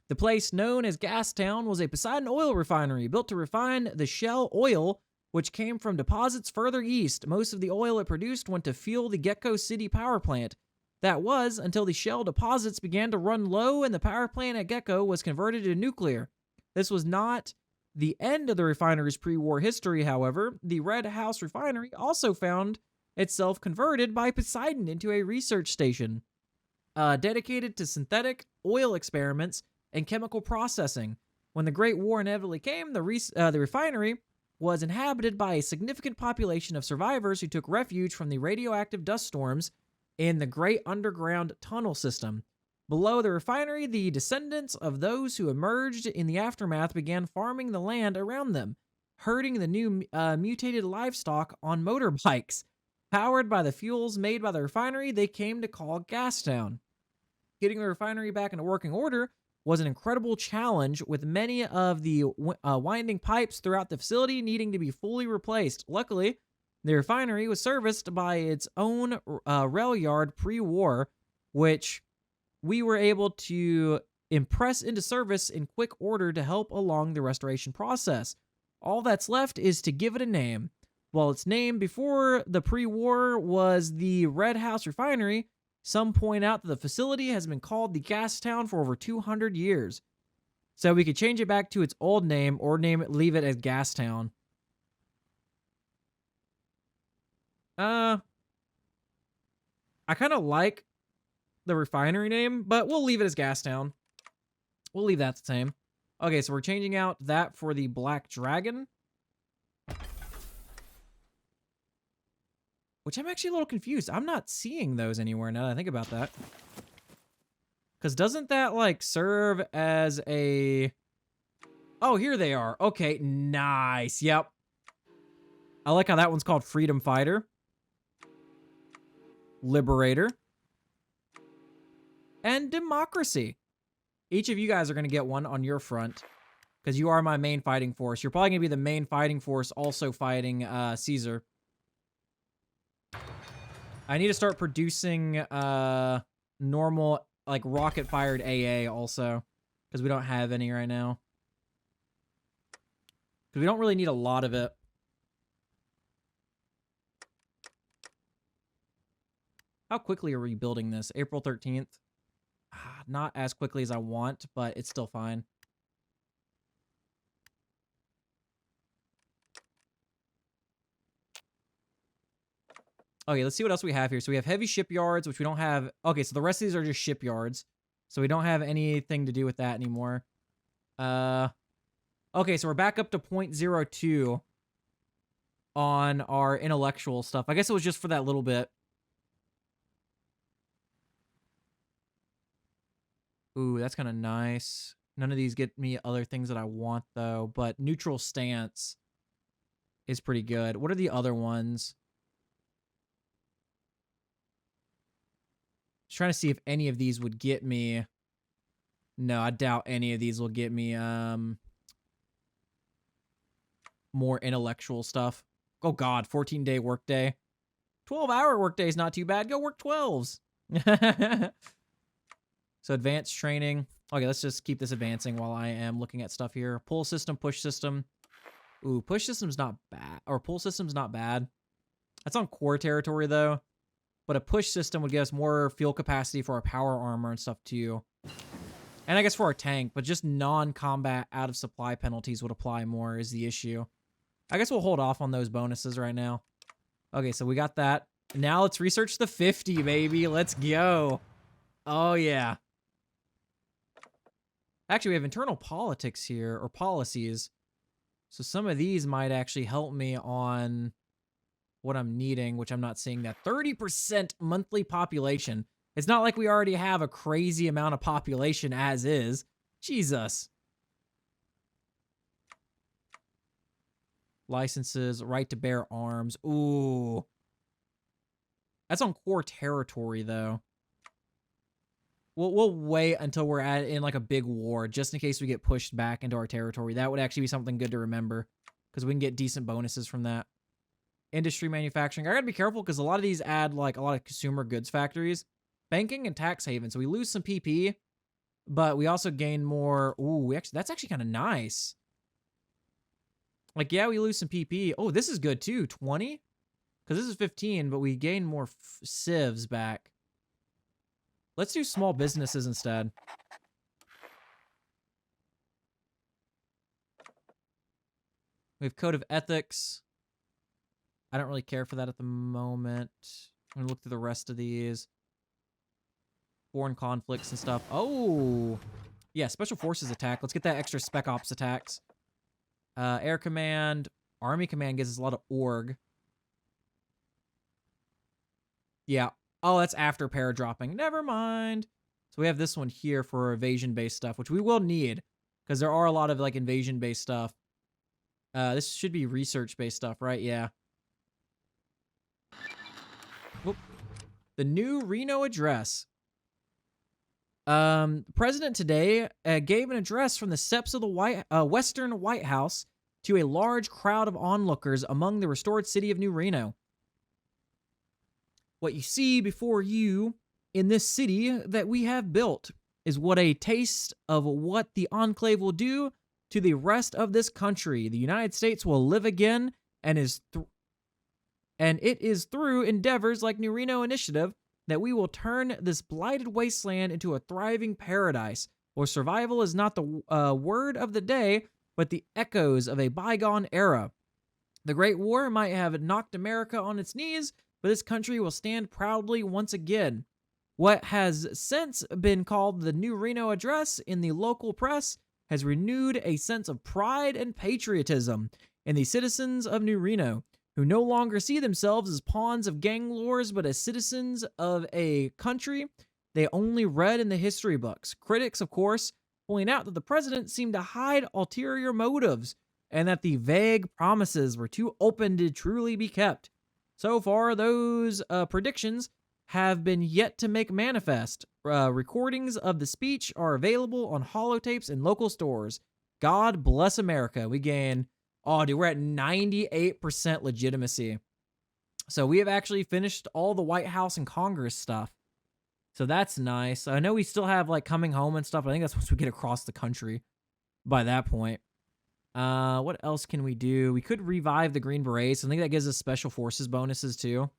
The place known as Gastown was a Poseidon oil refinery built to refine the shell oil, which came from deposits further east. Most of the oil it produced went to fuel the Gecko City power plant. That was until the shell deposits began to run low and the power plant at Gecko was converted to nuclear. This was not the end of the refinery's pre-war history, however. The Red House refinery also found itself converted by Poseidon into a research station dedicated to synthetic oil experiments and chemical processing. When the Great War inevitably came, the refinery was inhabited by a significant population of survivors who took refuge from the radioactive dust storms in the Great Underground Tunnel System. Below the refinery, the descendants of those who emerged in the aftermath began farming the land around them, herding the new mutated livestock on motorbikes. Powered by the fuels made by the refinery, they came to call Gastown. Getting the refinery back into working order was an incredible challenge, with many of the winding pipes throughout the facility needing to be fully replaced. Luckily, the refinery was serviced by its own rail yard pre-war, which we were able to impress into service in quick order to help along the restoration process. All that's left is to give it a name. While its name before the pre-war was the Red House Refinery, some point out that the facility has been called the Gastown for over 200 years. So we could change it back to its old name or leave it as Gastown. I kind of like the refinery name, but we'll leave it as Gastown. We'll leave that the same. Okay, so we're changing out that for the Black Dragon, which I'm actually a little confused. I'm not seeing those anywhere now that I think about that. Because doesn't that, like, serve as a... Oh, here they are. Okay, nice. Yep. I like how that one's called Freedom Fighter, Liberator, and Democracy. Each of you guys are going to get one on your front, because you are my main fighting force. You're probably going to be the main fighting force also fighting Caesar. I need to start producing normal, like, rocket-fired AA also, because we don't have any right now. Because we don't really need a lot of it. How quickly are we building this? April 13th. Not as quickly as I want, but it's still fine. Okay, let's see what else we have here. So we have heavy shipyards, which we don't have. Okay, so the rest of these are just shipyards. So we don't have anything to do with that anymore. Okay, so we're back up to 0.02 on our intellectual stuff. I guess it was just for that little bit. Ooh, that's kind of nice. None of these get me other things that I want, though. But neutral stance is pretty good. What are the other ones? Just trying to see if any of these would get me. No, I doubt any of these will get me more intellectual stuff. Oh god, 14-day workday. 12-hour workday is not too bad. Go work 12s. So advanced training. Okay, let's just keep this advancing while I am looking at stuff here. Pull system, push system. Ooh, push system's not bad. Or pull system's not bad. That's on core territory, though. But a push system would give us more fuel capacity for our power armor and stuff, too. And I guess for our tank, but just non-combat out-of-supply penalties would apply more is the issue. I guess we'll hold off on those bonuses right now. Okay, so we got that. Now let's research the 50, baby. Let's go. Oh, yeah. Actually, we have internal politics here, or policies. So some of these might actually help me on what I'm needing, which I'm not seeing that. 30% monthly population. It's not like we already have a crazy amount of population as is. Jesus. Licenses, right to bear arms. Ooh. That's on core territory, though. We'll wait until we're in like a big war, just in case we get pushed back into our territory. That would actually be something good to remember, because we can get decent bonuses from that. Industry manufacturing. I gotta be careful, because a lot of these add like a lot of consumer goods factories. Banking and tax haven. So we lose some PP, but we also gain more. Ooh, that's actually kind of nice. Like, yeah, we lose some PP. Oh, this is good too. 20? Because this is 15, but we gain more civs back. Let's do small businesses instead. We have code of ethics. I don't really care for that at the moment. I'm going to look through the rest of these. Foreign conflicts and stuff. Oh! Yeah, special forces attack. Let's get that extra spec ops attacks. Air command. Army command gives us a lot of org. Yeah. Oh, that's after paradropping. Never mind. So we have this one here for evasion-based stuff, which we will need, because there are a lot of like invasion-based stuff. This should be research-based stuff, right? Yeah. Whoop. The new Reno address. The president today gave an address from the steps of the Western White House to a large crowd of onlookers among the restored city of New Reno. What you see before you in this city that we have built is what a taste of what the Enclave will do to the rest of this country. The United States will live again, and it is through endeavors like New Reno Initiative that we will turn this blighted wasteland into a thriving paradise, where survival is not the word of the day, but the echoes of a bygone era. The Great War might have knocked America on its knees, but this country will stand proudly once again. What has since been called the New Reno Address in the local press has renewed a sense of pride and patriotism in the citizens of New Reno, who no longer see themselves as pawns of gang wars, but as citizens of a country they only read in the history books. Critics, of course, point out that the president seemed to hide ulterior motives and that the vague promises were too open to truly be kept. So far, those predictions have been yet to make manifest. Recordings of the speech are available on holotapes in local stores. God bless America. We gain, oh, dude, we're at 98% legitimacy. So we have actually finished all the White House and Congress stuff. So that's nice. I know we still have like coming home and stuff. I think that's once we get across the country by that point. What else can we do? We could revive the Green Berets. I think that gives us special forces bonuses too.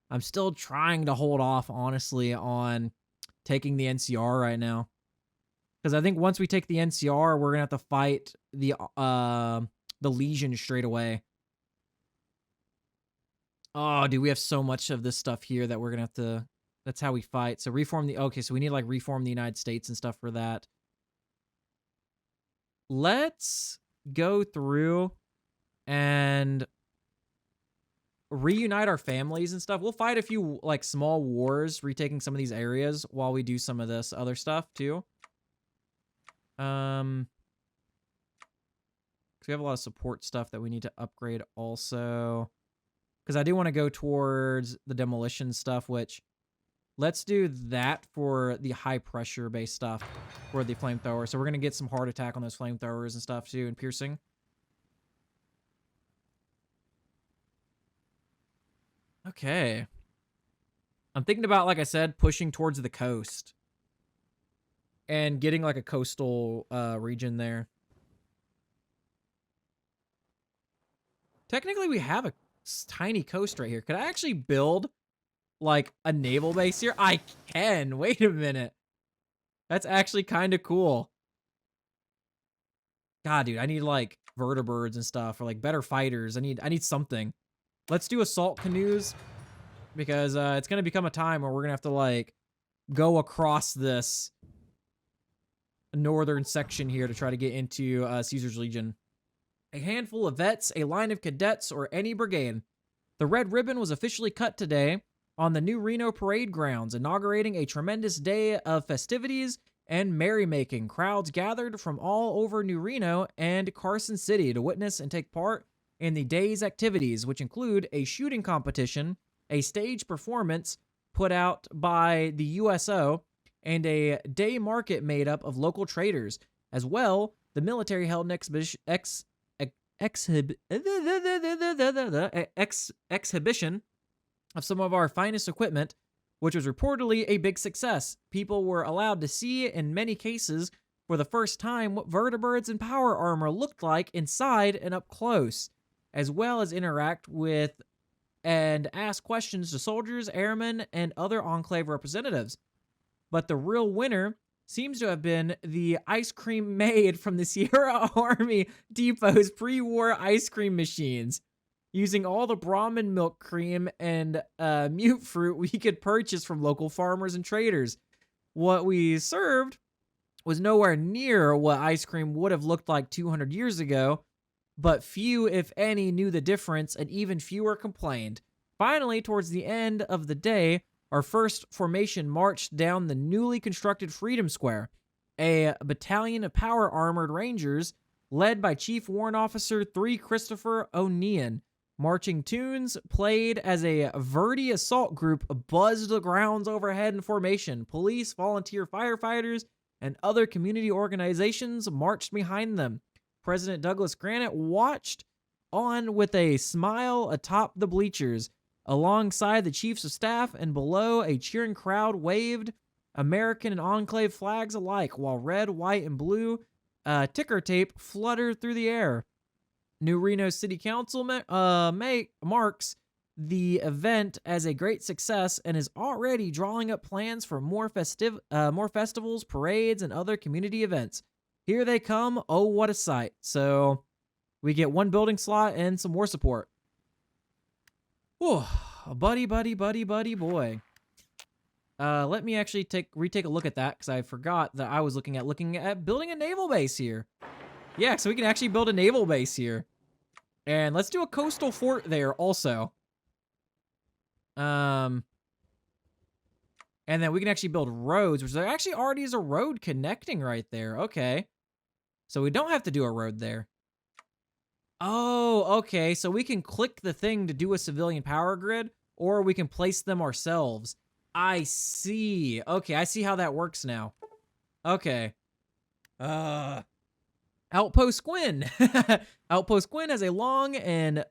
I'm still trying to hold off, honestly, on taking the NCR right now. Because I think once we take the NCR, we're going to have to fight the Legion straight away. Oh, dude, we have so much of this stuff here that we're gonna have to. That's how we fight. So reform the. Okay, so we need to like reform the United States and stuff for that. Let's go through and reunite our families and stuff. We'll fight a few like small wars, retaking some of these areas while we do some of this other stuff too. So we have a lot of support stuff that we need to upgrade also. Because I do want to go towards the demolition stuff, which let's do that for the high pressure based stuff for the flamethrower. So we're going to get some hard attack on those flamethrowers and stuff too, and piercing. Okay. I'm thinking about, like I said, pushing towards the coast and getting like a coastal region there. Technically, we have a tiny coast right here. Could I actually build like a naval base here? I can. Wait a minute. That's actually kind of cool. God, dude, I need like vertibirds and stuff, or like better fighters. I need something. Let's do assault canoes, because it's gonna become a time where we're gonna have to like go across this northern section here to try to get into Caesar's Legion. A handful of vets, a line of cadets, or any brigade. The red ribbon was officially cut today on the new Reno parade grounds, inaugurating a tremendous day of festivities and merrymaking. Crowds gathered from all over New Reno and Carson City to witness and take part in the day's activities, which include a shooting competition, a stage performance put out by the USO, and a day market made up of local traders. As well, the military held an exhibition of some of our finest equipment, which was reportedly a big success. People were allowed to see, in many cases, for the first time, what vertibirds and power armor looked like inside and up close, as well as interact with and ask questions to soldiers, airmen, and other Enclave representatives. But the real winner seems to have been the ice cream made from the Sierra Army Depot's pre-war ice cream machines, using all the Brahmin milk cream and mute fruit we could purchase from local farmers and traders. What we served was nowhere near what ice cream would have looked like 200 years ago, but few, if any, knew the difference, and even fewer complained. Finally, towards the end of the day, our first formation marched down the newly constructed Freedom Square. A battalion of power-armored rangers, led by Chief Warrant Officer 3 Christopher O'Nean. Marching tunes played as a Verdi assault group buzzed the grounds overhead in formation. Police, volunteer firefighters, and other community organizations marched behind them. President Douglas Grant watched on with a smile atop the bleachers. Alongside the chiefs of staff and below, a cheering crowd waved American and Enclave flags alike, while red, white, and blue ticker tape fluttered through the air. New Reno City Council marks the event as a great success and is already drawing up plans for more festivals, parades, and other community events. Here they come. Oh, what a sight. So we get one building slot and some war support. Whew, buddy, boy. Let me actually retake a look at that, because I forgot that I was looking at building a naval base here. Yeah, so we can actually build a naval base here. And let's do a coastal fort there also. And then we can actually build roads, which there actually already is a road connecting right there. Okay. So we don't have to do a road there. Oh, okay. So we can click the thing to do a civilian power grid, or we can place them ourselves. I see. Okay, I see how that works now. Okay. Outpost Gwyn. Outpost Gwyn has a long and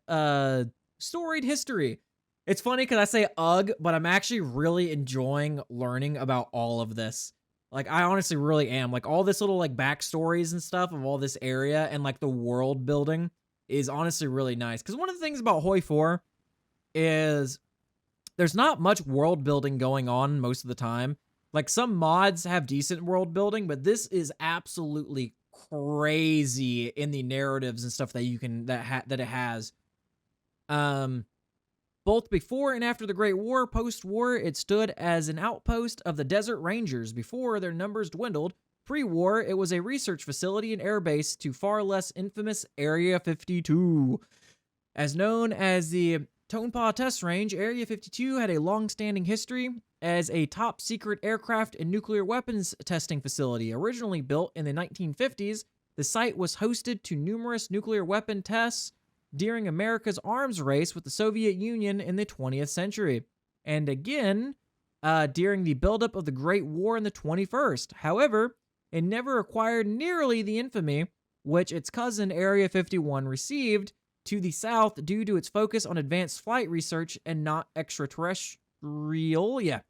storied history. It's funny because I say ugh, but I'm actually really enjoying learning about all of this. Like, I honestly really am. Like, all this little, like, backstories and stuff of all this area and, like, the world building is honestly really nice. Because one of the things about Hoi4 is there's not much world building going on most of the time. Like, some mods have decent world building, but this is absolutely crazy in the narratives and stuff that you can that it has. Both before and after the Great War, post-war, it stood as an outpost of the Desert Rangers before their numbers dwindled. Pre-war, it was a research facility and airbase to far less infamous Area 52. As known as the Tonopah Test Range, Area 52 had a long-standing history as a top-secret aircraft and nuclear weapons testing facility. Originally built in the 1950s, the site was hosted to numerous nuclear weapon tests during America's arms race with the Soviet Union in the 20th century, and again during the buildup of the Great War in the 21st. However, it never acquired nearly the infamy which its cousin Area 51 received to the south due to its focus on advanced flight research and not extraterrestrial. Yeah,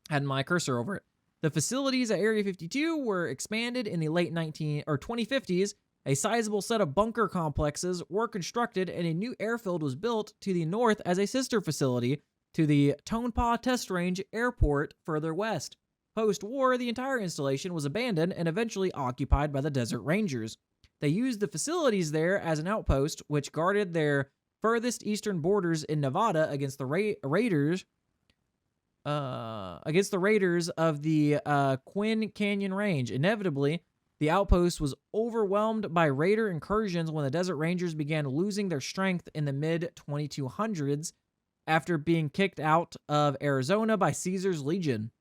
had my cursor over it. The facilities at Area 52 were expanded in the late 2050s. A sizable set of bunker complexes were constructed, and a new airfield was built to the north as a sister facility to the Tonopah Test Range Airport further west. Post-war, the entire installation was abandoned and eventually occupied by the Desert Rangers. They used the facilities there as an outpost, which guarded their furthest eastern borders in Nevada against the raiders. Against the raiders of the Quinn Canyon Range. Inevitably, the outpost was overwhelmed by raider incursions when the Desert Rangers began losing their strength in the mid-2200s after being kicked out of Arizona by Caesar's Legion.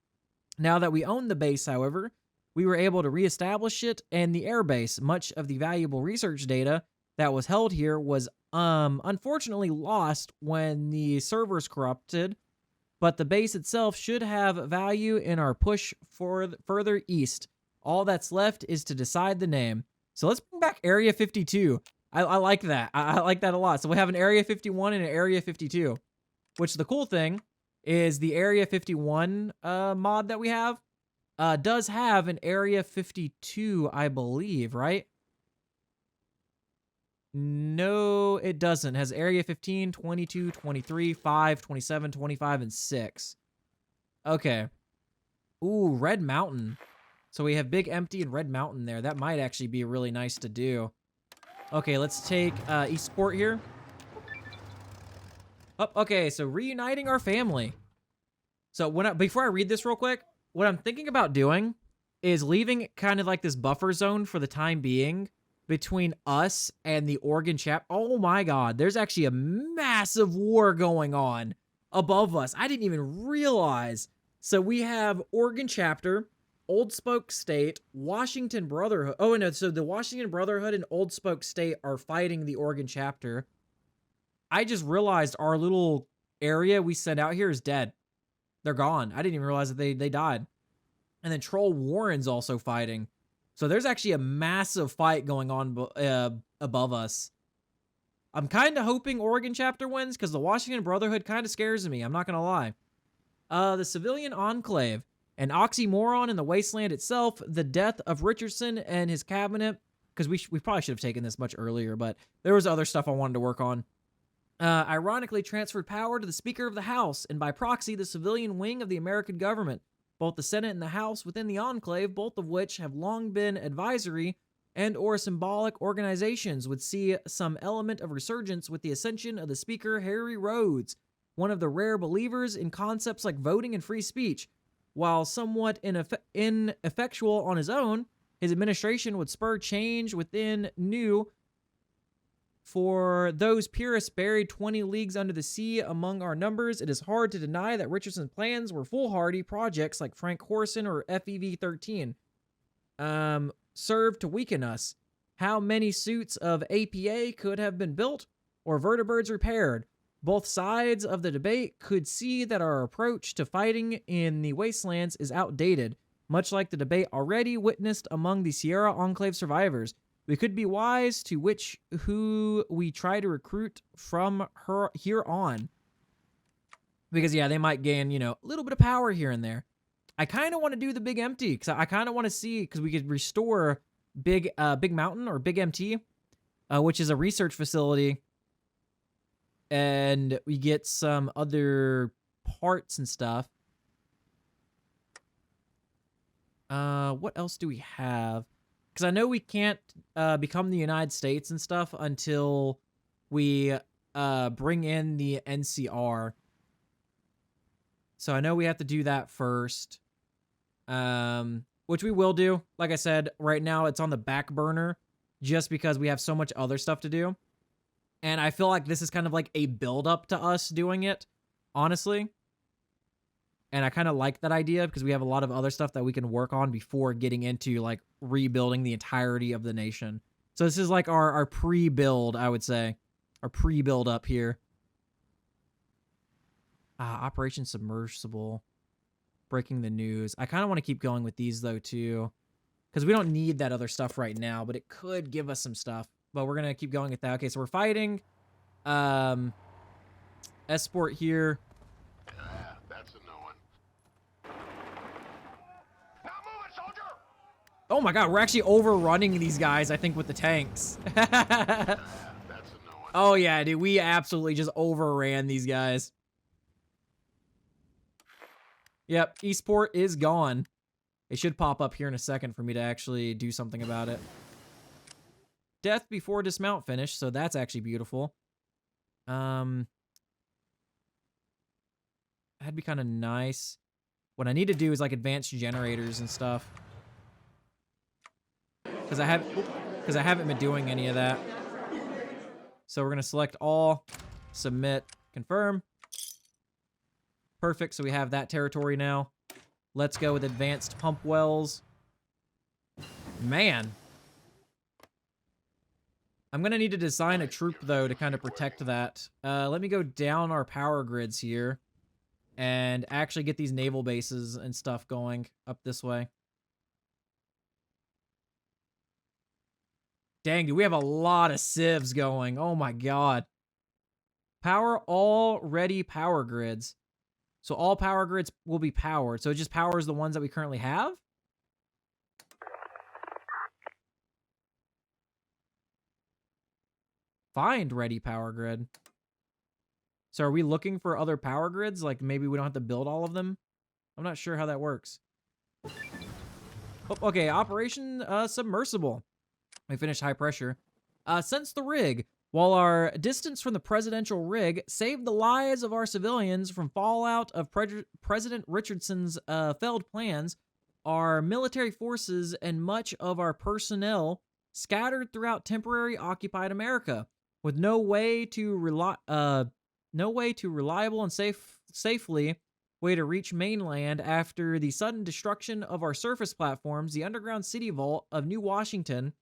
Now that we owned the base, however, we were able to reestablish it and the airbase. Much of the valuable research data that was held here was unfortunately lost when the servers corrupted, but the base itself should have value in our push for further east. All that's left is to decide the name. So let's bring back Area 52. I like that. I like that a lot. So we have an Area 51 and an Area 52, which the cool thing is the Area 51 mod that we have does have an Area 52, I believe, right? No, it doesn't. It has Area 15, 22, 23, 5, 27, 25, and 6. Okay. Ooh, Red Mountain. So we have Big Empty and Red Mountain there. That might actually be really nice to do. Okay, let's take Eastport here. Oh, okay, so reuniting our family. So before I read this real quick, what I'm thinking about doing is leaving kind of like this buffer zone for the time being between us and the Oregon chapter. Oh my god, there's actually a massive war going on above us. I didn't even realize. So we have Oregon chapter, Old Spoke State, Washington Brotherhood. Oh, no, so the Washington Brotherhood and Old Spoke State are fighting the Oregon chapter. I just realized our little area we sent out here is dead. They're gone. I didn't even realize that they died. And then Troll Warren's also fighting. So there's actually a massive fight going on above us. I'm kind of hoping Oregon chapter wins because the Washington Brotherhood kind of scares me. I'm not going to lie. The Civilian Enclave. An oxymoron in the Wasteland itself. The death of Richardson and his cabinet. Because we probably should have taken this much earlier, but there was other stuff I wanted to work on. Ironically transferred power to the Speaker of the House, and by proxy, the civilian wing of the American government. Both the Senate and the House within the Enclave, both of which have long been advisory and or symbolic organizations, would see some element of resurgence with the ascension of the Speaker Harry Rhodes, one of the rare believers in concepts like voting and free speech. While somewhat ineffectual on his own, his administration would spur change within new. For those purists buried 20 leagues under the sea among our numbers, it is hard to deny that Richardson's plans were foolhardy. Projects like Frank Horson or FEV-13 served to weaken us. How many suits of APA could have been built or vertibirds repaired? Both sides of the debate could see that our approach to fighting in the wastelands is outdated, much like the debate already witnessed among the Sierra Enclave survivors. We could be wise to who we try to recruit from her here on. Because, yeah, they might gain, a little bit of power here and there. I kind of want to do the Big Empty, because I kind of want to see, because we could restore Big Mountain or Big MT, which is a research facility. And we get some other parts and stuff. What else do we have? Because I know we can't become the United States and stuff until we bring in the NCR. So I know we have to do that first. Which we will do. Like I said, right now it's on the back burner just because we have so much other stuff to do. And I feel like this is kind of like a build up to us doing it, honestly. And I kind of like that idea because we have a lot of other stuff that we can work on before getting into like rebuilding the entirety of the nation. So this is like our pre-build, I would say. Our pre-build up here. Operation Submersible. Breaking the news. I kind of want to keep going with these though too. Because we don't need that other stuff right now, but it could give us some stuff. But we're going to keep going with that. Okay, so we're fighting. Esport here. That's a no one. Now move it, soldier! Oh my god, we're actually overrunning these guys, I think, with the tanks. That's a no one. Oh yeah, dude, we absolutely just overran these guys. Yep, Eastport is gone. It should pop up here in a second for me to actually do something about it. Death before dismount finished, so that's actually beautiful. That'd be kind of nice. What I need to do is like advanced generators and stuff. Because I haven't been doing any of that. So we're gonna select all, submit, confirm. Perfect, so we have that territory now. Let's go with advanced pump wells. Man. I'm gonna need to design a troop though to kind of protect that. Let me go down our power grids here and actually get these naval bases and stuff going up this way. Dang, dude, we have a lot of civs going. Oh my god. Power all ready power grids. So all power grids will be powered. So it just powers the ones that we currently have? Find ready power grid. So are we looking for other power grids? Like maybe we don't have to build all of them? I'm not sure how that works. Oh, okay, Operation Submersible. We finished high pressure. Sense the rig. While our distance from the presidential rig saved the lives of our civilians from fallout of President Richardson's failed plans, our military forces and much of our personnel scattered throughout temporary occupied America, with no way to reliable and safely way to reach mainland after the sudden destruction of our surface platforms. The underground city vault of New Washington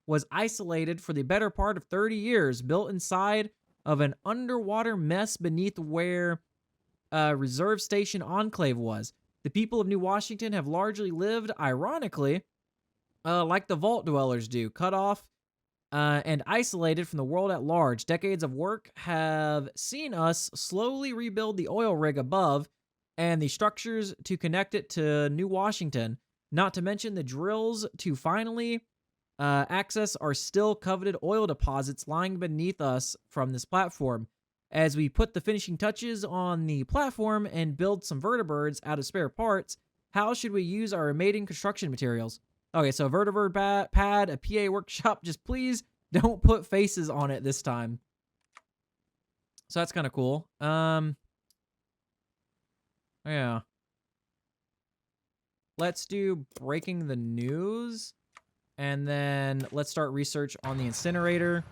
was isolated for the better part of 30 years, built inside of an underwater mess beneath where Reserve Station Enclave was. The people of New Washington have largely lived, ironically, like the vault dwellers do, cut off and isolated from the world at large. Decades of work have seen us slowly rebuild the oil rig above and the structures to connect it to New Washington, not to mention the drills to finally access our still coveted oil deposits lying beneath us from this platform. As we put the finishing touches on the platform and build some vertibirds out of spare parts, how should we use our remaining construction materials? Okay, so a vertibird pad, a PA workshop, just please don't put faces on it this time. So that's kind of cool. Yeah. Let's do breaking the news. And then let's start research on the incinerator.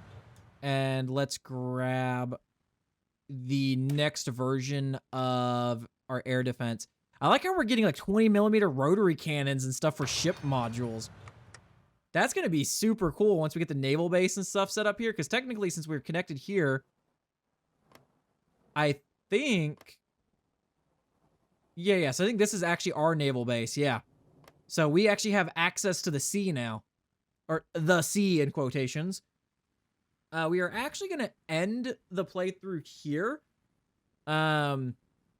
And let's grab the next version of our air defense. I like how we're getting like 20mm rotary cannons and stuff for ship modules. That's going to be super cool once we get the naval base and stuff set up here. Because technically, since we're connected here, I think... Yeah, so I think this is actually our naval base, yeah. So we actually have access to the sea now. Or the sea in quotations. We are actually going to end the playthrough here. We're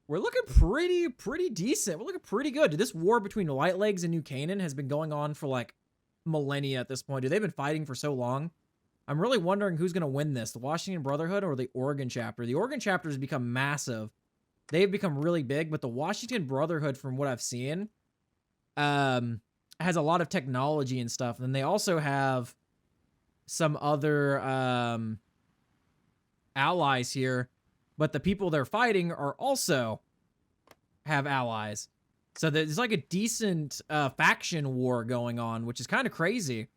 looking pretty decent. We're looking pretty good. Dude, this war between White Legs and New Canaan has been going on for like millennia at this point. Dude, they've been fighting for so long. I'm really wondering who's going to win this, the Washington Brotherhood or the Oregon chapter. The Oregon chapter has become massive. They've become really big, but the Washington Brotherhood, from what I've seen, has a lot of technology and stuff. And they also have some other allies here, but the people they're fighting are also have allies. So there's like a decent faction war going on, which is kind of crazy.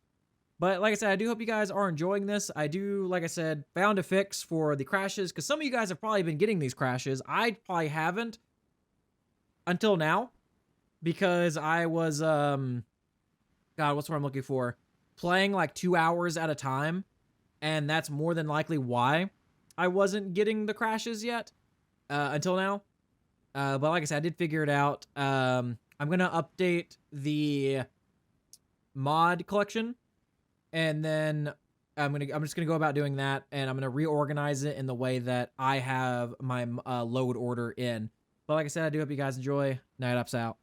But like I said, I do hope you guys are enjoying this. I do, like I said, found a fix for the crashes, because some of you guys have probably been getting these crashes. I probably haven't until now, because I was, God, what's what I'm looking for? Playing like 2 hours at a time, and that's more than likely why I wasn't getting the crashes yet until now. But like I said, I did figure it out. I'm gonna update the mod collection, and then I'm just gonna go about doing that, and I'm gonna reorganize it in the way that I have my load order in. But like I said, I do hope you guys enjoy. Night Ups out.